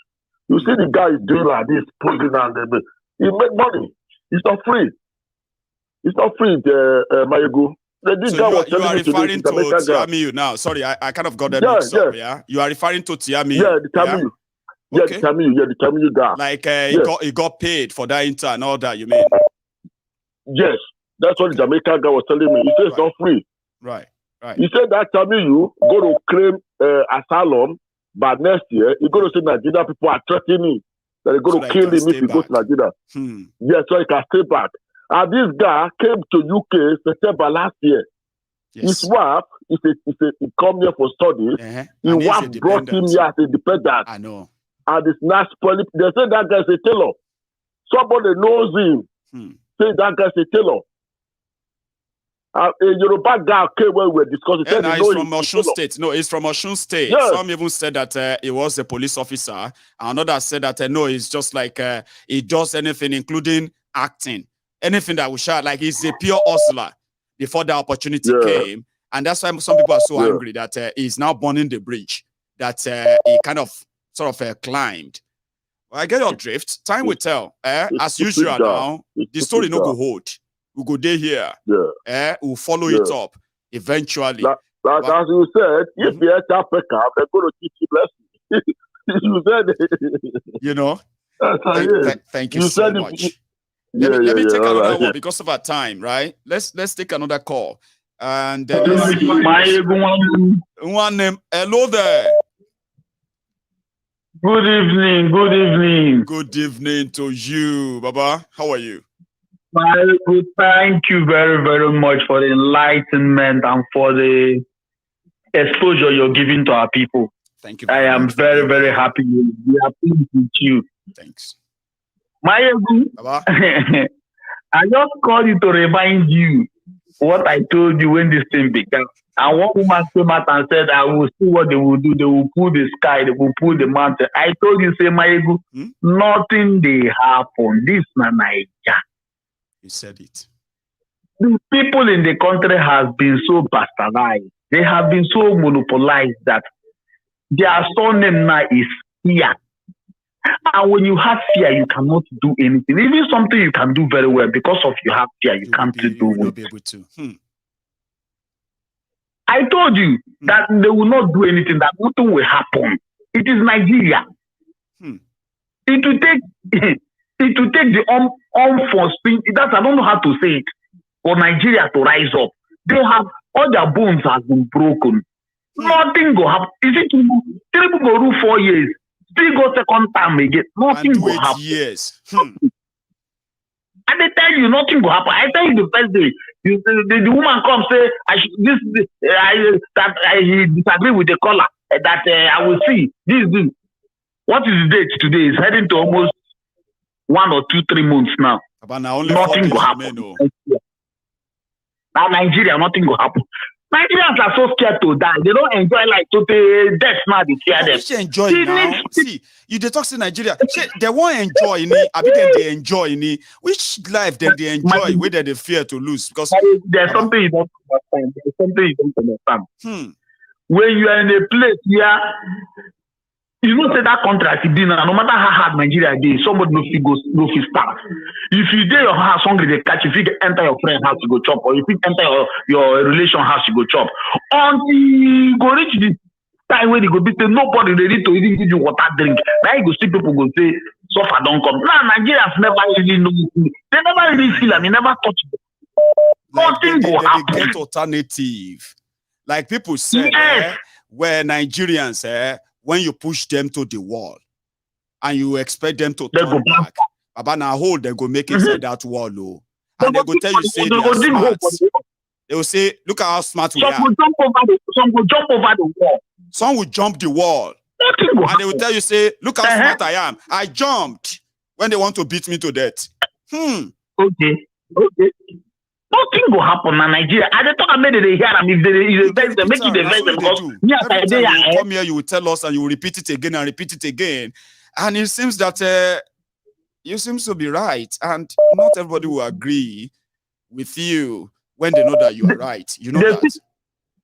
You see the guy is doing like this, posing and he make money. It's not free. It's not free, Mayegu. So you are referring to Tiamiyu now. Sorry, I kind of got that mixed up, yeah? You are referring to Tiamiyu. Yeah, the Tiamiyu. Yeah, okay. The Tiamiyu guy. Like he got paid for that inter and all that, you mean? Yes. That's what the Jamaican guy was telling me. He said it's not free. Right. He said that Tiamiyu go to claim asylum, but next year he's going to say Nigeria people are threatening that they're going to kill him if he goes to Nigeria. Yes, so he can stay back. And this guy came to UK September last year. Yes. His wife, he come here for studies. His wife brought him here as a dependent. I know. And it's not spoiling. They say that guy's a tailor. Somebody knows him. Say that guy's a tailor. A Yoruba guy came when we were discussing. He's from Osun State. No, he's from Osun State. Yes. Some even said that he was a police officer. Another said that no, he's just like he does anything, including acting. Anything that we shout, like he's a pure hustler before the opportunity came. And that's why some people are so angry that he's now burning the bridge that he kind of sort of climbed. Well, I get your drift. Time will tell. As usual now, the story no go hold. We go there here. We'll follow it up eventually. As you said, if you enter Africa, they're going to teach you lessons. You said it. You know? Thank you so much. Let me take another one because of our time, right? Let's take another call. And one name. Hello there. Good evening. Good evening. Good evening to you, Baba. How are you? Very good. Thank you very, very much for the enlightenment and for the exposure you're giving to our people. Thank you. I am very, very happy. We are pleased with you. Thanks. Mayegu, I just called you to remind you what I told you when this thing began. And one woman came out and said, I will see what they will do. They will pull the sky, they will pull the mountain. I told you, say, Mayegu, nothing they happen. This is Nigeria. You said it. The people in the country have been so bastardized. They have been so monopolized that their surname now is fear. And when you have fear, you cannot do anything. Even something you can do very well, because of you have fear, you can't do it. Be able to. I told you that they will not do anything, that nothing will happen. It is Nigeria. It will take the unforced thing. That I don't know how to say it, for Nigeria to rise up. They have all their bones have been broken. Nothing will happen. Is it Tinubu go rule 4 years? Still go second time again. Nothing will happen. Years. And they tell you nothing will happen. I tell you the first day, the woman comes say, he disagree with the caller that I will see this. What is the date today? It's heading to almost 1 or 2, 3 months now. But now only nothing will happen. Now Nigeria, nothing will happen. Nigerians are so scared to die. They don't enjoy like to the death now. They fear them. Which enjoy now? See, you detox in Nigeria. They won't enjoy any. I mean, they enjoy any. Which life then they enjoy? Whether they fear to lose? Because there's something you don't understand. There's something you don't understand. When you are in a place where you know say that contract is dinner, no matter how hard Nigeria is, somebody no fit start. If you dey your house hungry, they catch you. If you enter your friend house, you go chop, or if you enter your relation house, you go chop. Until you go reach the time where they go be say nobody ready to even give you water drink. Now you go see people go say suffer don't come. Now Nigerians never really know. They never really feel and they never touch it. Nothing go happen. They get alternative. Like people say, where Nigerians, when you push them to the wall and you expect them to turn back, about now hold they go make inside that wall, oh. And they go tell you say they are smart. They will say, look at how smart we are. Some will jump over the wall. Some will jump the wall. And they will tell you, say, look how smart I am. I jumped when they want to beat me to death. Okay. Nothing will happen in Nigeria. I don't talk about they hear them if they make it the best. Every time you come here, you will tell us and you will repeat it again and repeat it again. And it seems that you seem to be right. And not everybody will agree with you when they know that you are right. You know that.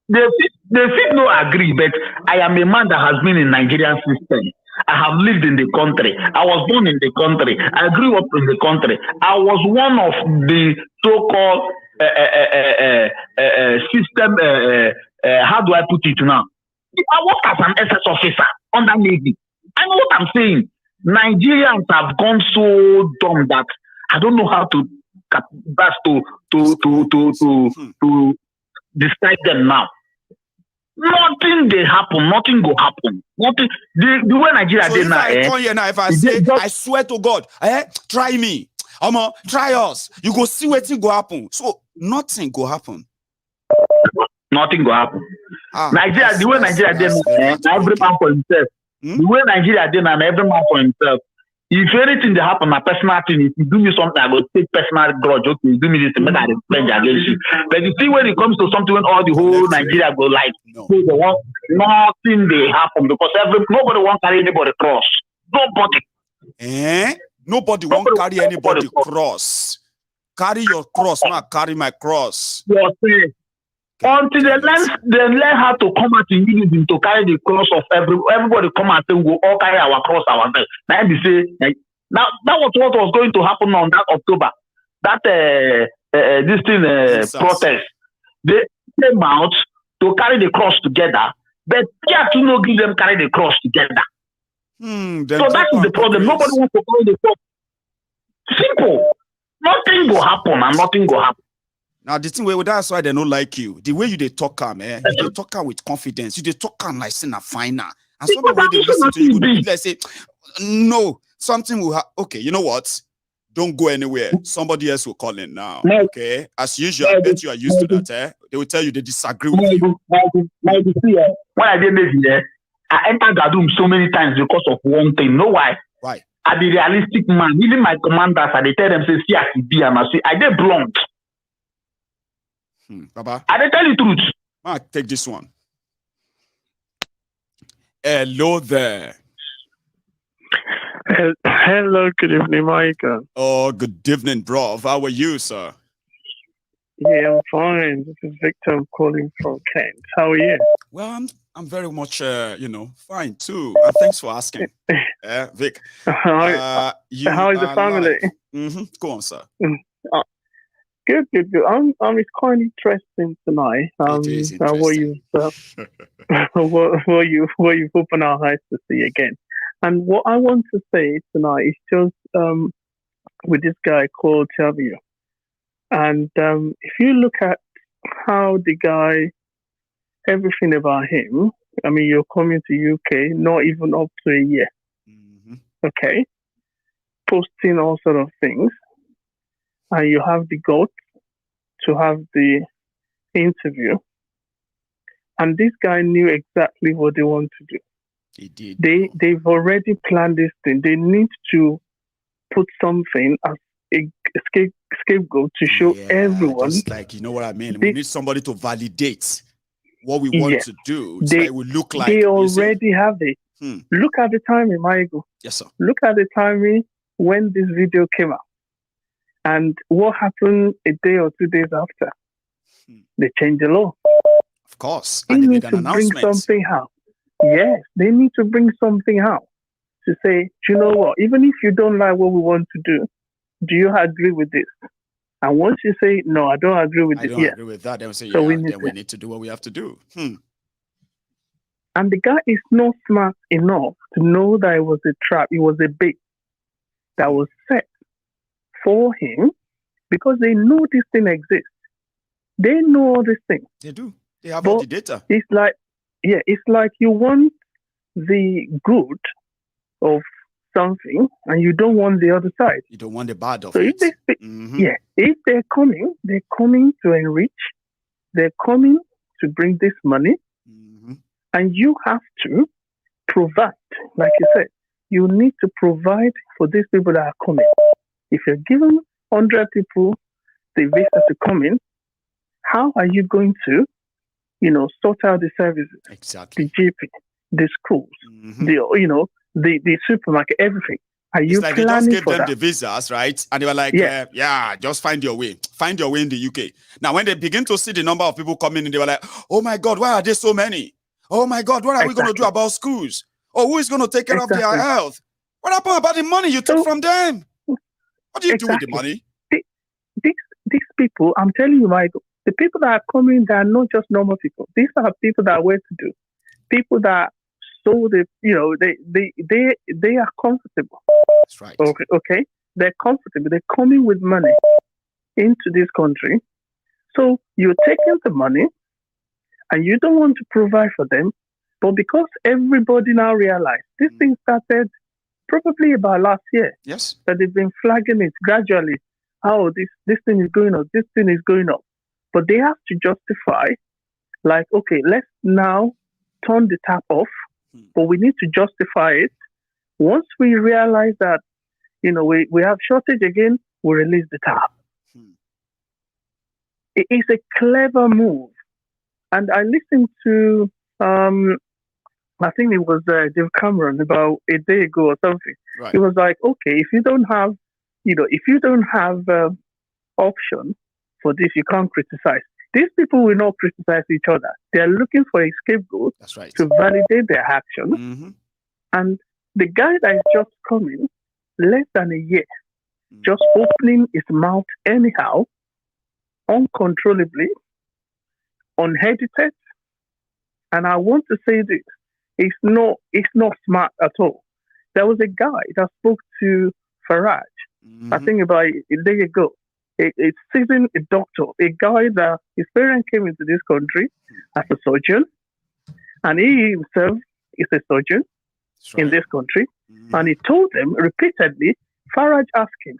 They still no agree, but I am a man that has been in Nigerian system. I have lived in the country. I was born in the country. I grew up in the country. I was one of the so-called system. How do I put it now? I work as an SS officer under Navy. I know what I'm saying. Nigerians have gone so dumb that I don't know how to describe them now. Nothing they happen. Nothing go happen. Nothing. The way Nigeria so did now. If I say, I swear to God, try me. Try us. You go see what go happen. So nothing go happen. Nothing go happen. Nigeria, the way Nigeria did now, every man for himself. The way Nigeria did now, every man for himself. If anything that happen, my personal thing, if you do me something, I will take personal grudge. Okay, you do me this, make I revenge against you. But you see, when it comes to something, when all the whole Nigeria go like, nothing they happen because nobody won't carry anybody cross. Nobody. Nobody won't carry anybody cross. Carry your cross, not carry my cross. Yes. Until they learn how to come out in unison to carry the cross of everybody come and say we will all carry our cross ourselves. Now they say now that was what was going to happen on that October. That this thing protest. They came out to carry the cross together, but yeah, to not give them carry the cross together. So that is the problem. Nobody wants to carry the cross. Simple. Nothing will happen and nothing will happen. Now the thing that's why they don't like you. The way you they talk you they talk with confidence. You they talk like saying a finer. And some people they listen to you, they say, no, something will happen. Okay, you know what? Don't go anywhere. Somebody else will call in now. Okay, as usual, I bet you are used to that. They will tell you they disagree with you. When I did this here, I entered the room so many times because of one thing. Know why? Why? I be realistic man. Even my commanders, I tell them say, see, I see, and I say, I did blunt. Baba, I tell you the truth. Take this one. Hello there. Hello, good evening, Michael. Oh, good evening, bro. How are you, sir? Yeah, I'm fine. This is Victor. I'm calling from Kent. How are you? Well, I'm very much, fine too. And thanks for asking, Vic. How is the family? Go on, sir. Good. It's quite interesting tonight. What you've opened our eyes to see again. And what I want to say tonight is just with this guy called Tavio. And if you look at how the guy, everything about him, I mean, you're coming to UK, not even up to a year. Okay? Posting all sort of things. And you have the guts to have the interview. And this guy knew exactly what they want to do. He did. They've already planned this thing. They need to put something as scapegoat to show everyone. Just like, you know what I mean? We need somebody to validate what we want to do. So it will look like they already have it. Look at the timing, Michael. Yes, sir. Look at the timing when this video came out. And what happened a day or 2 days after? They changed the law. Of course. They And they need made to an bring announcement. something out. Yes, they need to bring something out to say, you know what, even if you don't like what we want to do you agree with this? And once you say, no, I don't agree with this, I don't agree with that, they'll say, so we need to do what we have to do. And the guy is not smart enough to know that it was a trap, it was a bait that was set for him, because they know this thing exists. They know all these things. They do. They have all the data. It's like, it's like you want the good of something and you don't want the other side. You don't want the bad of so it. If they're coming to enrich, they're coming to bring this money, and you have to provide, like you said, you need to provide for these people that are coming. If you're given 100 people the visa to come in, how are you going to, sort out the services? Exactly. The GP, the schools, the supermarket, everything. Are you it's like they just planning gave for them that? the visas, right? And they were like, just find your way. Find your way in the UK. Now, when they begin to see the number of people coming in, they were like, oh my God, why are there so many? Oh my God, what are we going to do about schools? Oh, who is going to take care of their health? What happened about the money you took from them? What do you do with the money? These people, I'm telling you, Michael, the people that are coming, they are not just normal people. These are people that are well-to-do. People that they are comfortable. That's right. Okay, they're comfortable. They're coming with money into this country. So you're taking the money, and you don't want to provide for them, but because everybody now realized this thing started probably about last year. Yes. That they've been flagging it gradually. Oh, this thing is going up. This thing is going up. But they have to justify, like, okay, let's now turn the tap off, but we need to justify it. Once we realize that, we have shortage again, we release the tap. It is a clever move. And I listened to, I think it was Dave Cameron about a day ago or something. Right. He was like, okay, if you don't have, option for this, you can't criticize. These people will not criticize each other. They are looking for a scapegoat to validate their action. And the guy that is just coming, less than a year, just opening his mouth anyhow, uncontrollably, unedited. And I want to say this, it's not smart at all. There was a guy that spoke to Farage, I think about a day ago. It's seasoned a doctor, a guy that his parents came into this country as a surgeon, and he himself is a surgeon in this country. And he told them repeatedly, Farage asked him,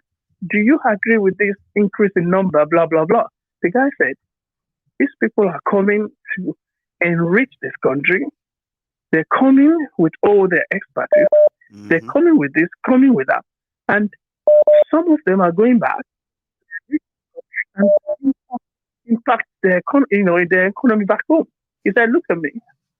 do you agree with this increase in number, blah, blah, blah? The guy said, these people are coming to enrich this country. They're coming with all their expertise. They're coming with this, coming with that. And some of them are going back and impact their economy back home. He said, look at me.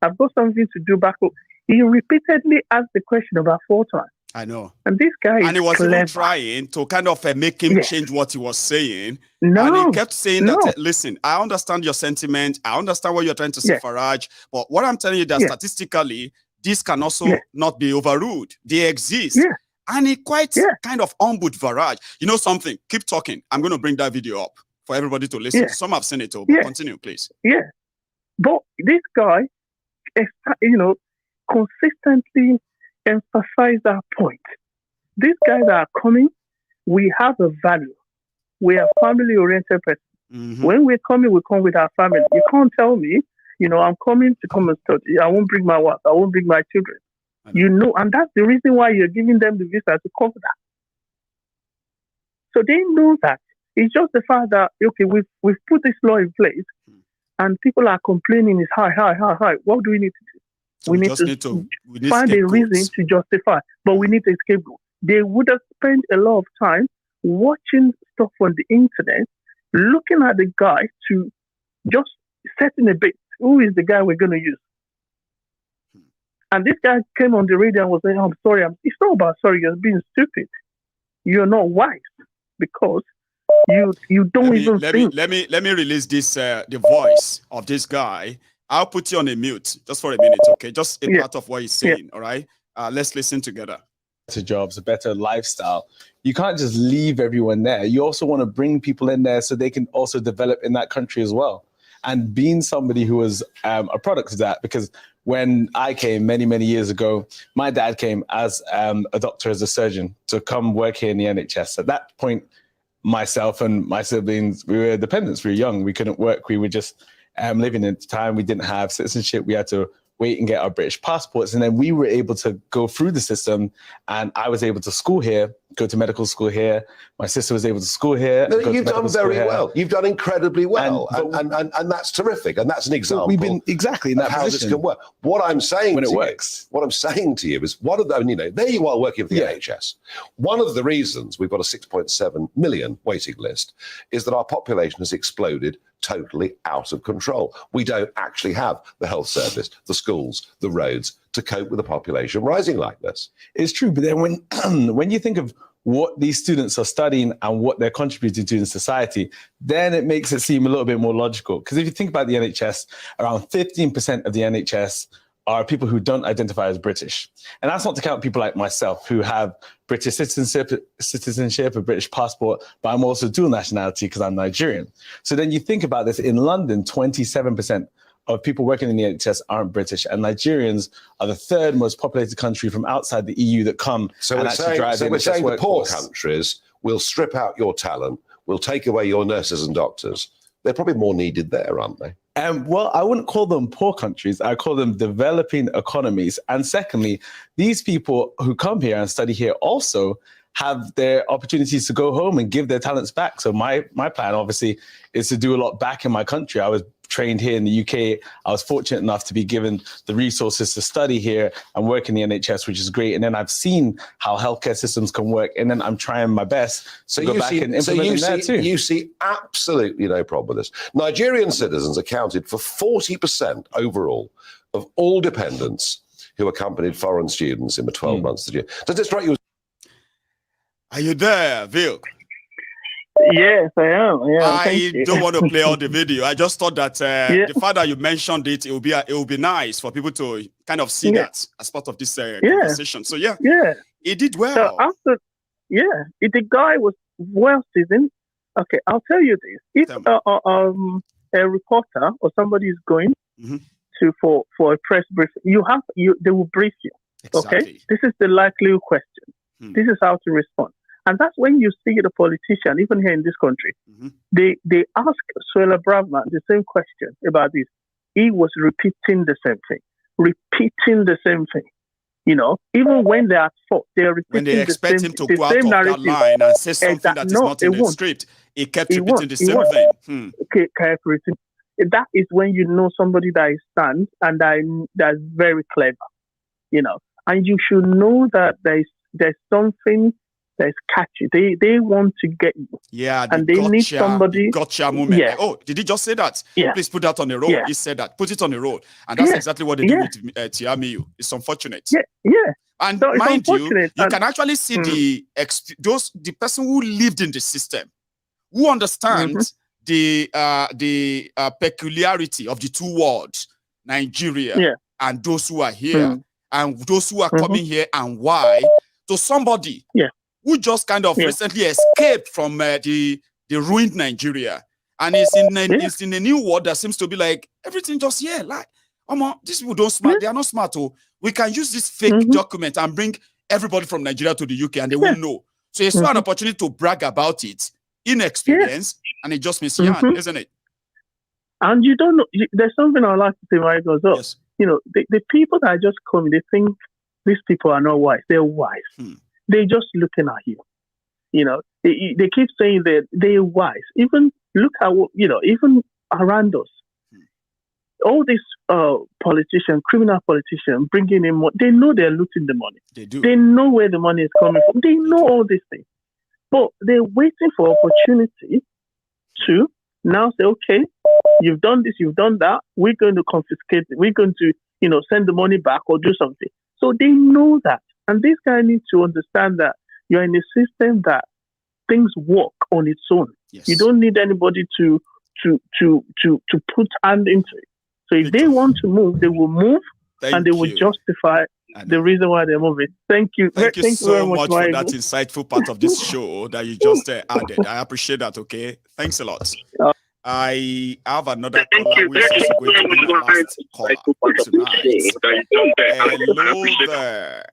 I've got something to do back home. He repeatedly asked the question about 4 times. I know. And this guy and he was clever. even trying to kind of make him change what he was saying. No, and he kept saying that, listen, I understand your sentiment. I understand what you're trying to say, Farage. But what I'm telling you that statistically, this can also not be overruled. They exist. And he quite kind of humbled Farage. You know something? Keep talking. I'm going to bring that video up for everybody to listen. Some have seen it, but continue, please. Yeah. But this guy, consistently emphasize that point. These guys are coming, we have a value. We are family-oriented person. When we're coming, we come with our family. You can't tell me, I'm coming to come and study. I won't bring my wife. I won't bring my children. And that's the reason why you're giving them the visa to cover that. So they know that. It's just the fact that, okay, we've put this law in place and people are complaining it's high. What do we need to do? We need to find a reason to justify, but we need a scapegoat. They would have spent a lot of time watching stuff on the internet, looking at the guy to just setting a bit. Who is the guy we're going to use? And this guy came on the radio and was saying, I'm sorry. It's not about sorry, you're being stupid. You're not wise because you don't even think. Let me release this the voice of this guy. I'll put you on a mute just for a minute, okay? Just a part of what he's saying, all right? Let's listen together. Better jobs, a better lifestyle. You can't just leave everyone there. You also want to bring people in there so they can also develop in that country as well. And being somebody who was a product of that, because when I came many, many years ago, my dad came as a doctor, as a surgeon, to come work here in the NHS. At that point, myself and my siblings, we were dependents. We were young. We couldn't work. We were just living at the time. We didn't have citizenship. We had to wait and get our British passports. And then we were able to go through the system. And I was able to school here, go to medical school here. My sister was able to school here. No, you've done very well. You've done incredibly well. And that's terrific. And that's an example. We've been exactly in that how position. This can work. What I'm saying when to it works. What I'm saying to you is one of them, there you are working for the NHS. One of the reasons we've got a 6.7 million waiting list is that our population has exploded totally out of control. We don't actually have the health service, the schools, the roads to cope with the population rising like this. It's true, but then when you think of what these students are studying and what they're contributing to in society, then it makes it seem a little bit more logical. Because if you think about the NHS, around 15% of the NHS are people who don't identify as British. And that's not to count people like myself who have British citizenship, a British passport, but I'm also dual nationality because I'm Nigerian. So then you think about this, in London, 27% of people working in the NHS aren't British, and Nigerians are the third most populated country from outside the EU that come and actually drive the NHS workforce. So we're saying the poor countries will strip out your talent, will take away your nurses and doctors. They're probably more needed there, aren't they? Well, I wouldn't call them poor countries. I call them developing economies. And secondly, these people who come here and study here also have their opportunities to go home and give their talents back. So my plan, obviously, is to do a lot back in my country. I was trained here in the UK. I was fortunate enough to be given the resources to study here and work in the NHS, which is great. And then I've seen how healthcare systems can work. And then I'm trying my best to go back and implement them there too. You see absolutely no problem with this. Nigerian citizens accounted for 40% overall of all dependents who accompanied foreign students in the 12 months this year. Does it strike you? Are you there, Vil? Yes, I am. Yeah, I don't want to play all the video. I just thought that the fact that you mentioned it, it will be nice for people to kind of see that as part of this conversation. So he did well. So after, the guy was well seasoned. Okay, I'll tell you this: if a reporter or somebody is going to for a press briefing, they will brief you. Exactly. Okay, this is the likely question. This is how to respond. And that's when you see the politician, even here in this country, they ask Suella Braverman the same question about this. He was repeating the same thing. Even when they are at fault, they are repeating when they expect him to go out of that line and say something that is not in the script, he kept repeating the same thing. Okay, that is when you know somebody that is stand and that is very clever, And you should know that there's something that's catchy. They want to get you. Yeah, and they need somebody. Gotcha moment. Yeah. Oh, did he just say that? Yeah. Please put that on the roll. Yeah. He said that. Put it on the roll. And that's exactly what they do with Tiamiyu. It's unfortunate. Yeah. And so mind you can actually see the person who lived in the system, who understands the peculiarity of the two words, Nigeria and those who are here, and those who are coming here and why, to somebody who just kind of recently escaped from the ruined Nigeria. And it's in a new world that seems to be like, everything just these people don't smart. They are not smart. We can use this fake document and bring everybody from Nigeria to the UK and they won't know. So it's an opportunity to brag about it, inexperience, and it just means isn't it? And you don't know, there's something I'd like to say when it goes up. Yes. The people that just come, they think these people are not wise. They're wise. They're just looking at you. They keep saying that they're wise. Even look at even around us. All these criminal politicians bringing in money, they know they're looting the money. They do. They know where the money is coming from. They know all these things. But they're waiting for opportunity to now say, okay, you've done this, you've done that. We're going to confiscate it. We're going to, send the money back or do something. So they know that. And this guy needs to understand that you're in a system that things work on its own. Yes. You don't need anybody to put hand into it. So if they want to move, they will move and they will justify the reason why they're moving. Thank you. Thank you so very much for that insightful part of this show that you just added. I appreciate that. Okay. Thanks a lot. I have another caller who is also going to be the last caller tonight. Hello there.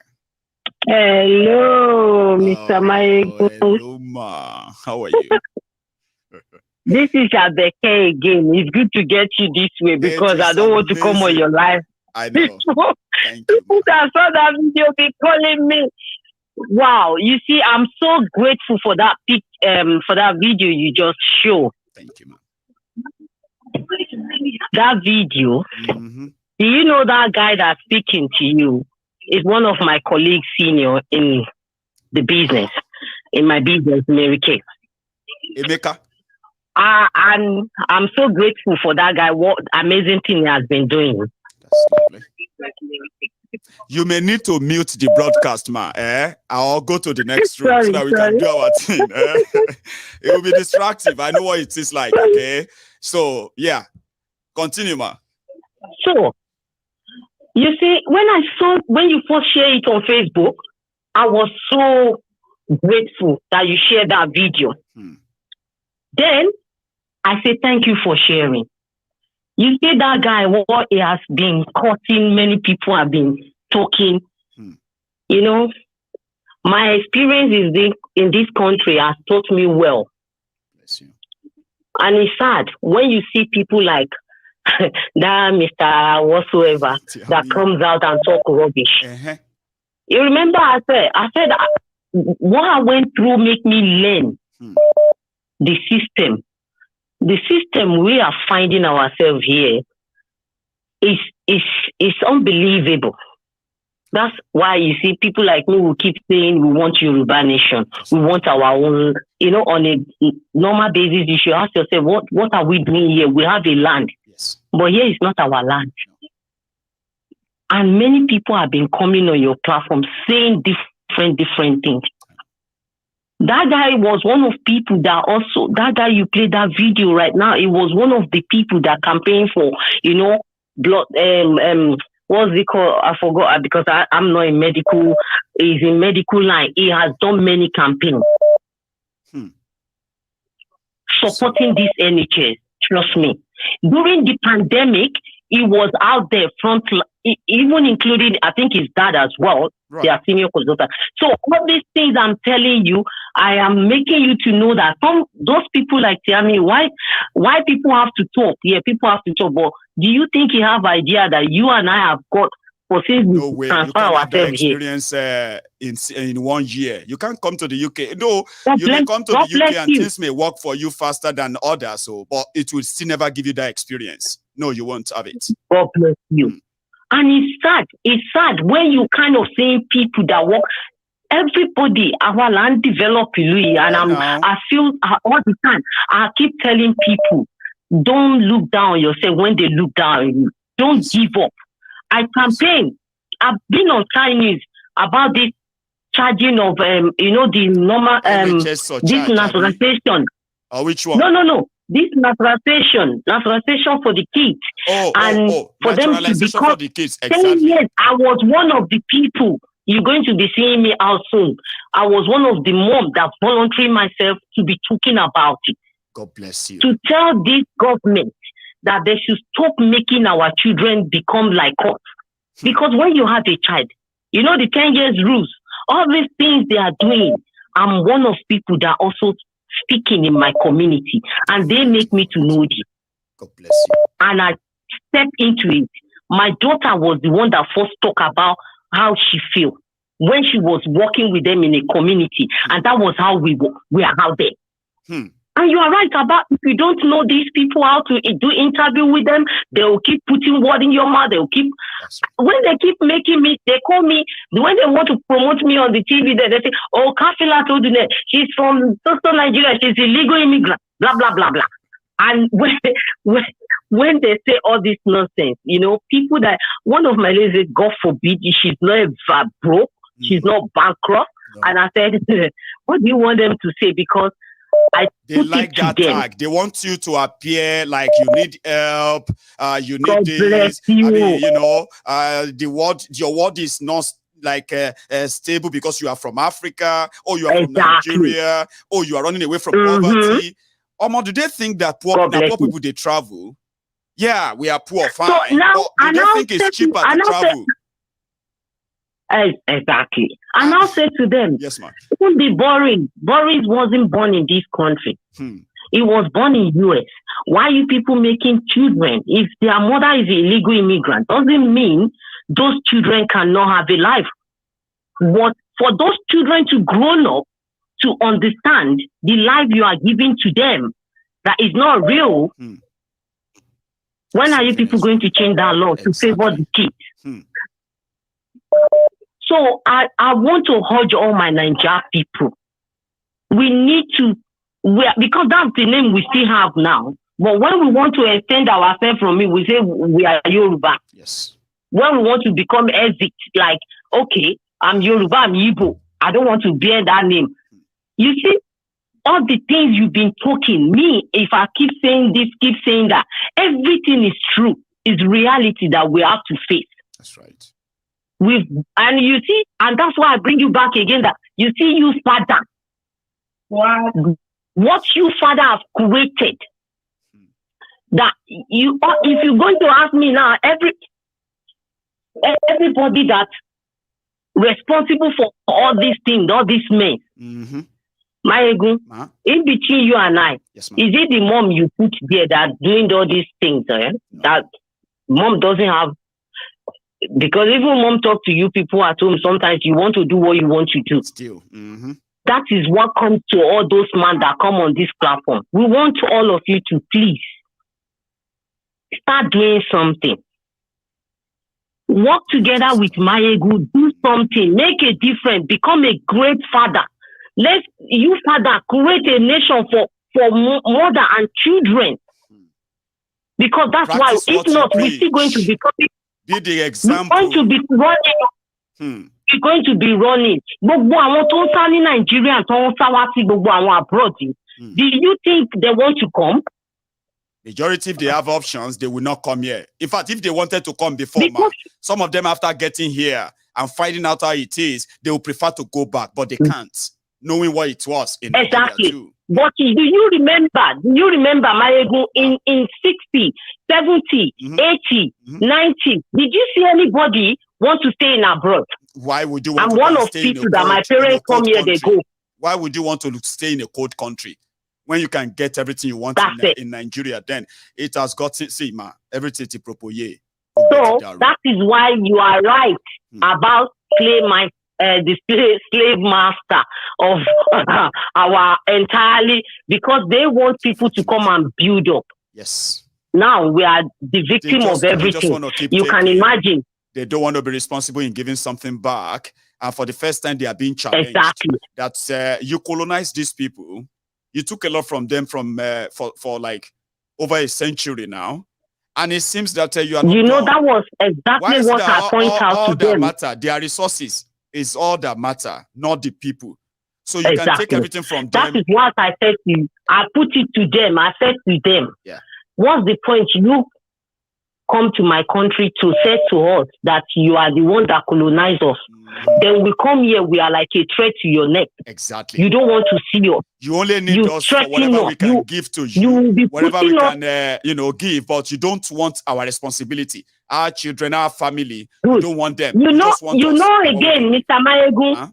Hello, Mr. Mayegun. Hello, ma. How are you? This is Abeke again. It's good to get you this way because I don't want to come on your live. I know. People that saw that video be calling me. Wow. You see, I'm so grateful for that for that video you just showed. Thank you, ma'am. That video, do you know that guy that's speaking to you is one of my colleagues senior in the business, in my business, Mary Kay. Emeka. And I'm so grateful for that guy, what amazing thing he has been doing. That's lovely. You may need to mute the broadcast, ma. I'll go to the next room so that we can do our thing. It will be distractive. I know what it is like, okay? So, yeah. Continue, ma. So, you see, when you first share it on Facebook, I was so grateful that you shared that video. Then, I say thank you for sharing. You see that guy, what he has been cutting, many people have been talking. My experience in this country has taught me well. Bless you. And it's sad when you see people like that Mr. whatsoever that comes out and talk rubbish. You remember I said what I went through make me learn the system. The system we are finding ourselves here is unbelievable. That's why you see people like me who keep saying we want Yoruba nation. We want our own, on a normal basis, you should ask yourself, what are we doing here? We have a land. Yes. But here is not our land. And many people have been coming on your platform saying different things. That guy was one of people that guy you played that video right now, it was one of the people that campaigned for, blood, what's it called? I forgot because I'm not in medical, he's in medical line. He has done many campaigns. Supporting this NHS, trust me. During the pandemic, he was out there even including, I think his dad as well, their senior consultant. So all these things I'm telling you, I am making you to know that those people like tell me why people have to talk. Yeah, people have to talk, but do you think you have idea that you and I have got no way. You can have that experience in 1 year. You can't come to the UK. No, you may come to the UK and things may work for you faster than others, but it will still never give you that experience. No, you won't have it. God bless you. And it's sad. It's sad when you kind of seeing people that work. Everybody, our land develop, and I feel all the time. I keep telling people, don't look down on yourself when they look down on you. Don't give up. I campaign. I've been on Chinese about this charging of the normal this naturalization. Which one? No. This naturalization for the kids. For them to become for the kids. Exactly. 10 years, I was one of the people. You're going to be seeing me out soon. I was one of the moms that volunteered myself to be talking about it. God bless you. To tell this government that they should stop making our children become like us. Because when you have a child, the 10 years rules, all these things they are doing, I'm one of people that also speaking in my community, and they make me to know this. God bless you. And I step into it. My daughter was the one that first talked about how she feel when she was working with them in a community, and that was how we are out there. And And you are right about if you don't know these people, how to do interview with them, they will keep putting word in your mouth. They will keep, when they keep making me, they call me, when they want to promote me on the TV, they say, oh, Kafila told you that she's from Southern Nigeria, she's illegal immigrant, blah, blah, blah, blah. And when they say all this nonsense, you know, people that, one of my ladies said, God forbid, she's not broke, she's not bankrupt. No. And I said, what do you want them to say? Because they like that tag. They want you to appear like you need help, you need God this. I mean, you know, your word is not like stable because you are from Africa, or you are from Nigeria, or you are running away from poverty. Do they think that poor people they travel? Yeah, we are poor, fine. So now, do they think it's cheaper to travel? Exactly. And I'll say to them, yes, ma'am. It won't be boring. Boris wasn't born in this country. He was born in US. Why are you people making children? If their mother is an illegal immigrant, doesn't mean those children cannot have a life. But for those children to grow up, to understand the life you are giving to them, that is not real, when are you people going to change that law to favor the kids? So I want to urge all my Niger people. We need to, because that's the name we still have now. But when we want to extend ourselves from it, we say we are Yoruba. Yes. When we want to become exit, like, okay, I'm Yoruba, I'm Igbo. I don't want to bear that name. You see, all the things you've been talking, me, if I keep saying this, keep saying that, everything is true. It's reality that we have to face. That's right. And you see, and that's why I bring you back again, that you see, you father, what you father have created, that you, if you're going to ask me now, everybody that's responsible for all these things, all these men, Maegu, in between you and I, is it the mom you put there that doing all these things, that mom doesn't have? Because even mom talk to you people at home, sometimes you want to do what you want to do. Still. That is what comes to all those men that come on this platform. We want all of you to please start doing something. Work together with Maegu, do something, make a difference, become a great father. Let you, father, create a nation for mother and children. Because that's Practice why, if not, we're still going to become... Be the example. We're going to be running. We're going to be running. Gbogbo àwọn tó ń sá ní Nigeria tó ń sá wá sí gbogbo àwọn abroad. Do you think they want to come? Majority, if they have options, they will not come here. In fact, if they wanted to come before, some of them after getting here and finding out how it is, they will prefer to go back, but they can't, knowing what it was in Nigeria too. But do you remember, Maegu, in 60, 70, 80, 90, did you see anybody want to stay in abroad? Why would you want to one of people that my parents come here, they go. Why would you want to stay in a cold country when you can get everything you want in Nigeria? Then it has got, everything to propoye. So that is why you are right about the slave master of our entirely, because they want people to come and build up. Yes. Now we are the victim of everything. You can imagine. They don't want to be responsible in giving something back. And for the first time, they are being challenged. Exactly. That you colonized these people. You took a lot from them for like over a century now. And it seems that you are not know, that was exactly what I point out to them. Matter? Their resources is all that matter, not the people. So you can take everything from them. That is what I said to you. I put it to them. I said to them, what's the point? You come to my country to say to us that you are the one that colonized us. Then we come here, we are like a threat to your neck. Exactly. You don't want to see us. You only need us for whatever we can give to you. Whatever we can, give, but you don't want our responsibility. Our children, our family, you don't want them. You know again, Mr. Maegu,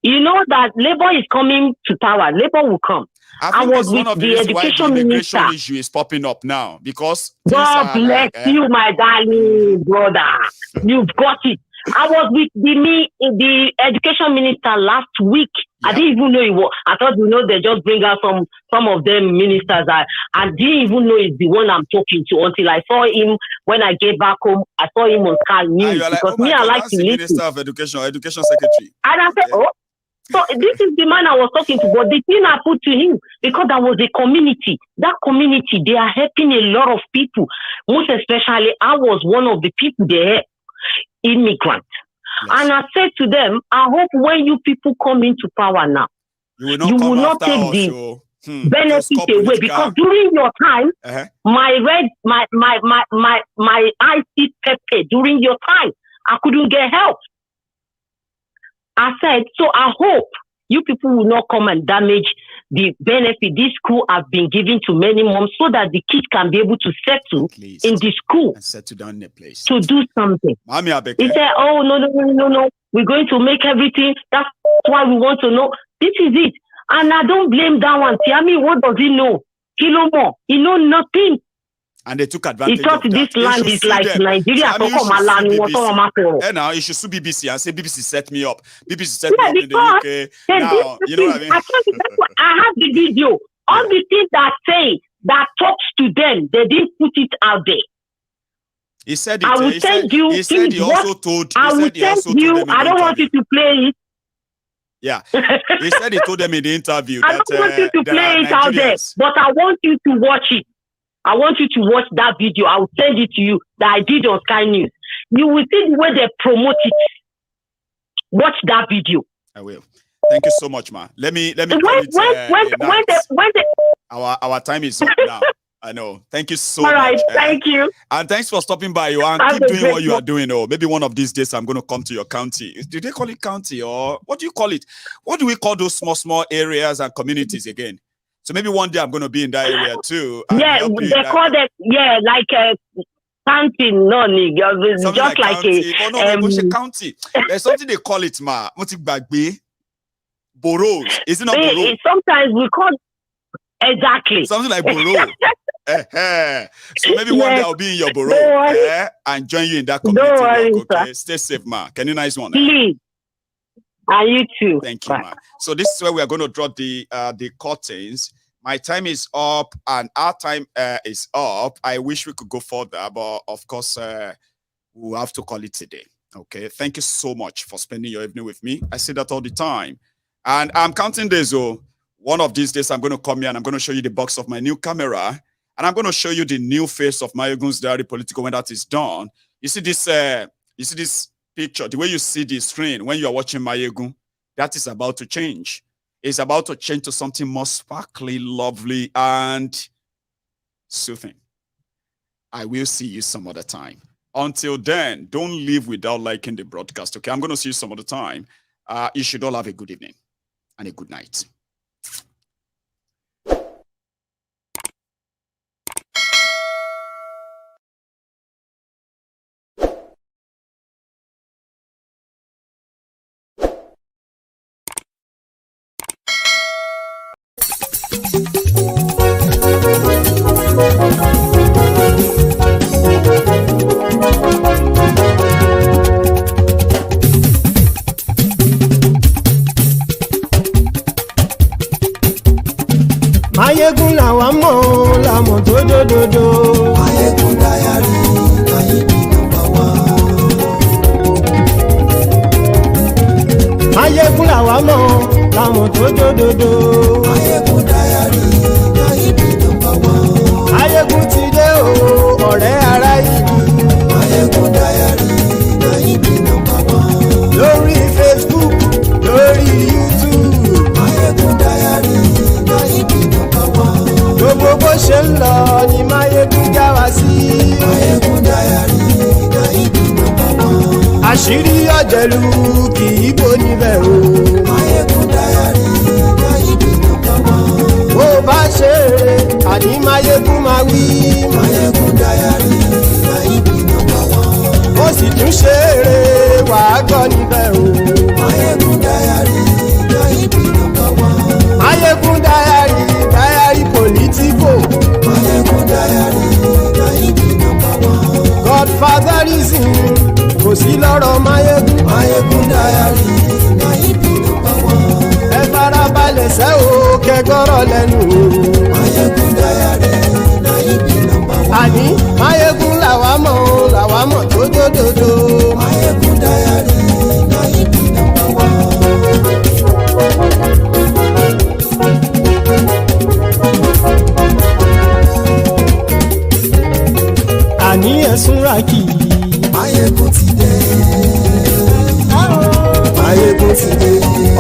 you know that Labour is coming to power. Labour will come. I think it's one of the reasons why the immigration issue is popping up now. Because God bless you, my darling brother. You've got it. I was with the education minister last week I didn't even know it was. I thought, they just bring out some of them ministers. I didn't even know it's the one I'm talking to until I saw him when I get back home. I saw him on Sky News because I like to listen. Minister of Education Secretary. And I said, so this is the man I was talking to. But the thing I put to him, because there was a community. That community, they are helping a lot of people. Most especially, I was one of the people there, immigrants. Yes. And I said to them, I hope when you people come into power now, you will not take the benefit away, because during your time, my eyes did pepper during your time. I couldn't get help. I said, so I hope you people will not come and damage the benefit this school have been giving to many moms, so that the kids can be able to settle in the school and settle down in the place to do something. He said, oh, no. We're going to make everything. That's why we want to know. This is it. And I don't blame that one. I mean, what does he know? He knows more. He knows nothing. And they took advantage of that. He thought this land is like Nigeria. And now you should sue BBC and say BBC set me up. BBC set me up in the UK. Now, you know what I mean? I have the video. All the things that talks to them, they didn't put it out there. He said it. I will send you. He said he also told. I will send you. I don't want you to play it. Yeah, he said he told them in the interview. I don't want you to play it out there, but I want you to watch it. I want you to watch that video. I will send it to you that I did on Sky News. You will see the way they promote it. Watch that video. I will. Thank you so much, man. Let me. Our time is up now. I know. Thank you so much. All right, thank you. And thanks for stopping by. And keep doing what you are doing. Or maybe one of these days I'm going to come to your county. Do they call it county, or what do you call it? What do we call those small areas and communities again? So maybe one day I'm going to be in that area too. Yeah, they call it, like a county, just like county. A county. There's something they call it, ma. Boroughs. Is it not borough? Sometimes we call exactly. Something like borough. So maybe one day I'll be in your borough and join you in that community. Okay? Stay safe, ma. Can you nice one? Please. And you too. Thank you, man. So this is where we are going to draw the curtains. My time is up and our time is up. I wish we could go further, but of course, we'll have to call it today. Okay. Thank you so much for spending your evening with me. I say that all the time. And I'm counting days. One of these days, I'm going to come here and I'm going to show you the box of my new camera. And I'm going to show you the new face of Mayegun's Diary Political when that is done. You see this picture, the way you see the screen when you are watching Mayegun, that is about to change. It's about to change to something more sparkly, lovely, and soothing. I will see you some other time. Until then, don't leave without liking the broadcast, okay? I'm going to see you some other time. You should all have a good evening and a good night. Mayegun làwa mọ̀ làmọ̀ tó dòdòdò. Mayegun Diary Nayibi #1. Mayegun làwa mọ̀ làmọ̀ tó dòdòdò. Mayegun Diary Nayibi #1. Mayegun ti dé o ọ̀rẹ́ ara yìí. Mayegun Diary Nayibi #1. Lórí Facebook, lórí YouTube. Mayegun Diary Nayibi #1. Gbogbo bó ṣe ń lọ ni Mayegun já wa sí. Mayegun Diary Nayibi #1. Àṣírí ọ̀jẹ̀lú kì í bò níbẹ̀ o. Mayegun Diary Nayibi #1. Bó bá ṣe eré àní Mayegun máa wí. Mayegun Diary Nayibi #1. Ó sì tún ṣe eré wàá gbọ́ níbẹ̀ o. Mayegun Diary Nayibi #1. Mayegun Diary political. Mayegun Diary Nayibi #1. Godfatherism kò sí lọ́rọ̀ Mayegun. Mayegun Diary. gbọ́rọ̀ lẹ́nu. Mayegun Diary na ibi number one. Àní Mayegun làwa mọ̀ tó dòdòdò. Mayegun Diary na ibi number one. Àní ẹ̀sùn ràkì. Mayegun ti dé. Mayegun ti dé.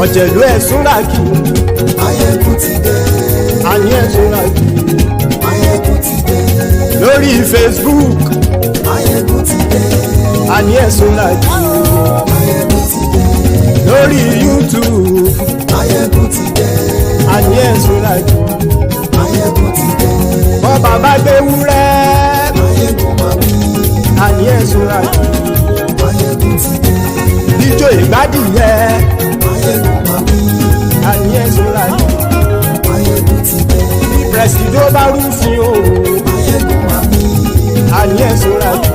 Ọ̀jẹ̀lú ẹ̀sùn ràkì. Mayegun ti dé. Àní ẹ̀sùn ràkì. Mayegun ti dé. Lórí Facebook. Mayegun ti dé. Àní ẹ̀sùn ràkì. Mayegun ti dé. Lórí YouTube. Mayegun ti dé. Àní ẹ̀sùn ràkì. Mayegun ti dé. Bọ́ bàbá gbé wúrẹ́. Mayegun máa wí. Àní ẹ̀sùn ràkì. Mayegun ti dé. Ijó ìgbádìyẹ. Mayegun máa wí. Àní ẹ̀sùn ràkì. Mayegun ti dé. Pẹ̀sìdó bá rúfin o. Mayegun máa wí. Àní ẹ̀sùn ràkì.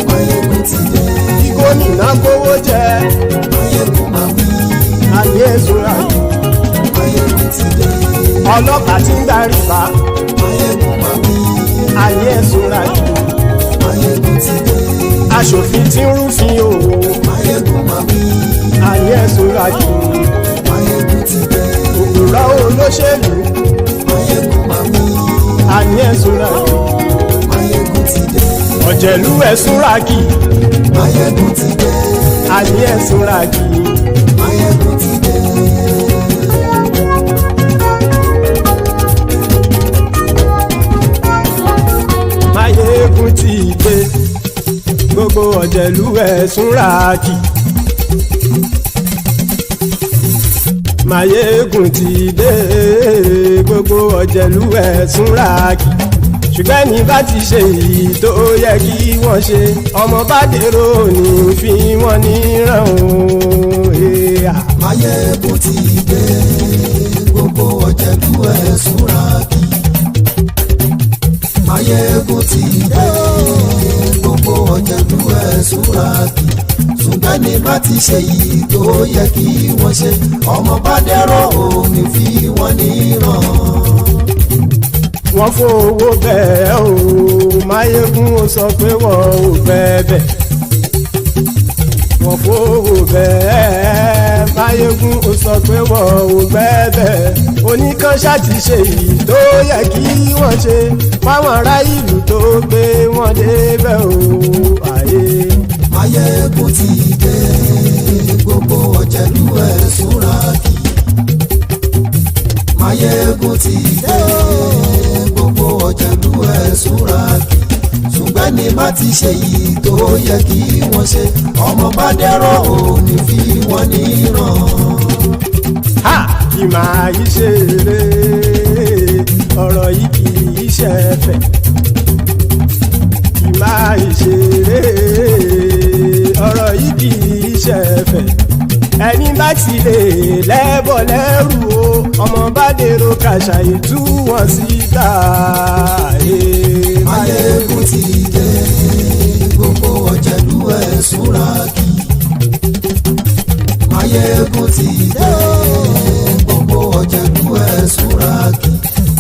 Mayegun ti dé. Kí gómìnà kówó jẹ. Mayegun máa wí. Àní ẹ̀sùn ràkì. Mayegun ti dé. Ọlọ́pàá tí ń darí bá. Mayegun máa wí. Àní ẹ̀sùn ràkì. Mayegun ti dé. Aṣòfin tí ń rúfin o. Mayegun máa wí. Àní ẹ̀sùn ràkì. Mayegun ti dé. Òpùrọ́ olóṣèlú. Mayegun máa wí. Àní ẹ̀sùn ràkì. Mayegun ti dé. Ọ̀jẹ̀lú ẹ̀sùn ràkì. Mayegun ti dé. Àní ẹ̀sùn ràkì. Mayegun ti dé. Mayegun ti dé. Gbogbo ọ̀jẹ̀lú ẹ̀sùn ràkì. Mayegun ti dé. Gbogbo ọ̀jẹ̀lú ẹ̀sùn ràkì. Ṣùgbọ́n ní bá ti ṣe èyí tó yẹ kí wọ́n ṣe, ọmọ bá dèrò ní fi wọ́n níran o. Mayegun ti dé. Gbogbo ọ̀jẹ̀lú ẹ̀sùn ràkì. Mayegun ti dé. Gbogbo ọ̀jẹ̀lú ẹ̀sùn ràkì. Ṣùgbọ́n ní bá ti ṣe èyí tó yẹ kí wọ́n ṣe, ọmọ bá dèrò ní fi wọ́n níran. Wọ́n fowó bẹ́ẹ̀ o, Mayegun ó sọ pé wọ́n ò bẹ́ẹ̀. Wọ́n fowó bẹ́ẹ̀, Mayegun ó sọ pé wọ́n ò bẹ́ẹ̀. Oníkanṣá ti ṣe èyí tó yẹ kí wọ́n ṣe, fáwọn ará ìlú tó gbé wọn débẹ̀ o. Mayegun ti dé. Gbogbo ọ̀jẹ̀lú ẹ̀sùn ràkì. Mayegun ti dé. Gbogbo ọ̀jẹ̀lú ẹ̀sùn ràkì. Ṣùgbọ́n ní má ti ṣe yìí tó yẹ kí wọ́n ṣe, ọmọ bá dẹ́rọ̀ ò ní fi wọ́n níran. Ha! Kì máa yí ṣeré, ọ̀rọ̀ yìí kì í ṣẹ̀fẹ̀. Kì máa yí ṣeré, ọ̀rọ̀ yìí kì í ṣẹ̀fẹ̀. Ẹni bá ti lè lẹ́bọ̀ lẹ́rù o, ọmọ bá dèrò kàṣà ìtú wọn síta. Mayegun ti dé. Gbogbo ọ̀jẹ̀lú ẹ̀sùn ràkì. Mayegun ti dé. Gbogbo ọ̀jẹ̀lú ẹ̀sùn ràkì.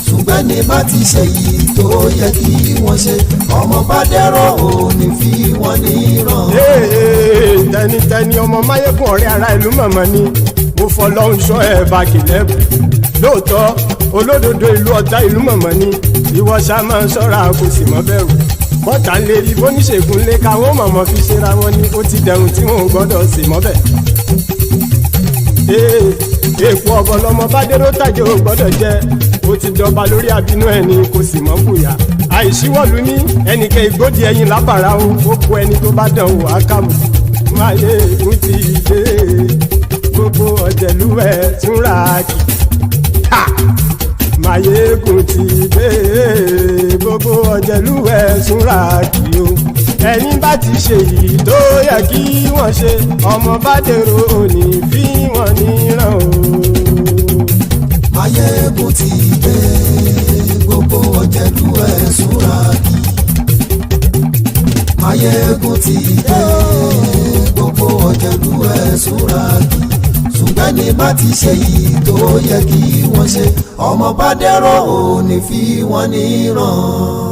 Ṣùgbọ́n ní bá ti ṣe yìí tó yẹ kí wọ́n ṣe, ọmọ bá dẹ́rọ̀ ò ní fi wọ́n níran. Tẹnitẹni ọmọ Mayegun ọ̀rẹ́ ara ìlú mọ̀mọ́ ni mo fọlọ́hún ṣọ́ ẹ̀ bá kìlẹ́bù. Lóòótọ́ olódodo ìlú ọ̀tá ìlú mọ̀mọ́ ni ìwọ ṣá máa ń ṣọ́ra kò sì mọ́ bẹ̀rù. Bọ́tà ń lè rí bóníṣègùn lé káwọn mọ̀mọ́ fi ṣera wọn ni ó ti dẹrùn tí wọn ò gbọ́dọ̀ sì mọ́ bẹ̀. Èèpo ọ̀bọ lọmọ bá dérò tàjẹ́ ò gbọ́dọ̀ jẹ́, ó ti dọba lórí àbínú ẹni kò sì mọ́ bùyà. Àìsíwọ̀lú ní ẹnìkẹ́ ìgbódì ẹyin lábàrá o, ó kó ẹni tó bá dán o àkàmù. Mayegun ti dé. Gbogbo ọ̀jẹ̀lú ẹ̀sùn ràkì. Mayegun ti dé. Gbogbo ọ̀jẹ̀lú ẹ̀sùn ràkì o. Ẹni bá ti ṣe yìí tó yẹ kí wọ́n ṣe, ọmọ bá dèrò òní fi wọ́n níran o. Mayegun ti dé. Gbogbo ọ̀jẹ̀lú ẹ̀sùn ràkì. Mayegun ti dé. Gbogbo ọ̀jẹ̀lú ẹ̀sùn ràkì. ṣùgbọ́n ní bá ti ṣe yìí tó yẹ kí wọ́n ṣe ọmọ bá dẹ́rọ̀ ò ní fi wọ́n níran.